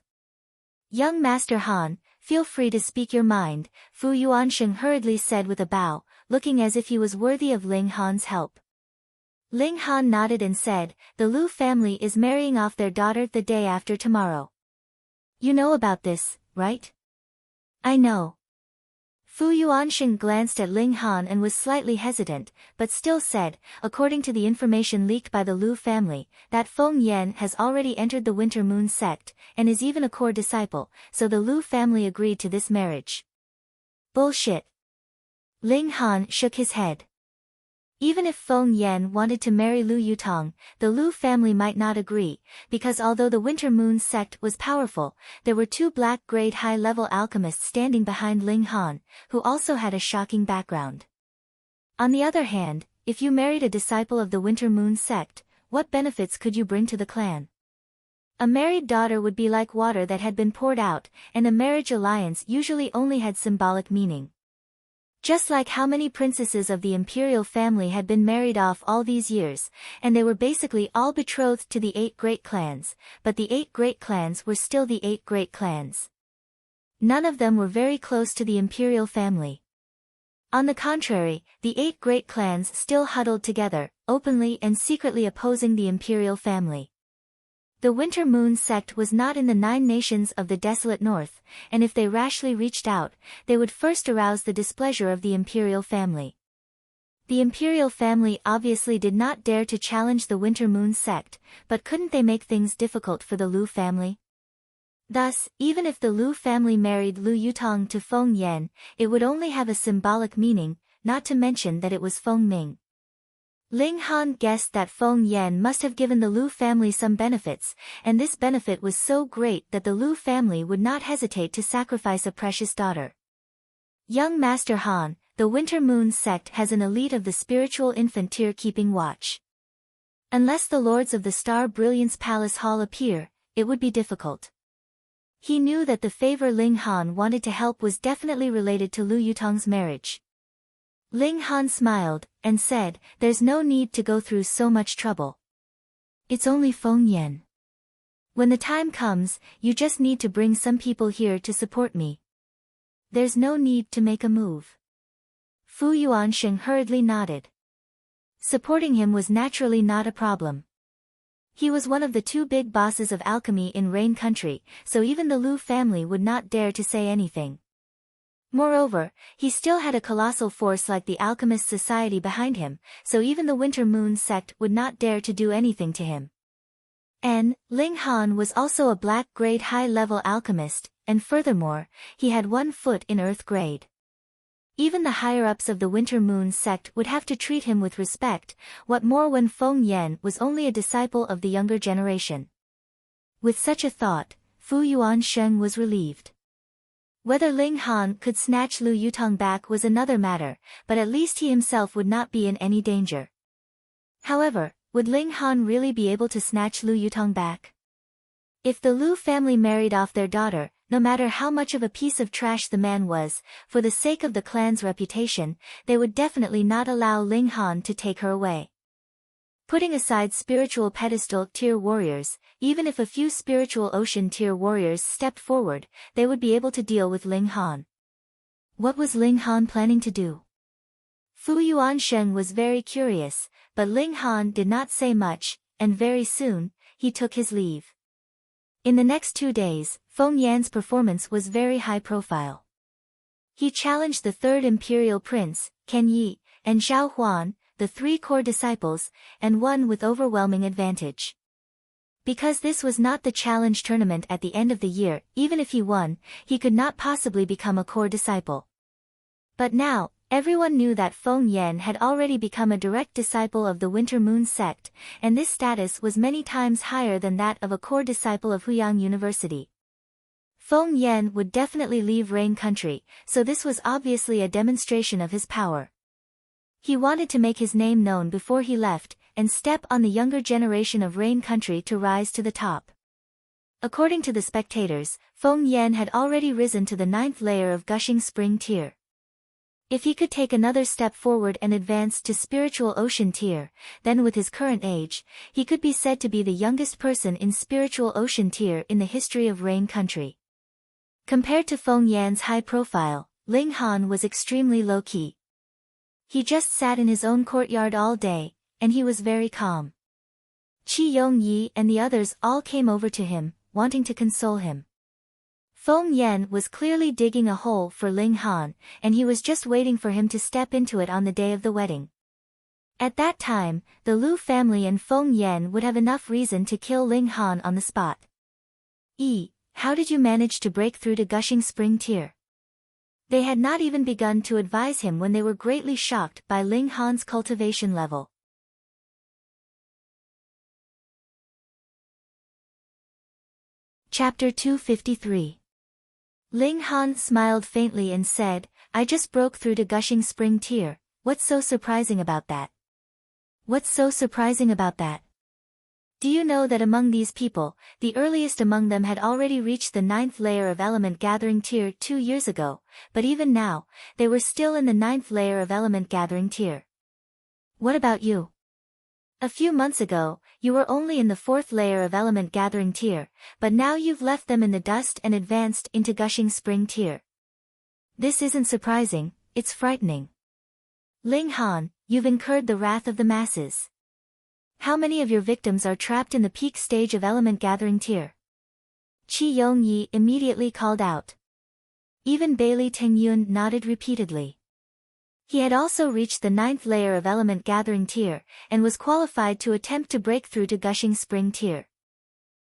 "Young Master Han, feel free to speak your mind," Fu Yuansheng hurriedly said with a bow, looking as if he was worthy of Ling Han's help. Ling Han nodded and said, "The Lu family is marrying off their daughter the day after tomorrow. You know about this, right?" "I know." Fu Yuansheng glanced at Ling Han and was slightly hesitant, but still said, "According to the information leaked by the Lu family, that Feng Yan has already entered the Winter Moon sect, and is even a core disciple, so the Lu family agreed to this marriage." "Bullshit." Ling Han shook his head. Even if Feng Yan wanted to marry Lu Yutong, the Lu family might not agree, because although the Winter Moon sect was powerful, there were 2 black-grade high-level alchemists standing behind Ling Han, who also had a shocking background. On the other hand, if you married a disciple of the Winter Moon sect, what benefits could you bring to the clan? A married daughter would be like water that had been poured out, and a marriage alliance usually only had symbolic meaning. Just like how many princesses of the imperial family had been married off all these years, and they were basically all betrothed to the 8 great clans, but the 8 great clans were still the 8 great clans. None of them were very close to the imperial family. On the contrary, the 8 great clans still huddled together, openly and secretly opposing the imperial family. The Winter Moon sect was not in the 9 nations of the desolate north, and if they rashly reached out, they would first arouse the displeasure of the imperial family. The imperial family obviously did not dare to challenge the Winter Moon sect, but couldn't they make things difficult for the Lu family? Thus, even if the Lu family married Lu Yutong to Feng Yan, it would only have a symbolic meaning, not to mention that it was Feng Ming. Ling Han guessed that Feng Yan must have given the Lu family some benefits, and this benefit was so great that the Lu family would not hesitate to sacrifice a precious daughter. Young Master Han, the Winter Moon sect has an elite of the spiritual infant tier keeping watch. Unless the lords of the Star Brilliance Palace Hall appear, it would be difficult. He knew that the favor Ling Han wanted to help was definitely related to Lu Yutong's marriage. Ling Han smiled, and said, "There's no need to go through so much trouble. It's only Feng Yan. When the time comes, you just need to bring some people here to support me. There's no need to make a move." Fu Yuansheng hurriedly nodded. Supporting him was naturally not a problem. He was one of the 2 big bosses of alchemy in Rain Country, so even the Lu family would not dare to say anything. Moreover, he still had a colossal force like the Alchemist Society behind him, so even the Winter Moon sect would not dare to do anything to him. And Ling Han was also a black grade high-level alchemist, and furthermore, he had 1 foot in Earth grade. Even the higher-ups of the Winter Moon sect would have to treat him with respect, what more when Feng Yan was only a disciple of the younger generation. With such a thought, Fu Yuansheng was relieved. Whether Ling Han could snatch Lu Yutong back was another matter, but at least he himself would not be in any danger. However, would Ling Han really be able to snatch Lu Yutong back? If the Lu family married off their daughter, no matter how much of a piece of trash the man was, for the sake of the clan's reputation, they would definitely not allow Ling Han to take her away. Putting aside spiritual pedestal tier warriors, even if a few spiritual ocean tier warriors stepped forward, they would be able to deal with Ling Han. What was Ling Han planning to do? Fu Yuansheng was very curious, but Ling Han did not say much, and very soon, he took his leave. In the next 2 days, Feng Yan's performance was very high profile. He challenged the 3rd Imperial Prince, Ken Yi, and Zhao Huan, the 3 core disciples, and won with overwhelming advantage. Because this was not the challenge tournament at the end of the year, even if he won, he could not possibly become a core disciple. But now, everyone knew that Feng Yan had already become a direct disciple of the Winter Moon sect, and this status was many times higher than that of a core disciple of Huyang University. Feng Yan would definitely leave Rain Country, so this was obviously a demonstration of his power. He wanted to make his name known before he left, and step on the younger generation of Rain Country to rise to the top. According to the spectators, Feng Yan had already risen to the 9th layer of Gushing Spring tier. If he could take another step forward and advance to Spiritual Ocean tier, then with his current age, he could be said to be the youngest person in Spiritual Ocean tier in the history of Rain Country. Compared to Feng Yan's high profile, Ling Han was extremely low-key. He just sat in his own courtyard all day, and he was very calm. Qi Yongyi and the others all came over to him, wanting to console him. Feng Yan was clearly digging a hole for Ling Han, and he was just waiting for him to step into it on the day of the wedding. At that time, the Lu family and Feng Yan would have enough reason to kill Ling Han on the spot. How did you manage to break through to Gushing Spring tier? They had not even begun to advise him when they were greatly shocked by Ling Han's cultivation level. Chapter 253. Ling Han smiled faintly and said, "I just broke through to Gushing Spring tier, what's so surprising about that?" What's so surprising about that? Do you know that among these people, the earliest among them had already reached the 9th layer of Element Gathering tier 2 years ago, but even now, they were still in the 9th layer of Element Gathering tier. What about you? A few months ago, you were only in the 4th layer of Element Gathering tier, but now you've left them in the dust and advanced into Gushing Spring tier. This isn't surprising, it's frightening. Ling Han, you've incurred the wrath of the masses. How many of your victims are trapped in the peak stage of element gathering tier? Qi Yongyi immediately called out. Even Bailey Tengyun nodded repeatedly. He had also reached the 9th layer of element gathering tier, and was qualified to attempt to break through to gushing spring tier.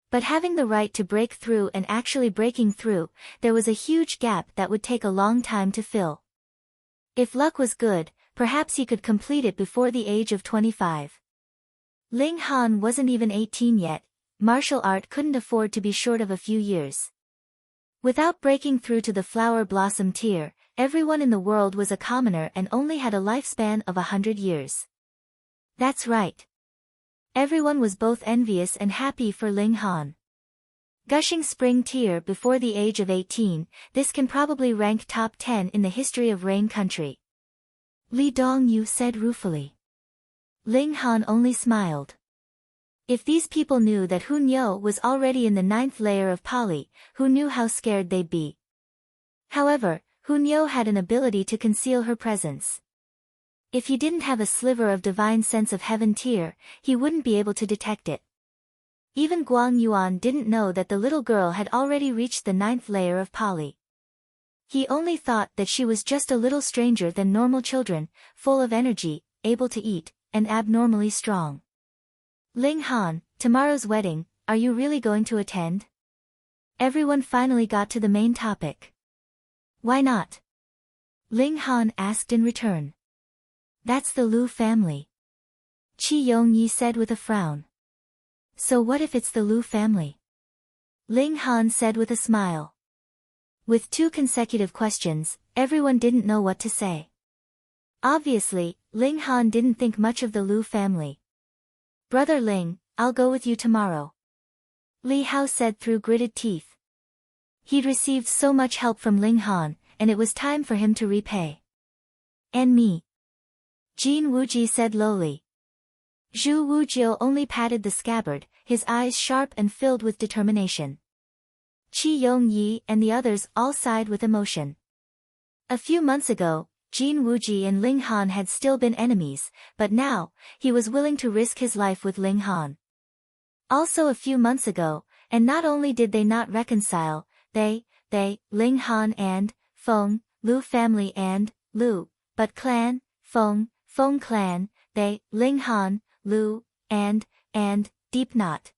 But having the right to break through and actually breaking through, there was a huge gap that would take a long time to fill. If luck was good, perhaps he could complete it before the age of 25. Ling Han wasn't even 18 yet. Martial art couldn't afford to be short of a few years. Without breaking through to the flower blossom tier, everyone in the world was a commoner and only had a lifespan of 100 years. That's right. Everyone was both envious and happy for Ling Han. Gushing spring tier before the age of 18, this can probably rank top 10 in the history of Rain Country. Li Dongyu said ruefully. Ling Han only smiled. If these people knew that Hun Yo was already in the 9th layer of Pali, who knew how scared they'd be? However, Hun Yo had an ability to conceal her presence. If he didn't have a sliver of divine sense of heaven tier, he wouldn't be able to detect it. Even Guang Yuan didn't know that the little girl had already reached the 9th layer of Pali. He only thought that she was just a little stranger than normal children, full of energy, able to eat, and abnormally strong. Ling Han, tomorrow's wedding, are you really going to attend? Everyone finally got to the main topic. Why not? Ling Han asked in return. That's the Lu family. Qi Yongyi said with a frown. So what if it's the Lu family? Ling Han said with a smile. With 2 consecutive questions, everyone didn't know what to say. Obviously, Ling Han didn't think much of the Lu family. Brother Ling, I'll go with you tomorrow. Li Hao said through gritted teeth. He'd received so much help from Ling Han, and it was time for him to repay. And me. Jin Wuji said lowly. Zhu Wujiu only patted the scabbard, his eyes sharp and filled with determination. Qi Yongyi and the others all sighed with emotion. A few months ago, Jin Wuji and Ling Han had still been enemies, but now, he was willing to risk his life with Ling Han. Also a few months ago, and not only did they not reconcile, Ling Han and, Feng, Lu family and, Lu, but clan, Feng clan, Ling Han, Lu, and, deep knot.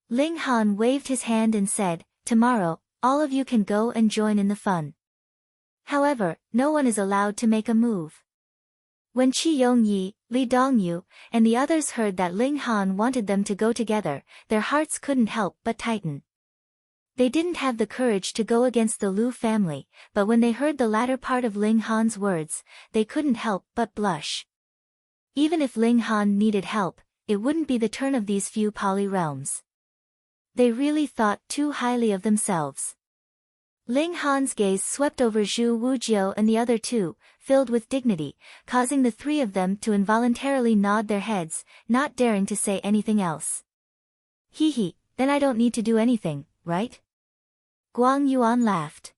Ling Han waved his hand and said, tomorrow, all of you can go and join in the fun. However, no one is allowed to make a move. When Qi Yongyi, Li Dongyu, and the others heard that Ling Han wanted them to go together, their hearts couldn't help but tighten. They didn't have the courage to go against the Lu family, but when they heard the latter part of Ling Han's words, they couldn't help but blush. Even if Ling Han needed help, it wouldn't be the turn of these few Pali realms. They really thought too highly of themselves. Ling Han's gaze swept over Zhu Wujiu and the other 2, filled with dignity, causing the 3 of them to involuntarily nod their heads, not daring to say anything else. Hee, then I don't need to do anything, right? Guang Yuan laughed.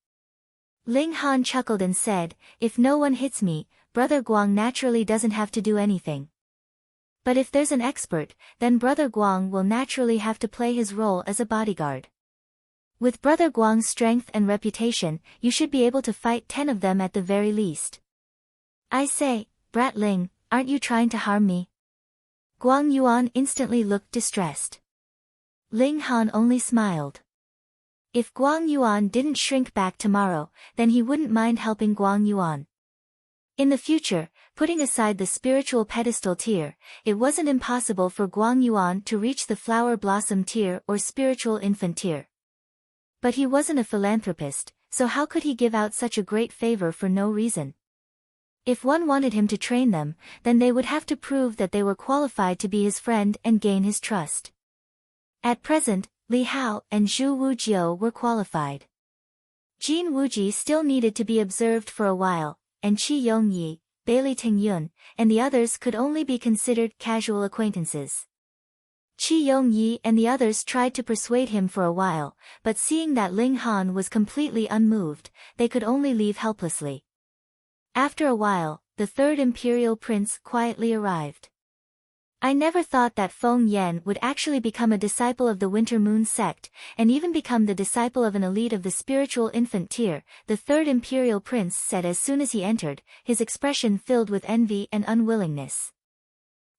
Ling Han chuckled and said, if no one hits me, Brother Guang naturally doesn't have to do anything. But if there's an expert, then Brother Guang will naturally have to play his role as a bodyguard. With Brother Guang's strength and reputation, you should be able to fight 10 of them at the very least. I say, Brat Ling, aren't you trying to harm me? Guang Yuan instantly looked distressed. Ling Han only smiled. If Guang Yuan didn't shrink back tomorrow, then he wouldn't mind helping Guang Yuan. In the future, putting aside the spiritual pedestal tier, it wasn't impossible for Guang Yuan to reach the flower blossom tier or spiritual infant tier. But he wasn't a philanthropist, so how could he give out such a great favor for no reason? If one wanted him to train them, then they would have to prove that they were qualified to be his friend and gain his trust. At present, Li Hao and Zhu Wujiu were qualified. Jin Wuji still needed to be observed for a while, and Qi Yongyi, Bailey Tingyun, and the others could only be considered casual acquaintances. Qi Yongyi and the others tried to persuade him for a while, but seeing that Ling Han was completely unmoved, they could only leave helplessly. After a while, the 3rd imperial prince quietly arrived. I never thought that Feng Yan would actually become a disciple of the Winter Moon sect, and even become the disciple of an elite of the spiritual infant tier, the third imperial prince said as soon as he entered, his expression filled with envy and unwillingness.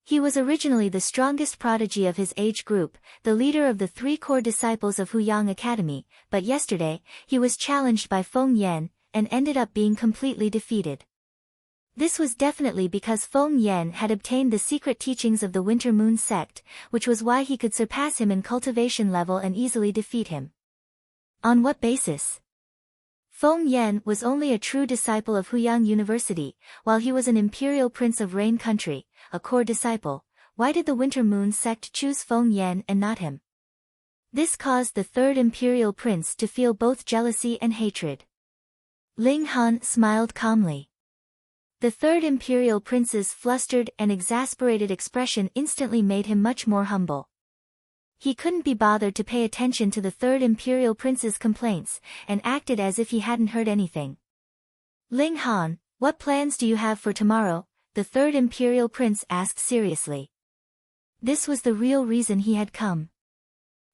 He was originally the strongest prodigy of his age group, the leader of the 3 core disciples of Huyang Academy, but yesterday, he was challenged by Feng Yan, and ended up being completely defeated. This was definitely because Feng Yan had obtained the secret teachings of the Winter Moon sect, which was why he could surpass him in cultivation level and easily defeat him. On what basis? Feng Yan was only a true disciple of Huyang University, while he was an imperial prince of Rain Country, a core disciple. Why did the Winter Moon sect choose Feng Yan and not him? This caused the third imperial prince to feel both jealousy and hatred. Ling Han smiled calmly. The third imperial prince's flustered and exasperated expression instantly made him much more humble. He couldn't be bothered to pay attention to the third imperial prince's complaints, and acted as if he hadn't heard anything. Ling Han, what plans do you have for tomorrow? The third imperial prince asked seriously. This was the real reason he had come.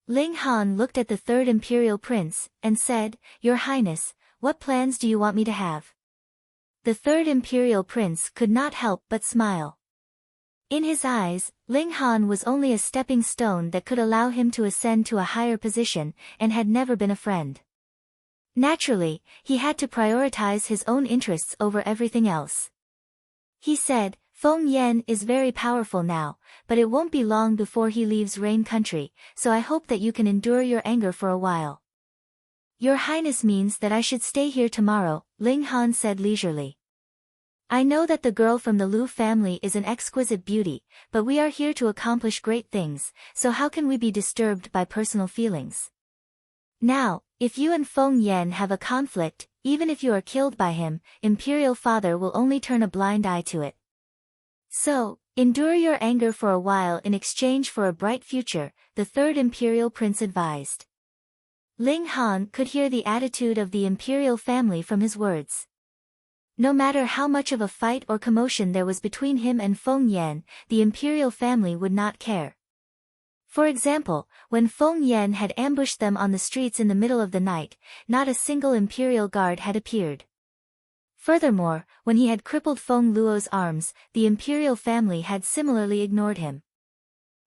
Ling Han looked at the third imperial prince, and said, Your Highness, what plans do you want me to have? The third imperial prince could not help but smile. In his eyes, Ling Han was only a stepping stone that could allow him to ascend to a higher position, and had never been a friend. Naturally, he had to prioritize his own interests over everything else. He said, Feng Yan is very powerful now, but it won't be long before he leaves Rain Country, so I hope that you can endure your anger for a while. Your Highness means that I should stay here tomorrow, Ling Han said leisurely. I know that the girl from the Lu family is an exquisite beauty, but we are here to accomplish great things, so how can we be disturbed by personal feelings? Now, if you and Feng Yan have a conflict, even if you are killed by him, Imperial Father will only turn a blind eye to it. So, endure your anger for a while in exchange for a bright future, the third Imperial Prince advised. Ling Han could hear the attitude of the Imperial family from his words. No matter how much of a fight or commotion there was between him and Feng Yan, the Imperial family would not care. For example, when Feng Yan had ambushed them on the streets in the middle of the night, not a single Imperial guard had appeared. Furthermore, when he had crippled Feng Luo's arms, the Imperial family had similarly ignored him.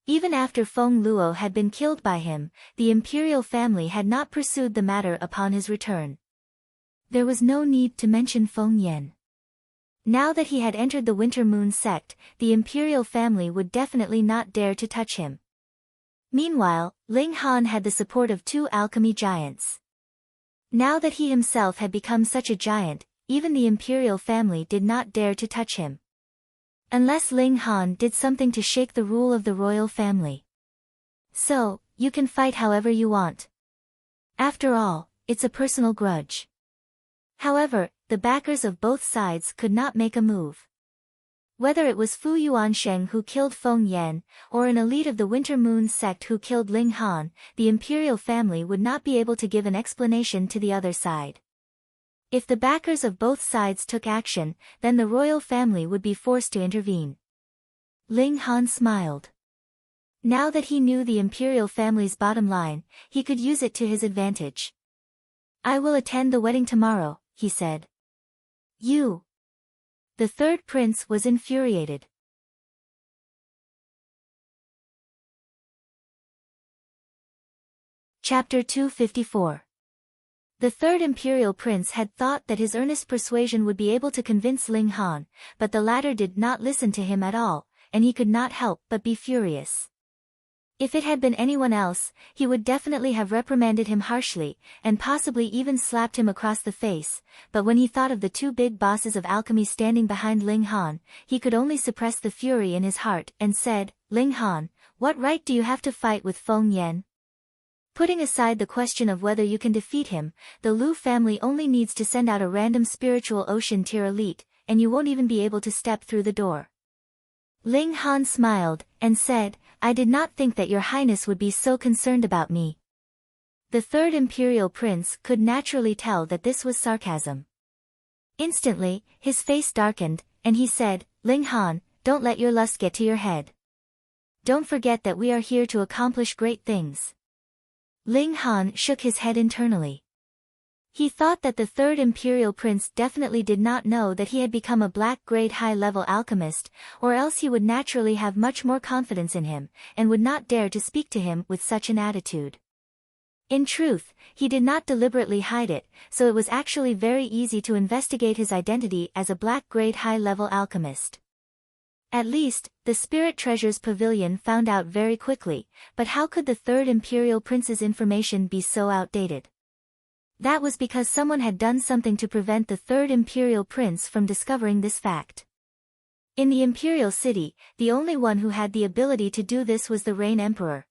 Even after Feng Luo had been killed by him, the Imperial family had not pursued the matter upon his return. There was no need to mention Feng Yan. Now that he had entered the Winter Moon sect, the Imperial family would definitely not dare to touch him. Meanwhile, Ling Han had the support of 2 alchemy giants. Now that he himself had become such a giant, even the Imperial family did not dare to touch him. Unless Ling Han did something to shake the rule of the royal family. So, you can fight however you want. After all, it's a personal grudge. However, the backers of both sides could not make a move. Whether it was Fu Yuansheng who killed Feng Yan, or an elite of the Winter Moon sect who killed Ling Han, the Imperial family would not be able to give an explanation to the other side. If the backers of both sides took action, then the royal family would be forced to intervene. Ling Han smiled. Now that he knew the Imperial family's bottom line, he could use it to his advantage. I will attend the wedding tomorrow, he said. You. The third prince was infuriated. Chapter 254. The third imperial prince had thought that his earnest persuasion would be able to convince Ling Han, but the latter did not listen to him at all, and he could not help but be furious. If it had been anyone else, he would definitely have reprimanded him harshly, and possibly even slapped him across the face, but when he thought of the 2 big bosses of alchemy standing behind Ling Han, he could only suppress the fury in his heart and said, Ling Han, what right do you have to fight with Feng Yan? Putting aside the question of whether you can defeat him, the Lu family only needs to send out a random spiritual ocean tier elite, and you won't even be able to step through the door. Ling Han smiled, and said, I did not think that your highness would be so concerned about me. The third imperial prince could naturally tell that this was sarcasm. Instantly, his face darkened, and he said, Ling Han, don't let your lust get to your head. don't forget that we are here to accomplish great things. Ling Han shook his head internally. He thought that the third imperial prince definitely did not know that he had become a black-grade high-level alchemist, or else he would naturally have much more confidence in him, and would not dare to speak to him with such an attitude. In truth, he did not deliberately hide it, so it was actually very easy to investigate his identity as a black-grade high-level alchemist. At least, the Spirit Treasures Pavilion found out very quickly, but how could the third imperial prince's information be so outdated? That was because someone had done something to prevent the third imperial prince from discovering this fact. In the imperial city, the only one who had the ability to do this was the Rain Emperor.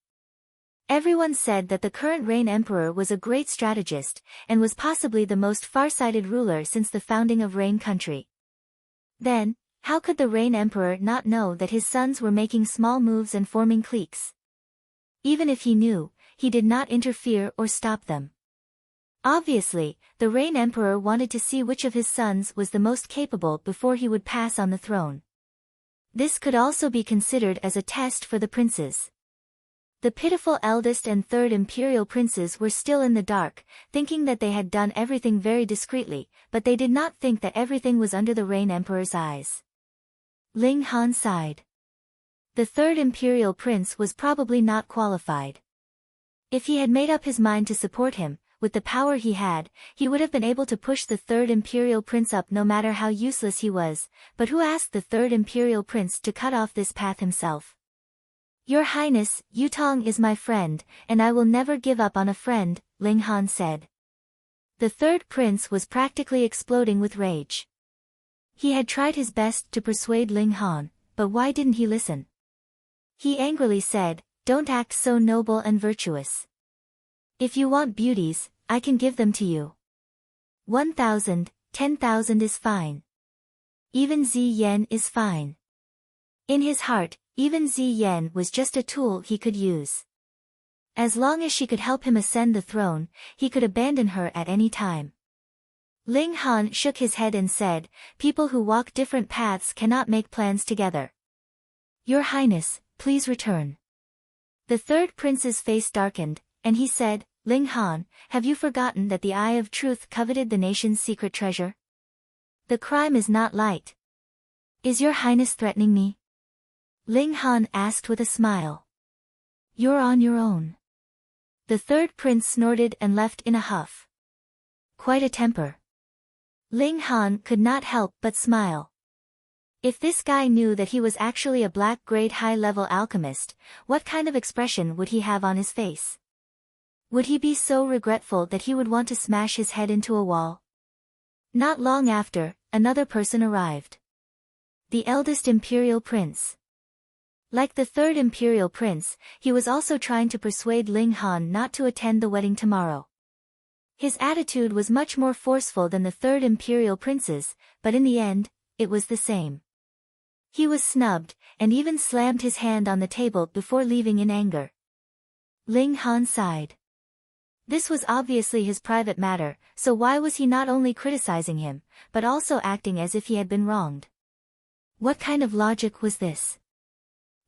Everyone said that the current Rain Emperor was a great strategist, and was possibly the most far-sighted ruler since the founding of Rain Country. Then, how could the Rain Emperor not know that his sons were making small moves and forming cliques? Even if he knew, he did not interfere or stop them. Obviously, the Rain Emperor wanted to see which of his sons was the most capable before he would pass on the throne. This could also be considered as a test for the princes. The pitiful eldest and third imperial princes were still in the dark, thinking that they had done everything very discreetly, but they did not think that everything was under the Rain Emperor's eyes. Ling Han sighed. The third imperial prince was probably not qualified. If he had made up his mind to support him, with the power he had, he would have been able to push the third imperial prince up no matter how useless he was, but who asked the third imperial prince to cut off this path himself? Your Highness, Yutong is my friend, and I will never give up on a friend, Ling Han said. The third prince was practically exploding with rage. He had tried his best to persuade Ling Han, but why didn't he listen? He angrily said, "Don't act so noble and virtuous. If you want beauties, I can give them to you. 1,000, 10,000 is fine. Even Zi Yan is fine." In his heart, even Zi Yan was just a tool he could use. As long as she could help him ascend the throne, he could abandon her at any time. Ling Han shook his head and said, "People who walk different paths cannot make plans together. Your Highness, please return." The third prince's face darkened, and he said, "Ling Han, have you forgotten that the Eye of Truth coveted the nation's secret treasure? The crime is not light. Is your Highness threatening me?" Ling Han asked with a smile. "You're on your own." The third prince snorted and left in a huff. Quite a temper. Ling Han could not help but smile. If this guy knew that he was actually a black-grade high-level alchemist, what kind of expression would he have on his face? Would he be so regretful that he would want to smash his head into a wall? Not long after, another person arrived. The eldest imperial prince. Like the third imperial prince, he was also trying to persuade Ling Han not to attend the wedding tomorrow. His attitude was much more forceful than the third imperial prince's, but in the end, it was the same. He was snubbed, and even slammed his hand on the table before leaving in anger. Ling Han sighed. This was obviously his private matter, so why was he not only criticizing him, but also acting as if he had been wronged? What kind of logic was this?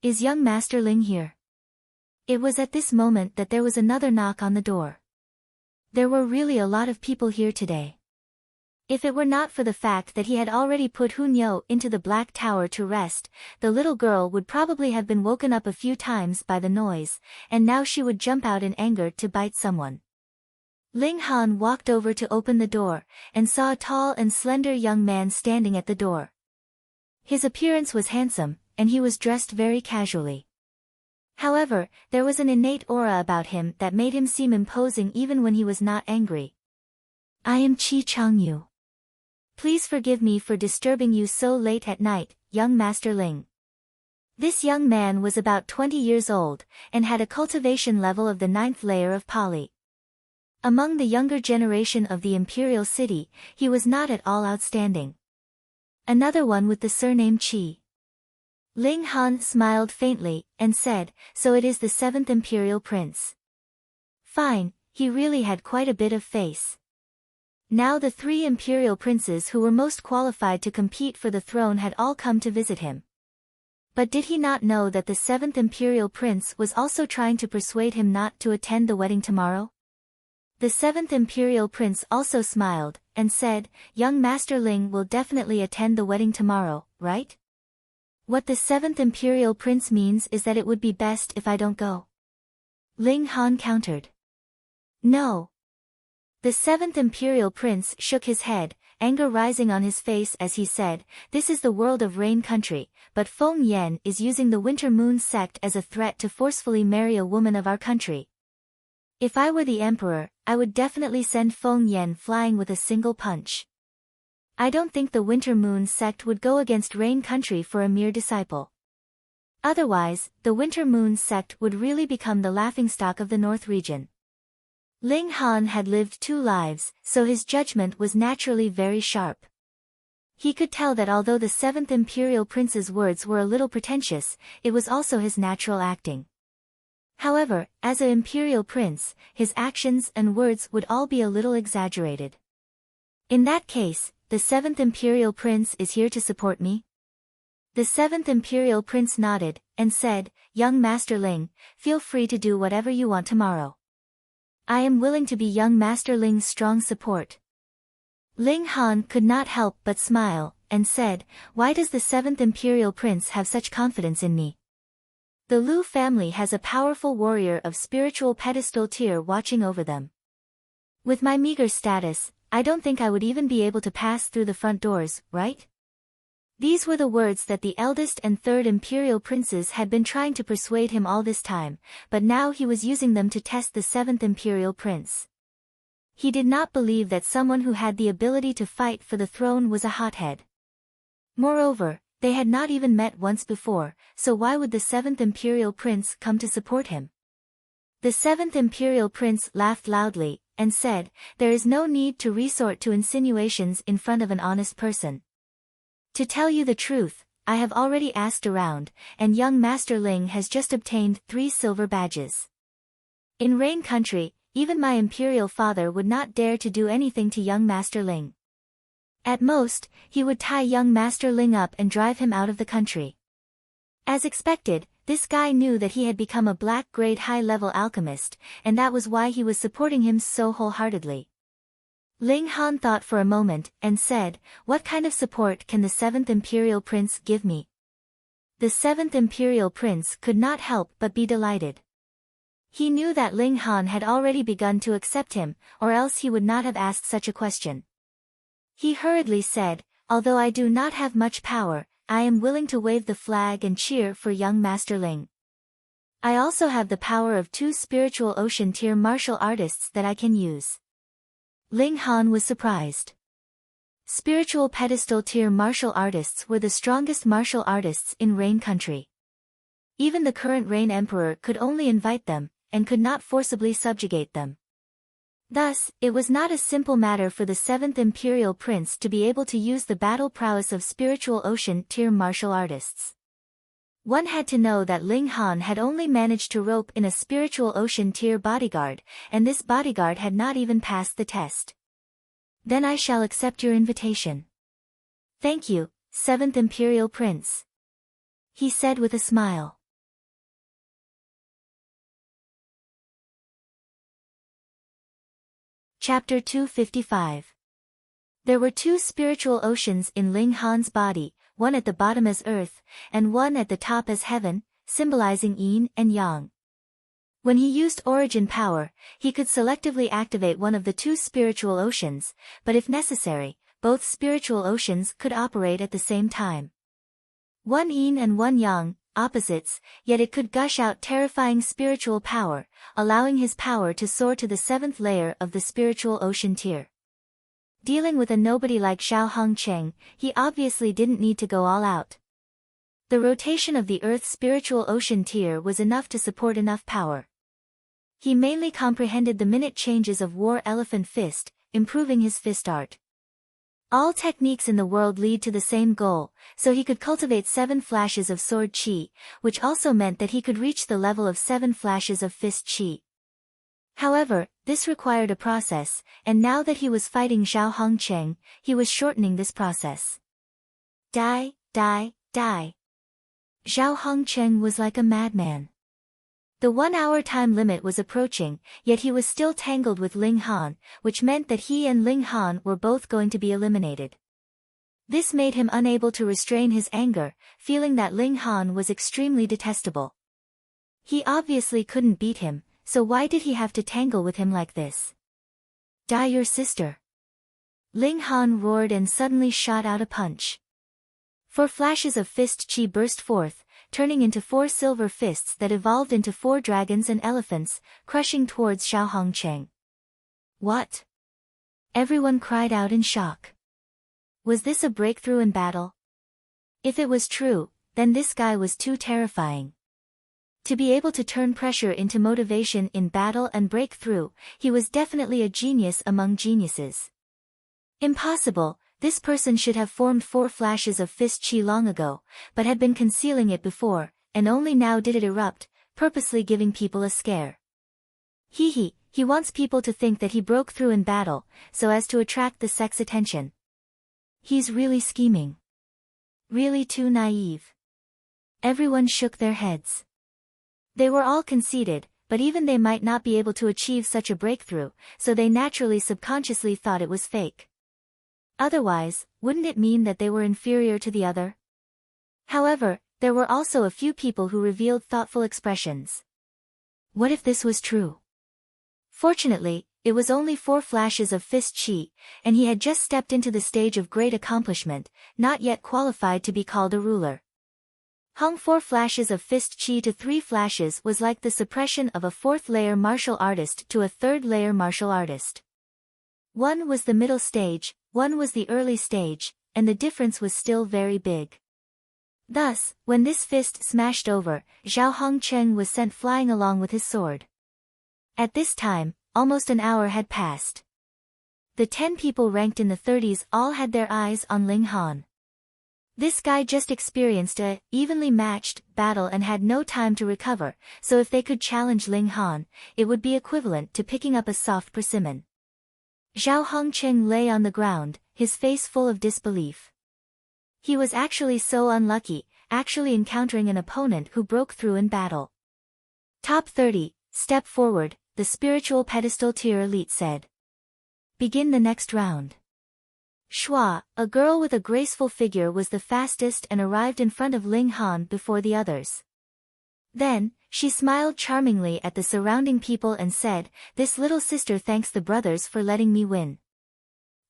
Is young Master Ling here? It was at this moment that there was another knock on the door. There were really a lot of people here today. If it were not for the fact that he had already put Hunyo into the Black Tower to rest, the little girl would probably have been woken up a few times by the noise, and now she would jump out in anger to bite someone. Ling Han walked over to open the door, and saw a tall and slender young man standing at the door. His appearance was handsome, and he was dressed very casually. However, there was an innate aura about him that made him seem imposing even when he was not angry. "I am Qi Changyu. Please forgive me for disturbing you so late at night, young Master Ling." This young man was about 20 years old, and had a cultivation level of the 9th layer of Pali. Among the younger generation of the imperial city, he was not at all outstanding. Another one with the surname Qi. Ling Han smiled faintly, and said, "So it is the 7th imperial prince." Fine, he really had quite a bit of face. Now the 3 imperial princes who were most qualified to compete for the throne had all come to visit him. But did he not know that the 7th Imperial Prince was also trying to persuade him not to attend the wedding tomorrow? The 7th Imperial Prince also smiled, and said, "Young Master Ling will definitely attend the wedding tomorrow, right?" What the 7th Imperial Prince means is that it would be best if I don't go. Ling Han countered. No. The 7th Imperial Prince shook his head, anger rising on his face as he said, "This is the world of Rain Country, but Feng Yan is using the Winter Moon sect as a threat to forcefully marry a woman of our country. If I were the emperor, I would definitely send Feng Yan flying with a single punch. I don't think the Winter Moon sect would go against Rain Country for a mere disciple. Otherwise, the Winter Moon sect would really become the laughingstock of the North region." Ling Han had lived 2 lives, so his judgment was naturally very sharp. He could tell that although the 7th Imperial Prince's words were a little pretentious, it was also his natural acting. However, as an Imperial Prince, his actions and words would all be a little exaggerated. In that case, the 7th Imperial Prince is here to support me? The 7th Imperial Prince nodded, and said, "Young Master Ling, feel free to do whatever you want tomorrow. I am willing to be young Master Ling's strong support." Ling Han could not help but smile, and said, "Why does the 7th Imperial Prince have such confidence in me? The Lu family has a powerful warrior of spiritual pedestal tier watching over them. With my meager status, I don't think I would even be able to pass through the front doors, right?" These were the words that the eldest and 3rd Imperial Princes had been trying to persuade him all this time, but now he was using them to test the 7th Imperial Prince. He did not believe that someone who had the ability to fight for the throne was a hothead. Moreover, they had not even met once before, so why would the 7th Imperial Prince come to support him? The 7th Imperial Prince laughed loudly, and said, "There is no need to resort to insinuations in front of an honest person. To tell you the truth, I have already asked around, and young Master Ling has just obtained 3 silver badges. In Rain Country, even my imperial father would not dare to do anything to young Master Ling. At most, he would tie young Master Ling up and drive him out of the country." As expected, this guy knew that he had become a black-grade high-level alchemist, and that was why he was supporting him so wholeheartedly. Ling Han thought for a moment, and said, "What kind of support can the 7th Imperial Prince give me?" The 7th Imperial Prince could not help but be delighted. He knew that Ling Han had already begun to accept him, or else he would not have asked such a question. He hurriedly said, "Although I do not have much power, I am willing to wave the flag and cheer for young Master Ling. I also have the power of 2 spiritual ocean tier martial artists that I can use." Ling Han was surprised. Spiritual pedestal tier martial artists were the strongest martial artists in Rain Country. Even the current Rain Emperor could only invite them, and could not forcibly subjugate them. Thus, it was not a simple matter for the 7th Imperial Prince to be able to use the battle prowess of spiritual ocean tier martial artists. One had to know that Ling Han had only managed to rope in a spiritual ocean tier bodyguard, and this bodyguard had not even passed the test. "Then I shall accept your invitation." "Thank you, 7th Imperial Prince," he said with a smile. Chapter 255. There were 2 spiritual oceans in Ling Han's body, one at the bottom as earth, and one at the top as heaven, symbolizing yin and yang. When he used origin power, he could selectively activate one of the 2 spiritual oceans, but if necessary, both spiritual oceans could operate at the same time. One yin and one yang, opposites, yet it could gush out terrifying spiritual power, allowing his power to soar to the 7th layer of the spiritual ocean tier. Dealing with a nobody like Xiao Hongcheng, he obviously didn't need to go all out. The rotation of the Earth's spiritual ocean tier was enough to support enough power. He mainly comprehended the minute changes of War Elephant Fist, improving his fist art. All techniques in the world lead to the same goal, so he could cultivate 7 flashes of sword chi, which also meant that he could reach the level of 7 flashes of fist chi. However, this required a process, and now that he was fighting Xiao Hongcheng, he was shortening this process. Die, die, die. Zhao Hongcheng was like a madman. The 1-hour time limit was approaching, yet he was still tangled with Ling Han, which meant that he and Ling Han were both going to be eliminated. This made him unable to restrain his anger, feeling that Ling Han was extremely detestable. He obviously couldn't beat him, so why did he have to tangle with him like this? Die your sister! Ling Han roared and suddenly shot out a punch. 4 flashes of fist chi burst forth, turning into 4 silver fists that evolved into 4 dragons and elephants, crushing towards Zhao Hongcheng. What? Everyone cried out in shock. Was this a breakthrough in battle? If it was true, then this guy was too terrifying. To be able to turn pressure into motivation in battle and break through, he was definitely a genius among geniuses. Impossible, this person should have formed 4 flashes of fist chi long ago, but had been concealing it before, and only now did it erupt, purposely giving people a scare. He wants people to think that he broke through in battle, so as to attract the sex attention. He's really scheming. Really too naive. Everyone shook their heads. They were all conceited, but even they might not be able to achieve such a breakthrough, so they naturally subconsciously thought it was fake. Otherwise, wouldn't it mean that they were inferior to the other? However, there were also a few people who revealed thoughtful expressions. What if this was true? Fortunately, it was only 4 flashes of fist chi, and he had just stepped into the stage of great accomplishment, not yet qualified to be called a ruler. Hung 4 flashes of fist chi to 3 flashes was like the suppression of a 4th layer martial artist to a 3rd layer martial artist. One was the middle stage, one was the early stage, and the difference was still very big. Thus, when this fist smashed over, Zhao Hongcheng was sent flying along with his sword. At this time, almost an hour had passed. The 10 people ranked in the 30s all had their eyes on Ling Han. This guy just experienced a evenly matched battle and had no time to recover, so if they could challenge Ling Han, it would be equivalent to picking up a soft persimmon. Zhao Hongcheng lay on the ground, his face full of disbelief. He was actually so unlucky, actually encountering an opponent who broke through in battle. Top 30, step forward, the spiritual pedestal tier elite said. Begin the next round. Shua, a girl with a graceful figure, was the fastest and arrived in front of Ling Han before the others. Then, she smiled charmingly at the surrounding people and said, "This little sister thanks the brothers for letting me win."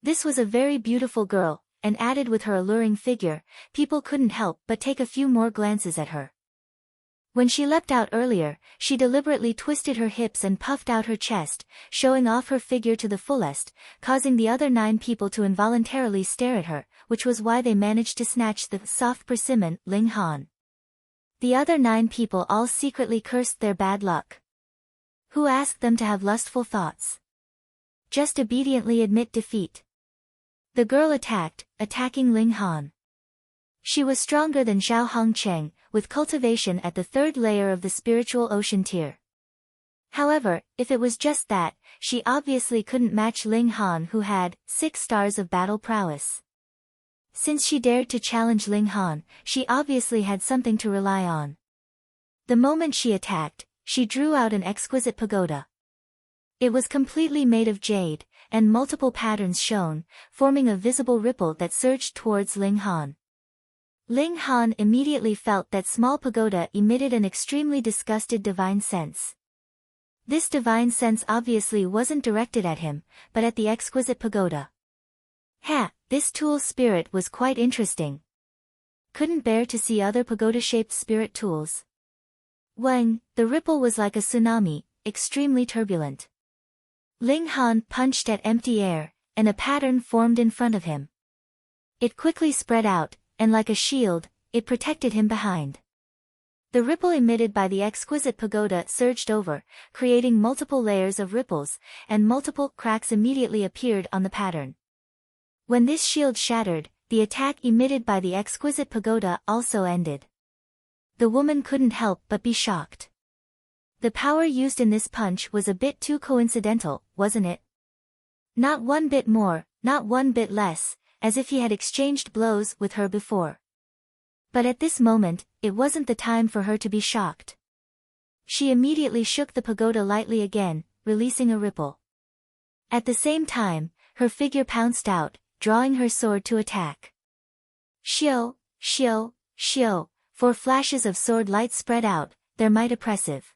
This was a very beautiful girl, and added with her alluring figure, people couldn't help but take a few more glances at her. When she leapt out earlier, she deliberately twisted her hips and puffed out her chest, showing off her figure to the fullest, causing the other 9 people to involuntarily stare at her, which was why they managed to snatch the soft persimmon, Ling Han. The other 9 people all secretly cursed their bad luck. Who asked them to have lustful thoughts? Just obediently admit defeat. The girl attacked, attacking Ling Han. She was stronger than Zhao Hongcheng, with cultivation at the 3rd layer of the spiritual ocean tier. However, if it was just that, she obviously couldn't match Ling Han, who had 6 stars of battle prowess. Since she dared to challenge Ling Han, she obviously had something to rely on. The moment she attacked, she drew out an exquisite pagoda. It was completely made of jade, and multiple patterns shone, forming a visible ripple that surged towards Ling Han. Ling Han immediately felt that small pagoda emitted an extremely disgusted divine sense. This divine sense obviously wasn't directed at him, but at the exquisite pagoda. This tool's spirit was quite interesting. Couldn't bear to see other pagoda-shaped spirit tools. The ripple was like a tsunami, extremely turbulent. Ling Han punched at empty air, and a pattern formed in front of him. It quickly spread out, and like a shield, it protected him behind. The ripple emitted by the exquisite pagoda surged over, creating multiple layers of ripples, and multiple cracks immediately appeared on the pattern. When this shield shattered, the attack emitted by the exquisite pagoda also ended. The woman couldn't help but be shocked. The power used in this punch was a bit too coincidental, wasn't it? Not one bit more, not one bit less, as if he had exchanged blows with her before. But at this moment, it wasn't the time for her to be shocked. She immediately shook the pagoda lightly again, releasing a ripple. At the same time, her figure pounced out, drawing her sword to attack. Shio, shio, shio, 4 flashes of sword light spread out, their might oppressive.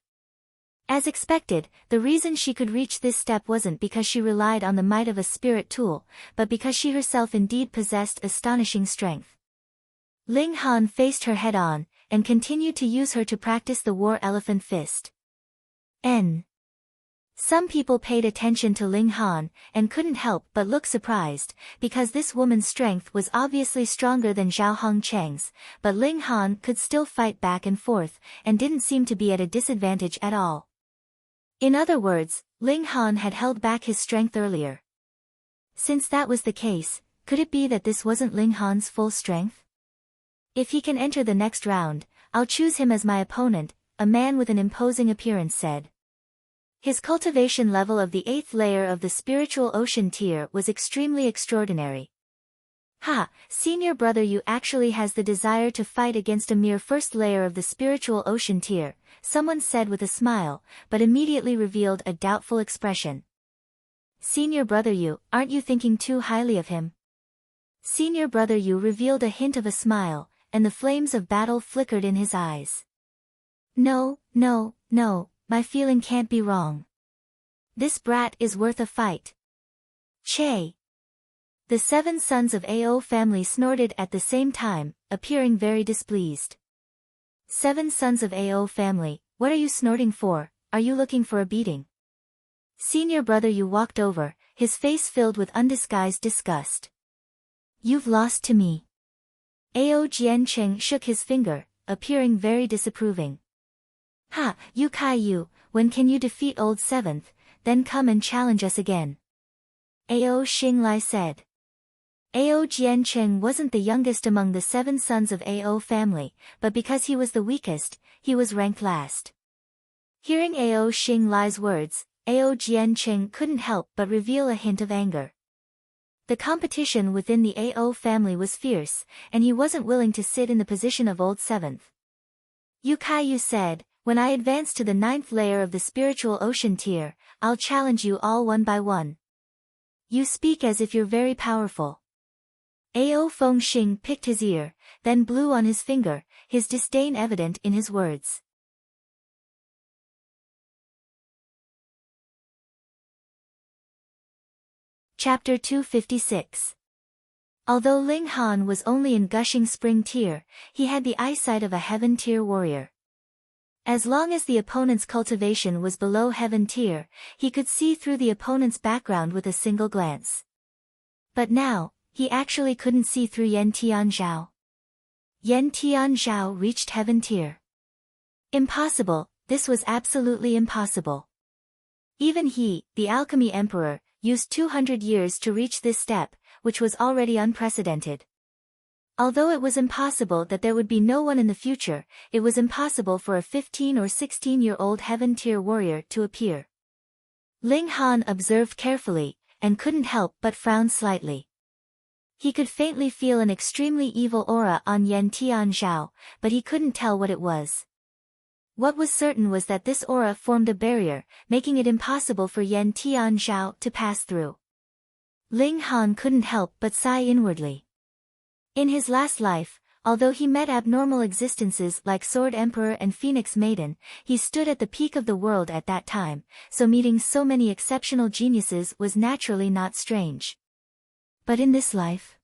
As expected, the reason she could reach this step wasn't because she relied on the might of a spirit tool, but because she herself indeed possessed astonishing strength. Ling Han faced her head-on, and continued to use her to practice the war elephant fist. Some people paid attention to Ling Han, and couldn't help but look surprised, because this woman's strength was obviously stronger than Zhao Hongcheng's, but Ling Han could still fight back and forth, and didn't seem to be at a disadvantage at all. In other words, Ling Han had held back his strength earlier. Since that was the case, could it be that this wasn't Ling Han's full strength? If he can enter the next round, I'll choose him as my opponent, a man with an imposing appearance said. His cultivation level of the 8th layer of the spiritual ocean tier was extremely extraordinary. Ha, senior brother, you actually has the desire to fight against a mere 1st layer of the spiritual ocean tier, someone said with a smile, but immediately revealed a doubtful expression. Senior brother, you, aren't you thinking too highly of him? Senior brother, you revealed a hint of a smile, and the flames of battle flickered in his eyes. No, no, no. My feeling can't be wrong. This brat is worth a fight. Che. The 7 sons of Ao family snorted at the same time, appearing very displeased. 7 sons of Ao family, what are you snorting for? Are you looking for a beating? Senior brother, you walked over, his face filled with undisguised disgust. You've lost to me. Ao Jiancheng shook his finger, appearing very disapproving. Ha, you Kai you, when can you defeat old 7th, then come and challenge us again. Ao Xinglai said. Ao Jiancheng wasn't the youngest among the 7 sons of Ao family, but because he was the weakest, he was ranked last. Hearing Ao Xinglai's words, Ao Jiancheng couldn't help but reveal a hint of anger. The competition within the Ao family was fierce, and he wasn't willing to sit in the position of old 7th. Yu Kaiyu said, when I advance to the 9th layer of the spiritual ocean tier, I'll challenge you all one by one. You speak as if you're very powerful. Ao Fengxing picked his ear, then blew on his finger, his disdain evident in his words. Chapter 256. Although Ling Han was only in gushing spring tier, he had the eyesight of a heaven tier warrior. As long as the opponent's cultivation was below heaven tier, he could see through the opponent's background with a single glance. But now, he actually couldn't see through Yan Tianzhao. Yan Tianzhao reached heaven tier. Impossible, this was absolutely impossible. Even he, the Alchemy Emperor, used 200 years to reach this step, which was already unprecedented. Although it was impossible that there would be no one in the future, it was impossible for a 15 or 16-year-old heaven tier warrior to appear. Ling Han observed carefully, and couldn't help but frown slightly. He could faintly feel an extremely evil aura on Yan Tianzhao, but he couldn't tell what it was. What was certain was that this aura formed a barrier, making it impossible for Yan Tianzhao to pass through. Ling Han couldn't help but sigh inwardly. In his last life, although he met abnormal existences like Sword Emperor and Phoenix Maiden, he stood at the peak of the world at that time, so meeting so many exceptional geniuses was naturally not strange. But in this life?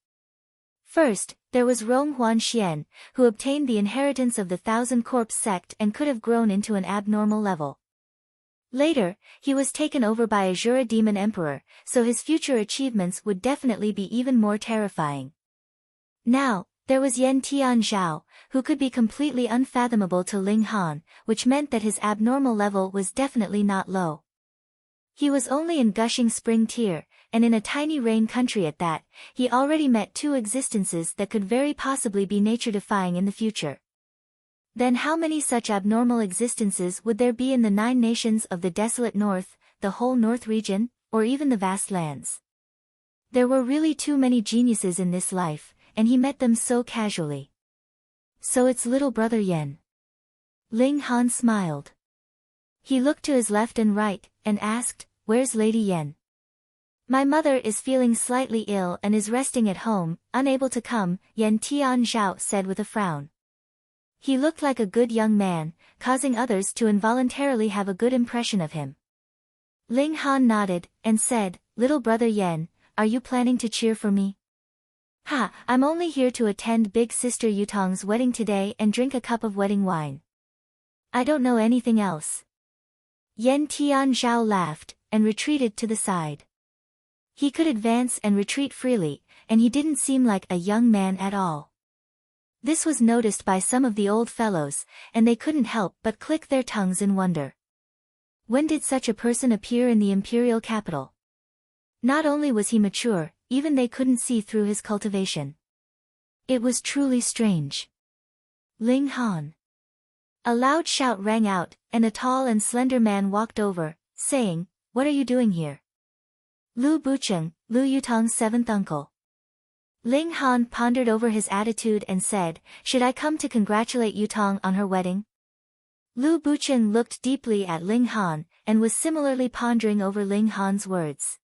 First, there was Rong Huanxian, who obtained the inheritance of the Thousand Corpse sect and could have grown into an abnormal level. Later, he was taken over by Azura Demon Emperor, so his future achievements would definitely be even more terrifying. Now, there was Yan Tianzhao, who could be completely unfathomable to Ling Han, which meant that his abnormal level was definitely not low. He was only in gushing spring tier, and in a tiny rain country at that, he already met 2 existences that could very possibly be nature-defying in the future. Then how many such abnormal existences would there be in the 9 nations of the desolate north, the whole north region, or even the vast lands? There were really too many geniuses in this life, and he met them so casually. So it's little brother Yen. Ling Han smiled. He looked to his left and right, and asked, "Where's Lady Yen?" "My mother is feeling slightly ill and is resting at home, unable to come," Yen Tianzhao said with a frown. He looked like a good young man, causing others to involuntarily have a good impression of him. Ling Han nodded, and said, "Little brother Yen, are you planning to cheer for me?" "Ha, I'm only here to attend big sister Yutong's wedding today and drink a cup of wedding wine. I don't know anything else." Yen Tianzhao laughed, and retreated to the side. He could advance and retreat freely, and he didn't seem like a young man at all. This was noticed by some of the old fellows, and they couldn't help but click their tongues in wonder. When did such a person appear in the imperial capital? Not only was he mature, even they couldn't see through his cultivation. It was truly strange. Ling Han. A loud shout rang out, and a tall and slender man walked over, saying, "What are you doing here?" "Lu Bucheng, Lu Yutong's seventh uncle." Ling Han pondered over his attitude and said, "Should I come to congratulate Yutong on her wedding?" Lu Bucheng looked deeply at Ling Han, and was similarly pondering over Ling Han's words.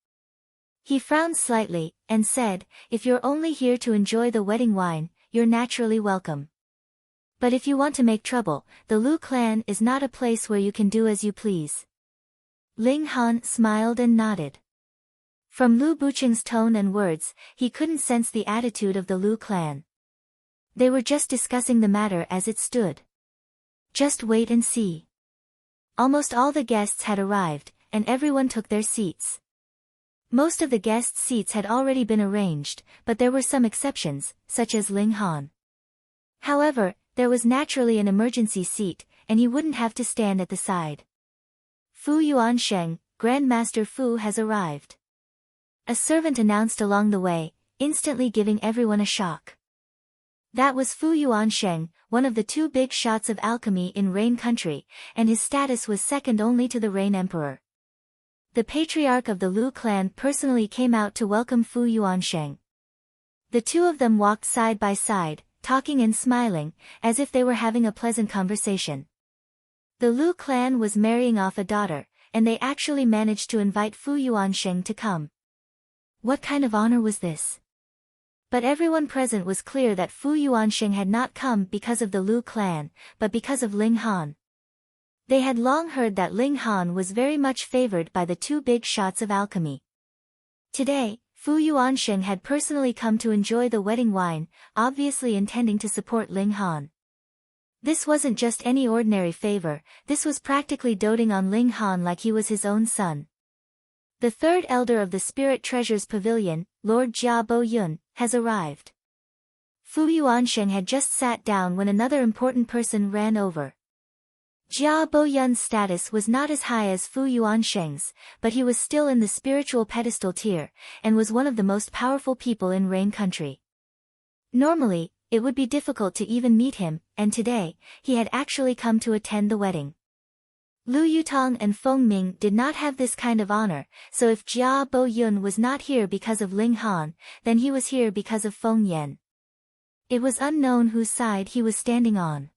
He frowned slightly, and said, "If you're only here to enjoy the wedding wine, you're naturally welcome. But if you want to make trouble, the Lu clan is not a place where you can do as you please." Ling Han smiled and nodded. From Lu Bucheng's tone and words, he couldn't sense the attitude of the Lu clan. They were just discussing the matter as it stood. Just wait and see. Almost all the guests had arrived, and everyone took their seats. Most of the guests' seats had already been arranged, but there were some exceptions, such as Ling Han. However, there was naturally an emergency seat, and he wouldn't have to stand at the side. "Fu Yuansheng, Grandmaster Fu has arrived," a servant announced along the way, instantly giving everyone a shock. That was Fu Yuansheng, one of the two big shots of alchemy in Rain Country, and his status was second only to the Rain Emperor. The patriarch of the Lu clan personally came out to welcome Fu Yuansheng. The two of them walked side by side, talking and smiling, as if they were having a pleasant conversation. The Lu clan was marrying off a daughter, and they actually managed to invite Fu Yuansheng to come. What kind of honor was this? But everyone present was clear that Fu Yuansheng had not come because of the Lu clan, but because of Ling Han. They had long heard that Ling Han was very much favored by the two big shots of alchemy. Today, Fu Yuansheng had personally come to enjoy the wedding wine, obviously intending to support Ling Han. This wasn't just any ordinary favor, this was practically doting on Ling Han like he was his own son. The third elder of the Spirit Treasures Pavilion, Lord Jia Bo Yun, has arrived. Fu Yuansheng had just sat down when another important person ran over. Jia Bo Yun's status was not as high as Fu Yuansheng's, but he was still in the spiritual pedestal tier, and was one of the most powerful people in Rain Country. Normally, it would be difficult to even meet him, and today, he had actually come to attend the wedding. Lu Yutong and Feng Ming did not have this kind of honor, so if Jia Bo Yun was not here because of Ling Han, then he was here because of Feng Yan. It was unknown whose side he was standing on.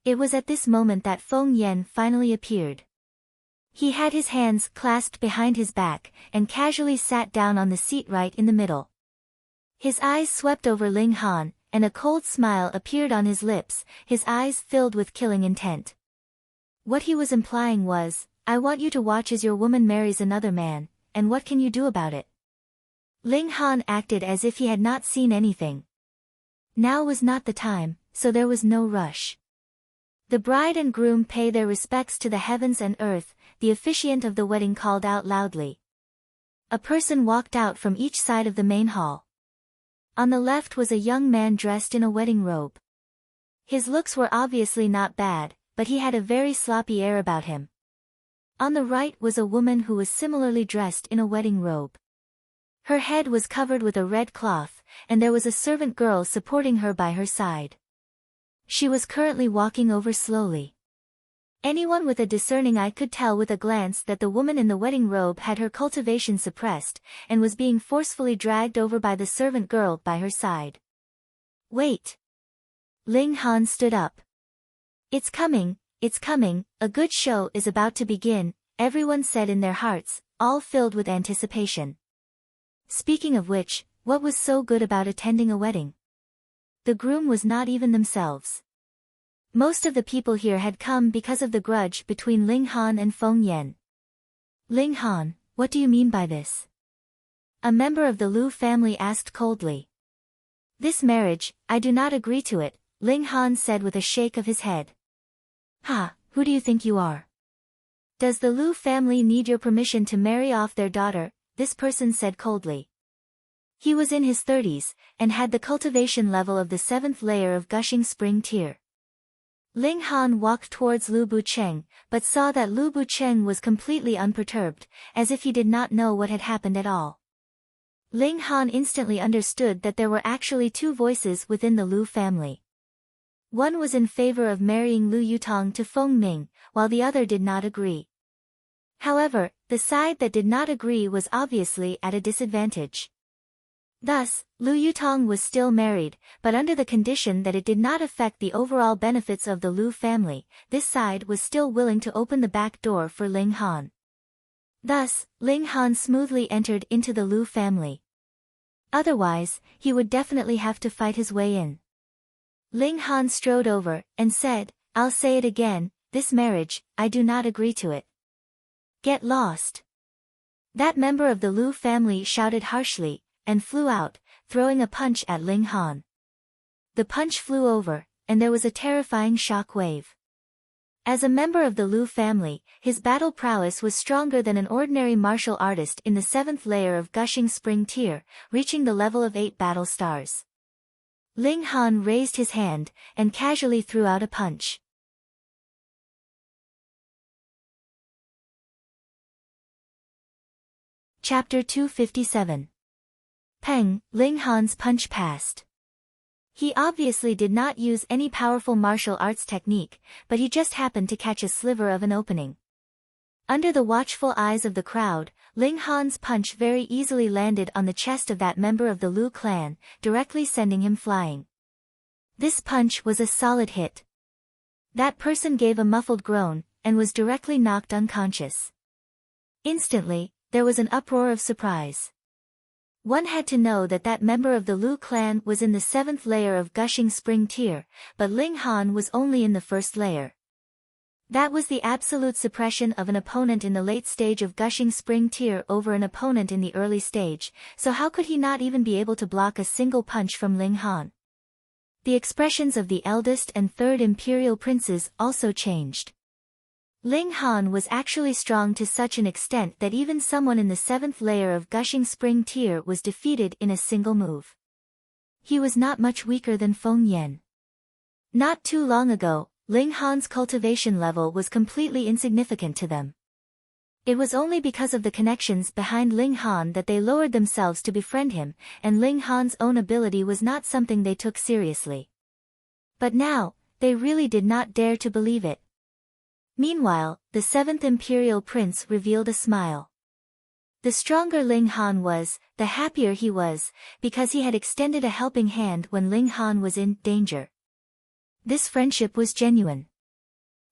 It was at this moment that Feng Yan finally appeared. He had his hands clasped behind his back, and casually sat down on the seat right in the middle. His eyes swept over Ling Han, and a cold smile appeared on his lips, his eyes filled with killing intent. What he was implying was, "I want you to watch as your woman marries another man, and what can you do about it?" Ling Han acted as if he had not seen anything. Now was not the time, so there was no rush. The bride and groom pay their respects to the heavens and earth, the officiant of the wedding called out loudly. A person walked out from each side of the main hall. On the left was a young man dressed in a wedding robe. His looks were obviously not bad, but he had a very sloppy air about him. On the right was a woman who was similarly dressed in a wedding robe. Her head was covered with a red cloth, and there was a servant girl supporting her by her side. She was currently walking over slowly. Anyone with a discerning eye could tell with a glance that the woman in the wedding robe had her cultivation suppressed, and was being forcefully dragged over by the servant girl by her side. "Wait!" Ling Han stood up. It's coming, a good show is about to begin, everyone said in their hearts, all filled with anticipation. Speaking of which, what was so good about attending a wedding? The groom was not even themselves. Most of the people here had come because of the grudge between Ling Han and Feng Yan. Ling Han, what do you mean by this? A member of the Lu family asked coldly. This marriage, I do not agree to it, Ling Han said with a shake of his head. Ha, who do you think you are? Does the Lu family need your permission to marry off their daughter? This person said coldly. He was in his 30s, and had the cultivation level of the 7th layer of gushing spring tear. Ling Han walked towards Lu Bucheng, but saw that Lu Bucheng was completely unperturbed, as if he did not know what had happened at all. Ling Han instantly understood that there were actually two voices within the Lu family. One was in favor of marrying Lu Yutong to Feng Ming, while the other did not agree. However, the side that did not agree was obviously at a disadvantage. Thus, Lu Yutong was still married, but under the condition that it did not affect the overall benefits of the Lu family, this side was still willing to open the back door for Ling Han. Thus, Ling Han smoothly entered into the Lu family. Otherwise, he would definitely have to fight his way in. Ling Han strode over, and said, I'll say it again, this marriage, I do not agree to it. Get lost. That member of the Lu family shouted harshly, and flew out, throwing a punch at Ling Han. The punch flew over, and there was a terrifying shock wave. As a member of the Lu family, his battle prowess was stronger than an ordinary martial artist in the 7th layer of gushing spring tear, reaching the level of 8 battle stars. Ling Han raised his hand, and casually threw out a punch. Chapter 257. Peng, Ling Han's punch passed. He obviously did not use any powerful martial arts technique, but he just happened to catch a sliver of an opening. Under the watchful eyes of the crowd, Ling Han's punch very easily landed on the chest of that member of the Lu clan, directly sending him flying. This punch was a solid hit. That person gave a muffled groan, and was directly knocked unconscious. Instantly, there was an uproar of surprise. One had to know that that member of the Lu clan was in the 7th layer of gushing spring tear, but Ling Han was only in the 1st layer. That was the absolute suppression of an opponent in the late stage of gushing spring tear over an opponent in the early stage, so how could he not even be able to block a single punch from Ling Han? The expressions of the eldest and 3rd imperial princes also changed. Ling Han was actually strong to such an extent that even someone in the 7th layer of gushing spring tear was defeated in a single move. He was not much weaker than Feng Yan. Not too long ago, Ling Han's cultivation level was completely insignificant to them. It was only because of the connections behind Ling Han that they lowered themselves to befriend him, and Ling Han's own ability was not something they took seriously. But now, they really did not dare to believe it. Meanwhile, the 7th imperial prince revealed a smile. The stronger Ling Han was, the happier he was, because he had extended a helping hand when Ling Han was in danger. This friendship was genuine.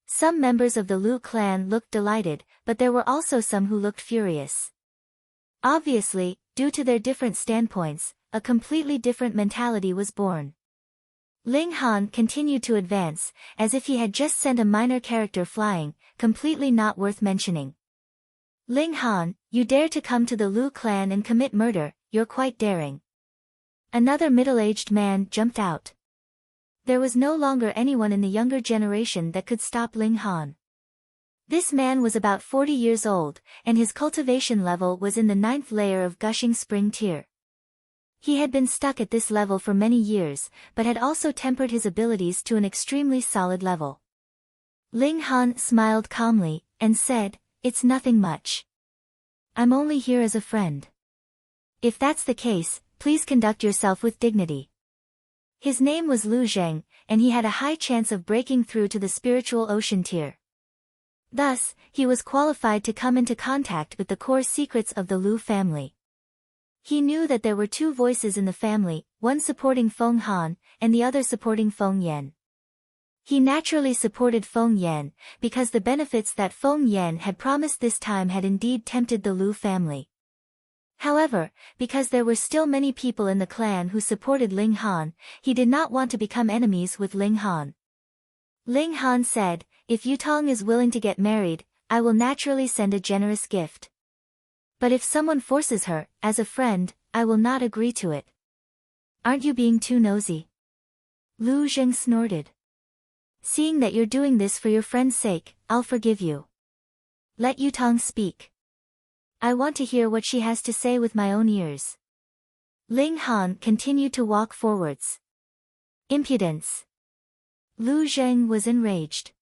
Some members of the Lu clan looked delighted, but there were also some who looked furious. Obviously, due to their different standpoints, a completely different mentality was born. Ling Han continued to advance, as if he had just sent a minor character flying, completely not worth mentioning. Ling Han, you dare to come to the Lu clan and commit murder, you're quite daring. Another middle-aged man jumped out. There was no longer anyone in the younger generation that could stop Ling Han. This man was about 40 years old, and his cultivation level was in the 9th layer of gushing spring tear. He had been stuck at this level for many years, but had also tempered his abilities to an extremely solid level. Ling Han smiled calmly, and said, It's nothing much. I'm only here as a friend. If that's the case, please conduct yourself with dignity. His name was Lu Zheng, and he had a high chance of breaking through to the spiritual ocean tier. Thus, he was qualified to come into contact with the core secrets of the Lu family. He knew that there were two voices in the family, one supporting Feng Han, and the other supporting Feng Yan. He naturally supported Feng Yan, because the benefits that Feng Yan had promised this time had indeed tempted the Lu family. However, because there were still many people in the clan who supported Ling Han, he did not want to become enemies with Ling Han. Ling Han said, "If Yutong is willing to get married, I will naturally send a generous gift. But if someone forces her, as a friend, I will not agree to it." "Aren't you being too nosy?" Lu Zheng snorted. "Seeing that you're doing this for your friend's sake, I'll forgive you. Let Yutong speak. I want to hear what she has to say with my own ears." Ling Han continued to walk forwards. Impudence. Lu Zheng was enraged.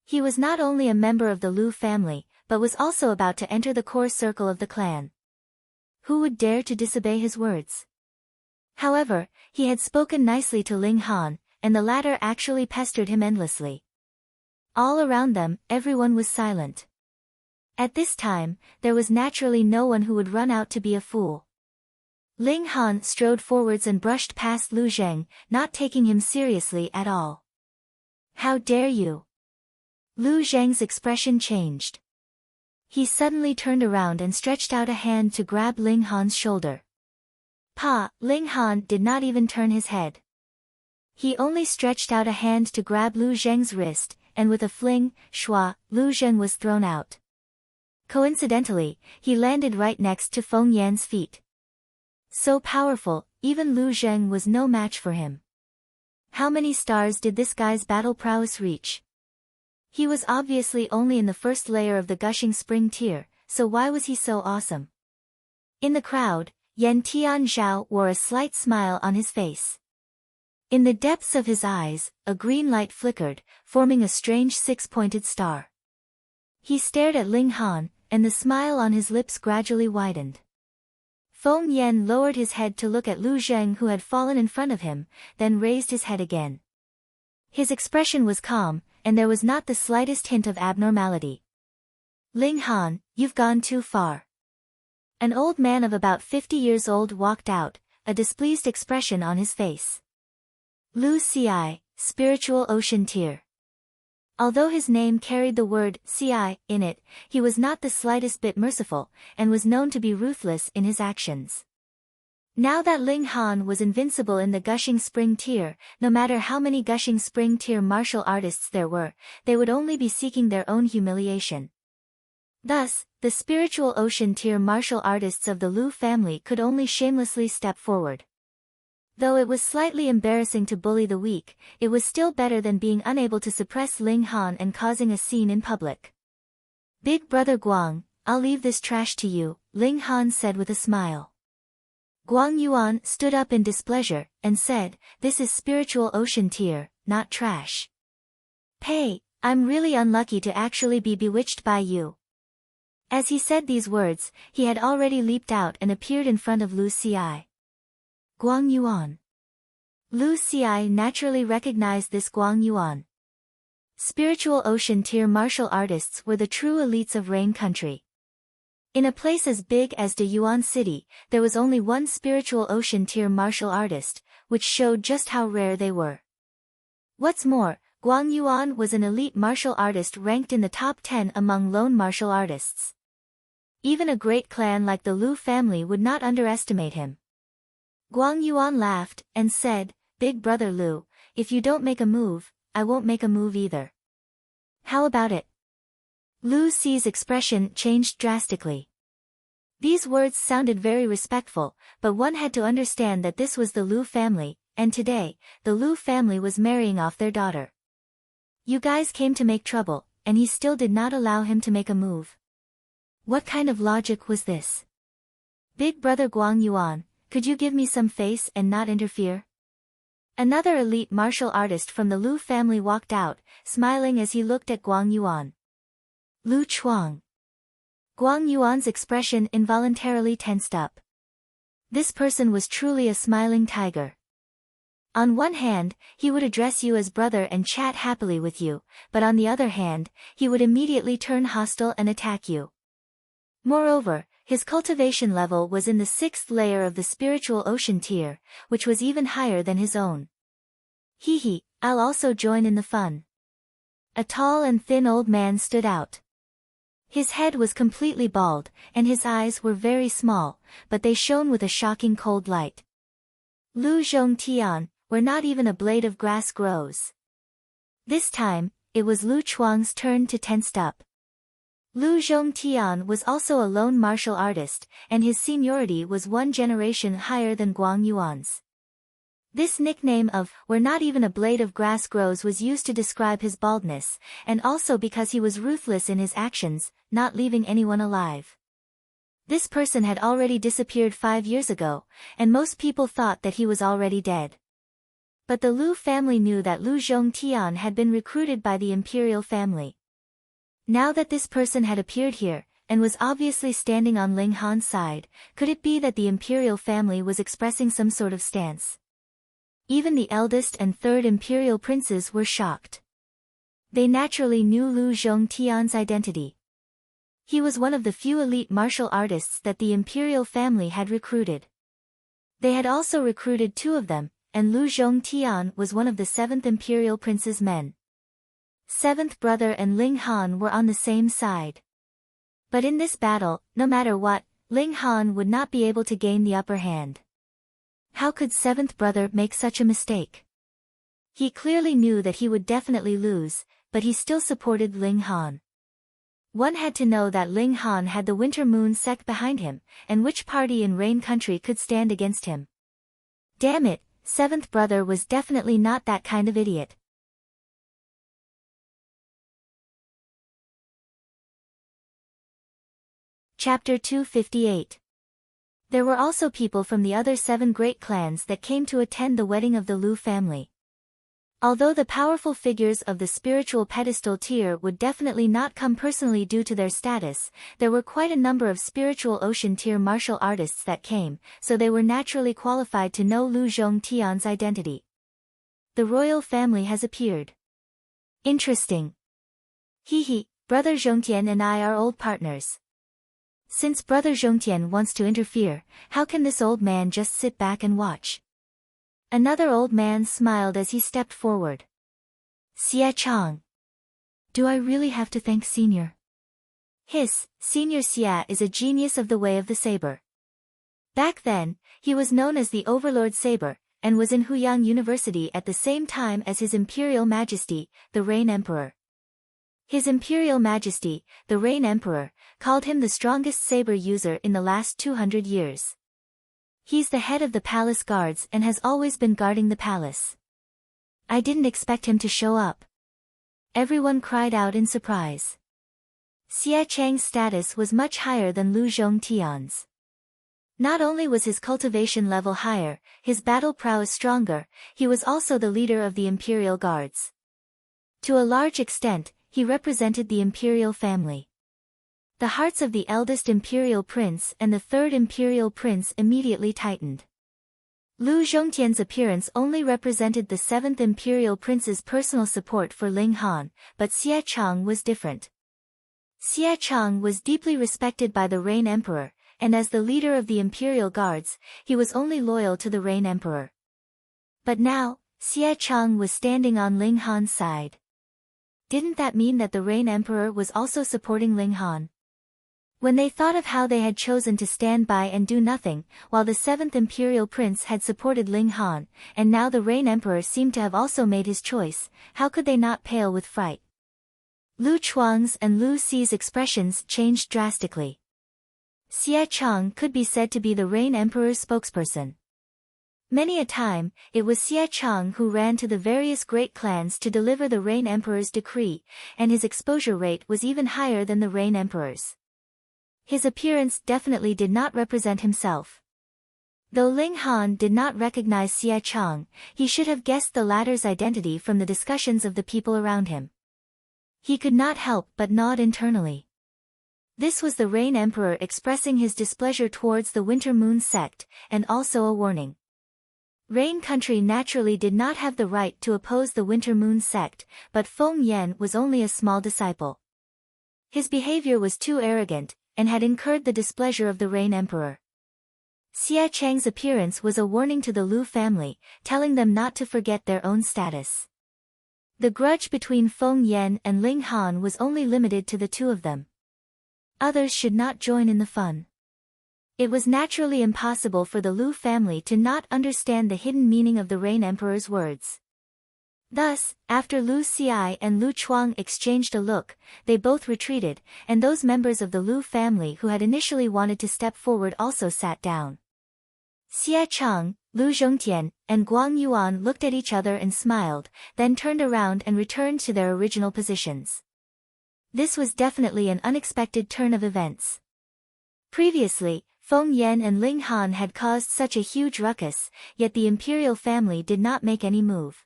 He was not only a member of the Lu family, but was also about to enter the core circle of the clan. Who would dare to disobey his words? However, he had spoken nicely to Ling Han, and the latter actually pestered him endlessly. All around them, everyone was silent. At this time, there was naturally no one who would run out to be a fool. Ling Han strode forwards and brushed past Lu Zheng, not taking him seriously at all. "How dare you?" Lu Zheng's expression changed. He suddenly turned around and stretched out a hand to grab Ling Han's shoulder. Ling Han did not even turn his head. He only stretched out a hand to grab Lu Zheng's wrist, and with a fling, shua, Lu Zheng was thrown out. Coincidentally, he landed right next to Feng Yan's feet. So powerful, even Lu Zheng was no match for him. How many stars did this guy's battle prowess reach? He was obviously only in the first layer of the gushing spring tier, so why was he so awesome? In the crowd, Yan Tianzhao wore a slight smile on his face. In the depths of his eyes, a green light flickered, forming a strange six-pointed star. He stared at Ling Han, and the smile on his lips gradually widened. Feng Yan lowered his head to look at Lu Zheng, who had fallen in front of him, then raised his head again. His expression was calm, and there was not the slightest hint of abnormality. "Ling Han, you've gone too far." An old man of about 50 years old walked out, a displeased expression on his face. Lu Ci, spiritual ocean tier. Although his name carried the word Ci in it, he was not the slightest bit merciful, and was known to be ruthless in his actions. Now that Ling Han was invincible in the gushing spring tier, no matter how many gushing spring tier martial artists there were, they would only be seeking their own humiliation. Thus, the spiritual ocean tier martial artists of the Lu family could only shamelessly step forward. Though it was slightly embarrassing to bully the weak, it was still better than being unable to suppress Ling Han and causing a scene in public. "Big brother Guang, I'll leave this trash to you," Ling Han said with a smile. Guang Yuan stood up in displeasure, and said, "This is spiritual ocean tier, not trash. Pay, I'm really unlucky to actually be bewitched by you." As he said these words, he had already leaped out and appeared in front of Lu Ci. Guang Yuan. Lu Ci naturally recognized this Guang Yuan. Spiritual ocean tier martial artists were the true elites of Rain Country. In a place as big as De Yuan City, there was only one spiritual ocean tier martial artist, which showed just how rare they were. What's more, Guang Yuan was an elite martial artist ranked in the top 10 among lone martial artists. Even a great clan like the Lu family would not underestimate him. Guang Yuan laughed, and said, "Big brother Lu, if you don't make a move, I won't make a move either. How about it?" Lu Ci's expression changed drastically. These words sounded very respectful, but one had to understand that this was the Lu family, and today, the Lu family was marrying off their daughter. You guys came to make trouble, and he still did not allow him to make a move. What kind of logic was this? "Big brother Guang Yuan, could you give me some face and not interfere?" Another elite martial artist from the Lu family walked out, smiling as he looked at Guang Yuan. Lu Chuang. Guang Yuan's expression involuntarily tensed up. This person was truly a smiling tiger. On one hand, he would address you as brother and chat happily with you, but on the other hand, he would immediately turn hostile and attack you. Moreover, His cultivation level was in the 6th layer of the spiritual ocean tier, which was even higher than his own. Hee, I'll also join in the fun. A tall and thin old man stood out. His head was completely bald, and his eyes were very small, but they shone with a shocking cold light. Lu Zhongtian, where not even a blade of grass grows. This time, it was Lu Chuang's turn to tense up. Lu Zhongtian was also a lone martial artist, and his seniority was one generation higher than Guang Yuan's. This nickname of, where not even a blade of grass grows, was used to describe his baldness, and also because he was ruthless in his actions, not leaving anyone alive. This person had already disappeared 5 years ago, and most people thought that he was already dead. But the Lu family knew that Lu Zhongtian had been recruited by the imperial family. Now that this person had appeared here, and was obviously standing on Ling Han's side, could it be that the imperial family was expressing some sort of stance? Even the eldest and third imperial princes were shocked. They naturally knew Lu Zhongtian's identity. He was one of the few elite martial artists that the imperial family had recruited. They had also recruited 2 of them, and Lu Zhongtian was one of the 7th imperial prince's men. 7th brother and Ling Han were on the same side. But in this battle, no matter what, Ling Han would not be able to gain the upper hand. How could 7th brother make such a mistake? He clearly knew that he would definitely lose, but he still supported Ling Han. One had to know that Ling Han had the Winter Moon sect behind him, and which party in Rain Country could stand against him. Damn it, 7th brother was definitely not that kind of idiot. Chapter 258. There were also people from the other 7 great clans that came to attend the wedding of the Lu family. Although the powerful figures of the spiritual pedestal tier would definitely not come personally due to their status, there were quite a number of spiritual ocean tier martial artists that came, so they were naturally qualified to know Lu Zhongtian's identity. The royal family has appeared. Interesting. Hee, Brother Zhongtian and I are old partners. Since Brother Zhongtian wants to interfere, how can this old man just sit back and watch? Another old man smiled as he stepped forward. Xie Chang. Do I really have to thank Senior? Senior Xie is a genius of the way of the saber. Back then, he was known as the Overlord Saber, and was in Huyang University at the same time as His Imperial Majesty, the Rain Emperor. His Imperial Majesty, the Rain Emperor, called him the strongest saber user in the last 200 years. He's the head of the palace guards and has always been guarding the palace. I didn't expect him to show up. Everyone cried out in surprise. Xie Chang's status was much higher than Lu Zhongtian's. Not only was his cultivation level higher, his battle prowess stronger, he was also the leader of the imperial guards. To a large extent, he represented the imperial family. The hearts of the eldest imperial prince and the third imperial prince immediately tightened. Lu Zhongtian's appearance only represented the 7th imperial prince's personal support for Ling Han, but Xie Chang was different. Xie Chang was deeply respected by the Rain Emperor, and as the leader of the imperial guards, he was only loyal to the Rain Emperor. But now, Xie Chang was standing on Ling Han's side. Didn't that mean that the Rain Emperor was also supporting Ling Han? When they thought of how they had chosen to stand by and do nothing, while the 7th Imperial Prince had supported Ling Han, and now the Rain Emperor seemed to have also made his choice, how could they not pale with fright? Lu Chuang's and Lu Xi's expressions changed drastically. Xie Chang could be said to be the Rain Emperor's spokesperson. Many a time, it was Xie Chang who ran to the various great clans to deliver the Rain Emperor's decree, and his exposure rate was even higher than the Rain Emperor's. His appearance definitely did not represent himself. Though Ling Han did not recognize Xie Chang, he should have guessed the latter's identity from the discussions of the people around him. He could not help but nod internally. This was the Rain Emperor expressing his displeasure towards the Winter Moon sect, and also a warning. Rain Country naturally did not have the right to oppose the Winter Moon sect, but Feng Yan was only a small disciple. His behavior was too arrogant, and had incurred the displeasure of the Rain Emperor. Xie Chang's appearance was a warning to the Lu family, telling them not to forget their own status. The grudge between Feng Yan and Ling Han was only limited to the two of them. Others should not join in the fun. It was naturally impossible for the Lu family to not understand the hidden meaning of the Rain Emperor's words. Thus, after Lu Xi and Lu Chuang exchanged a look, they both retreated, and those members of the Lu family who had initially wanted to step forward also sat down. Xie Chang, Lu Zhongtian, and Guang Yuan looked at each other and smiled, then turned around and returned to their original positions. This was definitely an unexpected turn of events. Previously, Feng Yan and Ling Han had caused such a huge ruckus, yet the imperial family did not make any move.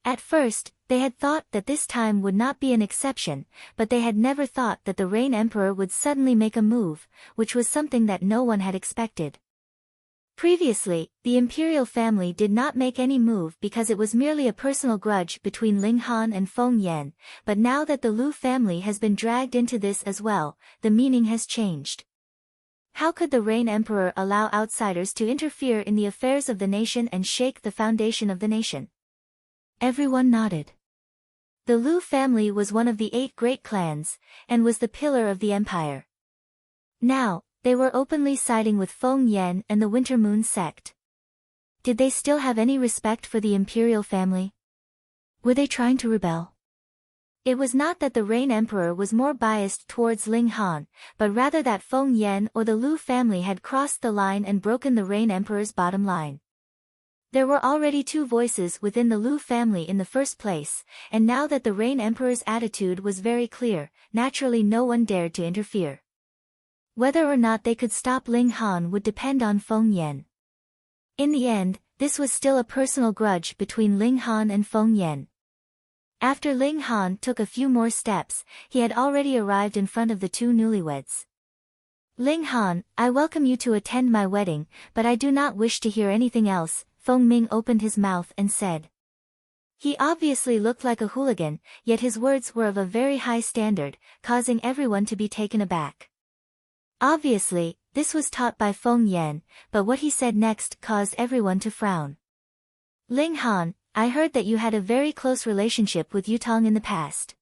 At first, they had thought that this time would not be an exception, but they had never thought that the Rain Emperor would suddenly make a move, which was something that no one had expected. Previously, the imperial family did not make any move because it was merely a personal grudge between Ling Han and Feng Yan, but now that the Lu family has been dragged into this as well, the meaning has changed. How could the Rain Emperor allow outsiders to interfere in the affairs of the nation and shake the foundation of the nation? Everyone nodded. The Lu family was one of the 8 great clans, and was the pillar of the empire. Now, they were openly siding with Feng Yan and the Winter Moon sect. Did they still have any respect for the imperial family? Were they trying to rebel? It was not that the Rain Emperor was more biased towards Ling Han, but rather that Feng Yan or the Lu family had crossed the line and broken the Rain Emperor's bottom line. There were already 2 voices within the Lu family in the first place, and now that the Rain Emperor's attitude was very clear, naturally no one dared to interfere. Whether or not they could stop Ling Han would depend on Feng Yan. In the end, this was still a personal grudge between Ling Han and Feng Yan. After Ling Han took a few more steps, he had already arrived in front of the 2 newlyweds. Ling Han, I welcome you to attend my wedding, but I do not wish to hear anything else, Feng Ming opened his mouth and said. He obviously looked like a hooligan, yet his words were of a very high standard, causing everyone to be taken aback. Obviously, this was taught by Feng Yan, but what he said next caused everyone to frown. Ling Han, I heard that you had a very close relationship with Yutong in the past.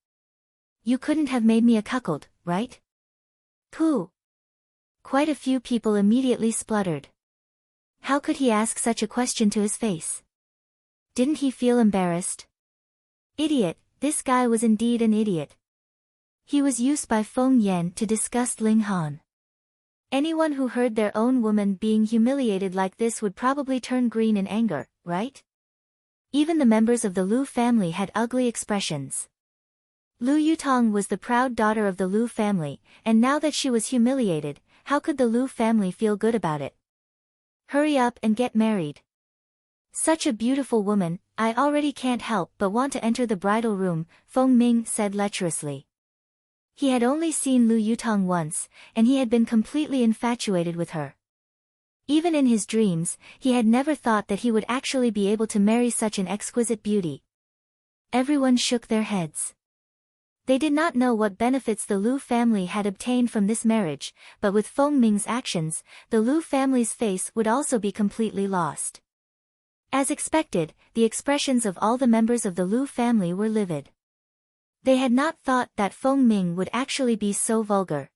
You couldn't have made me a cuckold, right? Pooh. Quite a few people immediately spluttered. How could he ask such a question to his face? Didn't he feel embarrassed? Idiot, this guy was indeed an idiot. He was used by Feng Yan to disgust Ling Han. Anyone who heard their own woman being humiliated like this would probably turn green in anger, right? Even the members of the Lu family had ugly expressions. Lu Yutong was the proud daughter of the Lu family, and now that she was humiliated, how could the Lu family feel good about it? Hurry up and get married. Such a beautiful woman, I already can't help but want to enter the bridal room, Feng Ming said lecherously. He had only seen Lu Yutong once, and he had been completely infatuated with her. Even in his dreams, he had never thought that he would actually be able to marry such an exquisite beauty. Everyone shook their heads. They did not know what benefits the Lu family had obtained from this marriage, but with Feng Ming's actions, the Lu family's face would also be completely lost. As expected, the expressions of all the members of the Lu family were livid. They had not thought that Feng Ming would actually be so vulgar.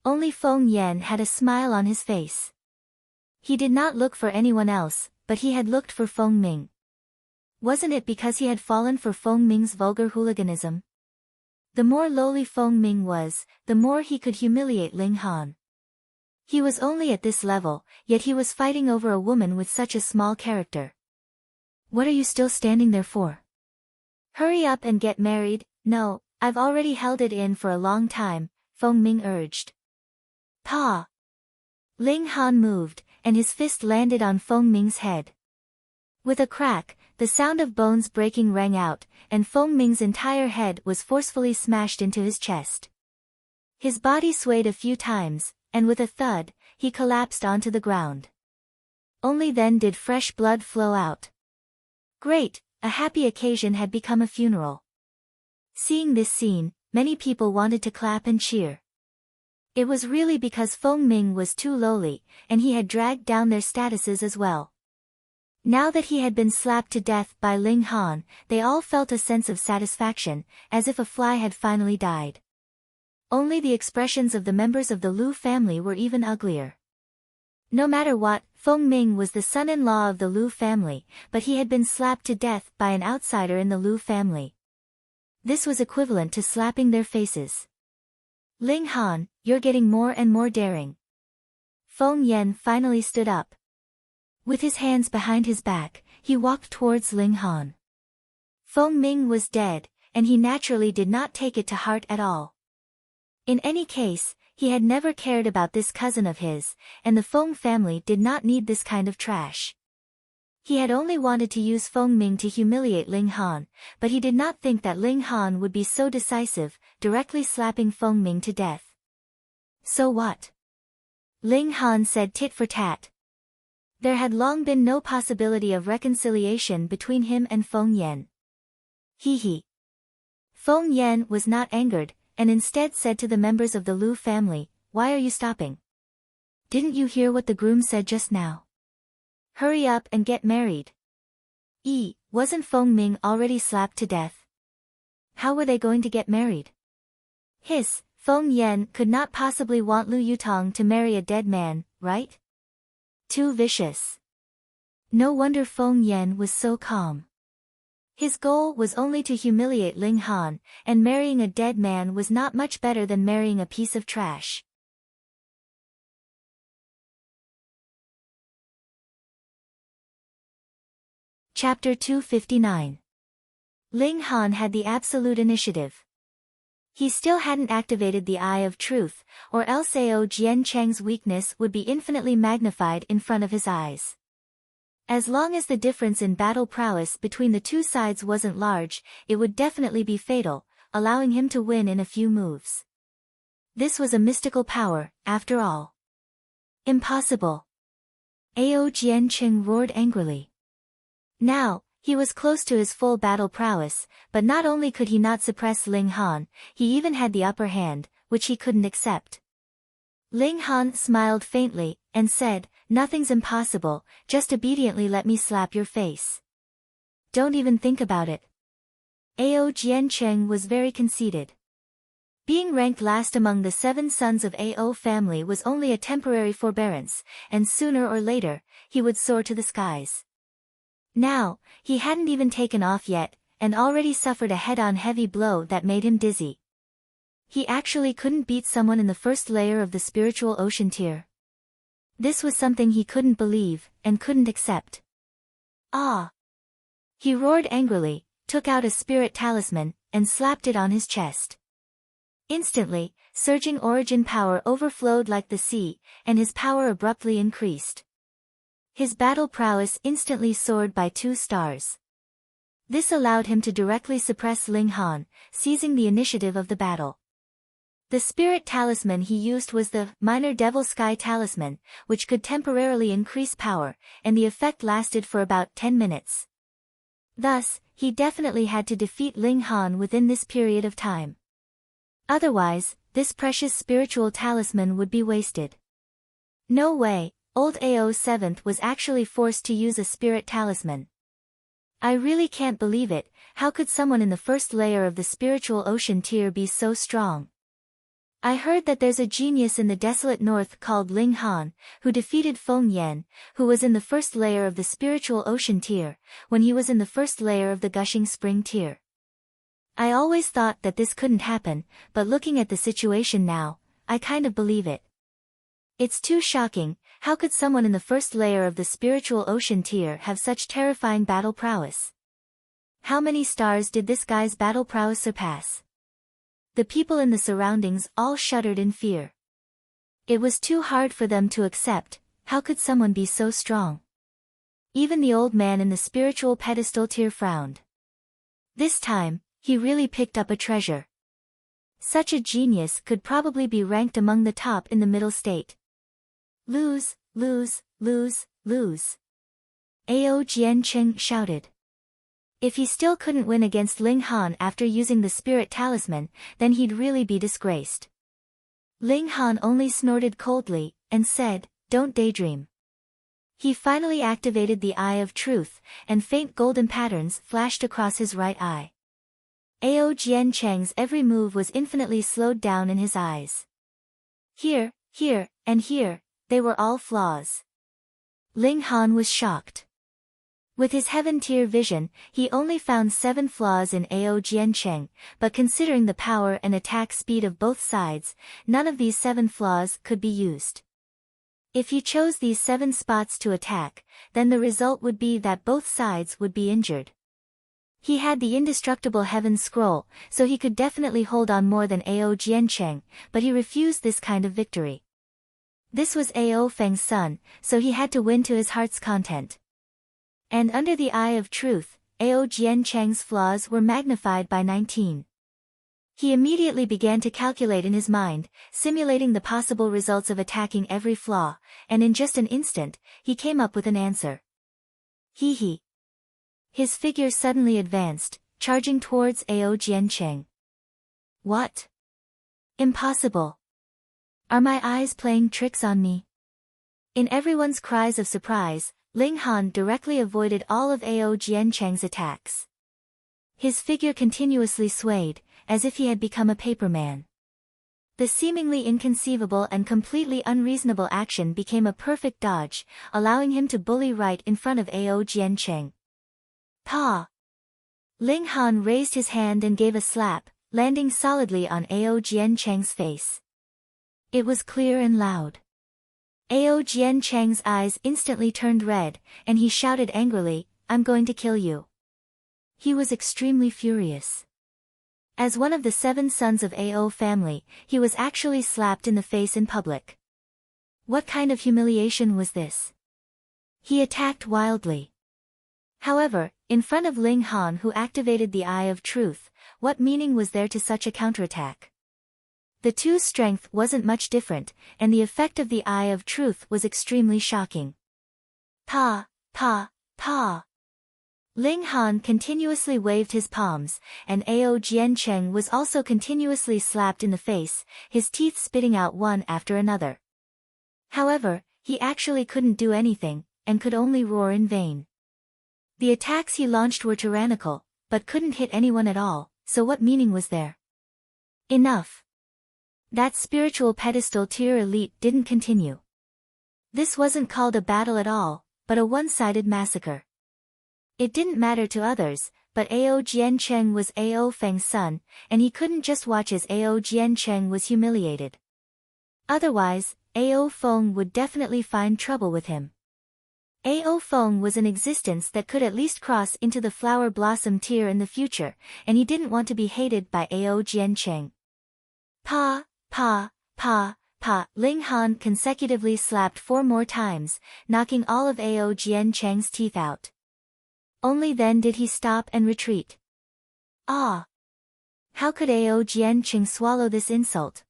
Only Feng Yan had a smile on his face. He did not look for anyone else, but he had looked for Feng Ming. Wasn't it because he had fallen for Feng Ming's vulgar hooliganism? The more lowly Feng Ming was, the more he could humiliate Ling Han. He was only at this level, yet he was fighting over a woman with such a small character. What are you still standing there for? Hurry up and get married. No, I've already held it in for a long time, Feng Ming urged. Pa! Ling Han moved, and his fist landed on Feng Ming's head. With a crack, the sound of bones breaking rang out, and Feng Ming's entire head was forcefully smashed into his chest. His body swayed a few times, and with a thud, he collapsed onto the ground. Only then did fresh blood flow out. Great, a happy occasion had become a funeral. Seeing this scene, many people wanted to clap and cheer. It was really because Feng Ming was too lowly, and he had dragged down their statuses as well. Now that he had been slapped to death by Ling Han, they all felt a sense of satisfaction, as if a fly had finally died. Only the expressions of the members of the Lu family were even uglier. No matter what, Feng Ming was the son-in-law of the Lu family, but he had been slapped to death by an outsider in the Lu family. This was equivalent to slapping their faces. Ling Han, you're getting more and more daring. Feng Yan finally stood up. With his hands behind his back, he walked towards Ling Han. Feng Ming was dead, and he naturally did not take it to heart at all. In any case, he had never cared about this cousin of his, and the Feng family did not need this kind of trash. He had only wanted to use Feng Ming to humiliate Ling Han, but he did not think that Ling Han would be so decisive, directly slapping Feng Ming to death. So what? Ling Han said tit for tat. There had long been no possibility of reconciliation between him and Feng Yan. He. Feng Yan was not angered, and instead said to the members of the Lu family, "Why are you stopping? Didn't you hear what the groom said just now? Hurry up and get married." Wasn't Feng Ming already slapped to death? How were they going to get married? Feng Yan could not possibly want Lu Yutong to marry a dead man, right? Too vicious. No wonder Feng Yan was so calm. His goal was only to humiliate Ling Han, and marrying a dead man was not much better than marrying a piece of trash. Chapter 259. Ling Han had the absolute initiative. He still hadn't activated the Eye of Truth, or else Ao Jian Cheng's weakness would be infinitely magnified in front of his eyes. As long as the difference in battle prowess between the two sides wasn't large, it would definitely be fatal, allowing him to win in a few moves. This was a mystical power, after all. Impossible! Ao Jian Cheng roared angrily. Now, he was close to his full battle prowess, but not only could he not suppress Ling Han, he even had the upper hand, which he couldn't accept. Ling Han smiled faintly, and said, "Nothing's impossible, just obediently let me slap your face. Don't even think about it." Ao Jian Cheng was very conceited. Being ranked last among the 7 sons of Ao family was only a temporary forbearance, and sooner or later, he would soar to the skies. Now, he hadn't even taken off yet, and already suffered a head-on heavy blow that made him dizzy. He actually couldn't beat someone in the first layer of the spiritual ocean tier. This was something he couldn't believe, and couldn't accept. Ah! He roared angrily, took out a spirit talisman, and slapped it on his chest. Instantly, surging origin power overflowed like the sea, and his power abruptly increased. His battle prowess instantly soared by 2 stars. This allowed him to directly suppress Ling Han, seizing the initiative of the battle. The spirit talisman he used was the Minor Devil Sky Talisman, which could temporarily increase power, and the effect lasted for about 10 minutes. Thus, he definitely had to defeat Ling Han within this period of time. Otherwise, this precious spiritual talisman would be wasted. No way, old Ao 7th was actually forced to use a spirit talisman. I really can't believe it. How could someone in the first layer of the spiritual ocean tier be so strong? I heard that there's a genius in the desolate north called Ling Han, who defeated Feng Yan, who was in the first layer of the spiritual ocean tier, when he was in the first layer of the gushing spring tier. I always thought that this couldn't happen, but looking at the situation now, I kind of believe it. It's too shocking. How could someone in the first layer of the spiritual ocean tier have such terrifying battle prowess? How many stars did this guy's battle prowess surpass? The people in the surroundings all shuddered in fear. It was too hard for them to accept. How could someone be so strong? Even the old man in the spiritual pedestal tier frowned. This time, he really picked up a treasure. Such a genius could probably be ranked among the top in the middle state. Lose, lose, lose, lose. Ao Jian Cheng shouted. If he still couldn't win against Ling Han after using the spirit talisman, then he'd really be disgraced. Ling Han only snorted coldly, and said, "Don't daydream." He finally activated the Eye of Truth, and faint golden patterns flashed across his right eye. Ao Jiancheng's every move was infinitely slowed down in his eyes. Here, and here, they were all flaws. Ling Han was shocked. With his heaven-tier vision, he only found 7 flaws in Ao Jiancheng, but considering the power and attack speed of both sides, none of these 7 flaws could be used. If he chose these 7 spots to attack, then the result would be that both sides would be injured. He had the indestructible Heaven Scroll, so he could definitely hold on more than Ao Jiancheng, but he refused this kind of victory. This was Ao Feng's son, so he had to win to his heart's content. And under the Eye of Truth, Ao Jiancheng's flaws were magnified by 19. He immediately began to calculate in his mind, simulating the possible results of attacking every flaw, and in just an instant, he came up with an answer. He. His figure suddenly advanced, charging towards Ao Jiancheng. What? Impossible. Are my eyes playing tricks on me? In everyone's cries of surprise, Ling Han directly avoided all of Ao Jiancheng's attacks. His figure continuously swayed, as if he had become a paperman. The seemingly inconceivable and completely unreasonable action became a perfect dodge, allowing him to bully right in front of Ao Jiancheng. Pa! Ling Han raised his hand and gave a slap, landing solidly on Ao Jiancheng's face. It was clear and loud. Ao Jiancheng's eyes instantly turned red, and he shouted angrily, "I'm going to kill you." He was extremely furious. As one of the 7 sons of Ao family, he was actually slapped in the face in public. What kind of humiliation was this? He attacked wildly. However, in front of Ling Han, who activated the Eye of Truth, what meaning was there to such a counterattack? The two's strength wasn't much different, and the effect of the Eye of Truth was extremely shocking. Pa! Ling Han continuously waved his palms, and Ao Jiancheng was also continuously slapped in the face, his teeth spitting out one after another. However, he actually couldn't do anything, and could only roar in vain. The attacks he launched were tyrannical, but couldn't hit anyone at all, so what meaning was there? Enough. That spiritual pedestal tier elite didn't continue. This wasn't called a battle at all, but a one-sided massacre. It didn't matter to others, but Ao Jiancheng was Ao Feng's son, and he couldn't just watch as Ao Jiancheng was humiliated. Otherwise, Ao Feng would definitely find trouble with him. Ao Feng was an existence that could at least cross into the flower blossom tier in the future, and he didn't want to be hated by Ao Jiancheng. Pa! Ling Han consecutively slapped 4 more times, knocking all of Ao Jiancheng's teeth out. Only then did he stop and retreat. Ah! How could Ao Jiancheng swallow this insult?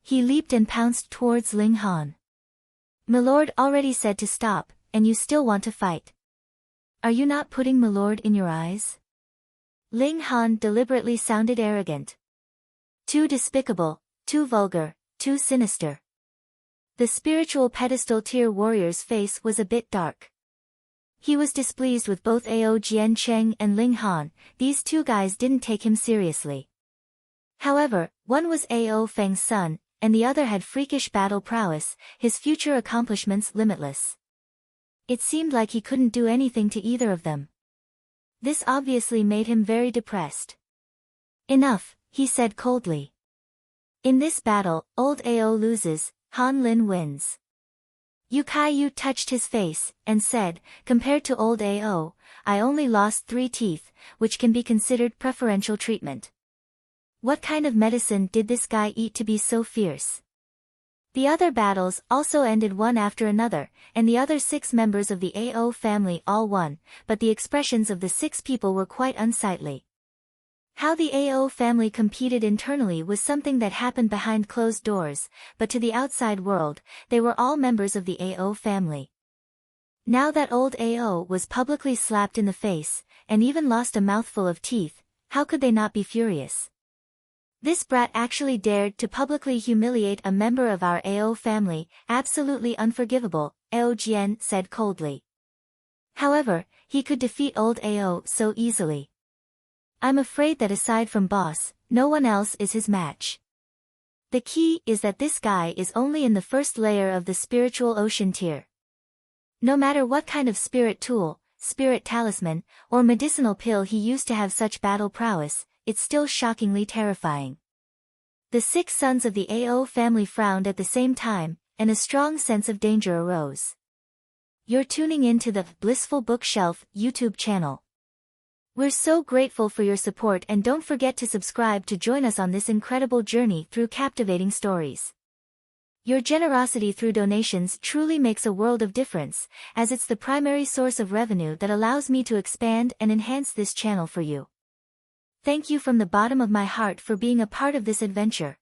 He leaped and pounced towards Ling Han. "Milord already said to stop, and you still want to fight. Are you not putting Milord in your eyes?" Ling Han deliberately sounded arrogant. Too despicable, too vulgar, too sinister. The spiritual pedestal tier warrior's face was a bit dark. He was displeased with both Ao Jiancheng and Ling Han. These 2 guys didn't take him seriously. However, one was Ao Feng's son, and the other had freakish battle prowess, his future accomplishments limitless. It seemed like he couldn't do anything to either of them. This obviously made him very depressed. "Enough," he said coldly. "In this battle, old Ao loses, Han Lin wins." Yu Kaiyu touched his face, and said, "Compared to old Ao, I only lost 3 teeth, which can be considered preferential treatment. What kind of medicine did this guy eat to be so fierce?" The other battles also ended one after another, and the other 6 members of the Ao family all won, but the expressions of the 6 people were quite unsightly. How the Ao family competed internally was something that happened behind closed doors, but to the outside world, they were all members of the Ao family. Now that old Ao was publicly slapped in the face, and even lost a mouthful of teeth, how could they not be furious? This brat actually dared to publicly humiliate a member of our AO family, absolutely unforgivable, AO Jian said coldly. However, he could defeat old AO so easily. I'm afraid that aside from boss, no one else is his match. The key is that this guy is only in the first layer of the spiritual ocean tier. No matter what kind of spirit tool, spirit talisman, or medicinal pill he used to have such battle prowess, it's still shockingly terrifying. The 6 sons of the AO family frowned at the same time, and a strong sense of danger arose. You're tuning in to the Blissful Bookshelf YouTube channel. We're so grateful for your support, and don't forget to subscribe to join us on this incredible journey through captivating stories. Your generosity through donations truly makes a world of difference, as it's the primary source of revenue that allows me to expand and enhance this channel for you. Thank you from the bottom of my heart for being a part of this adventure.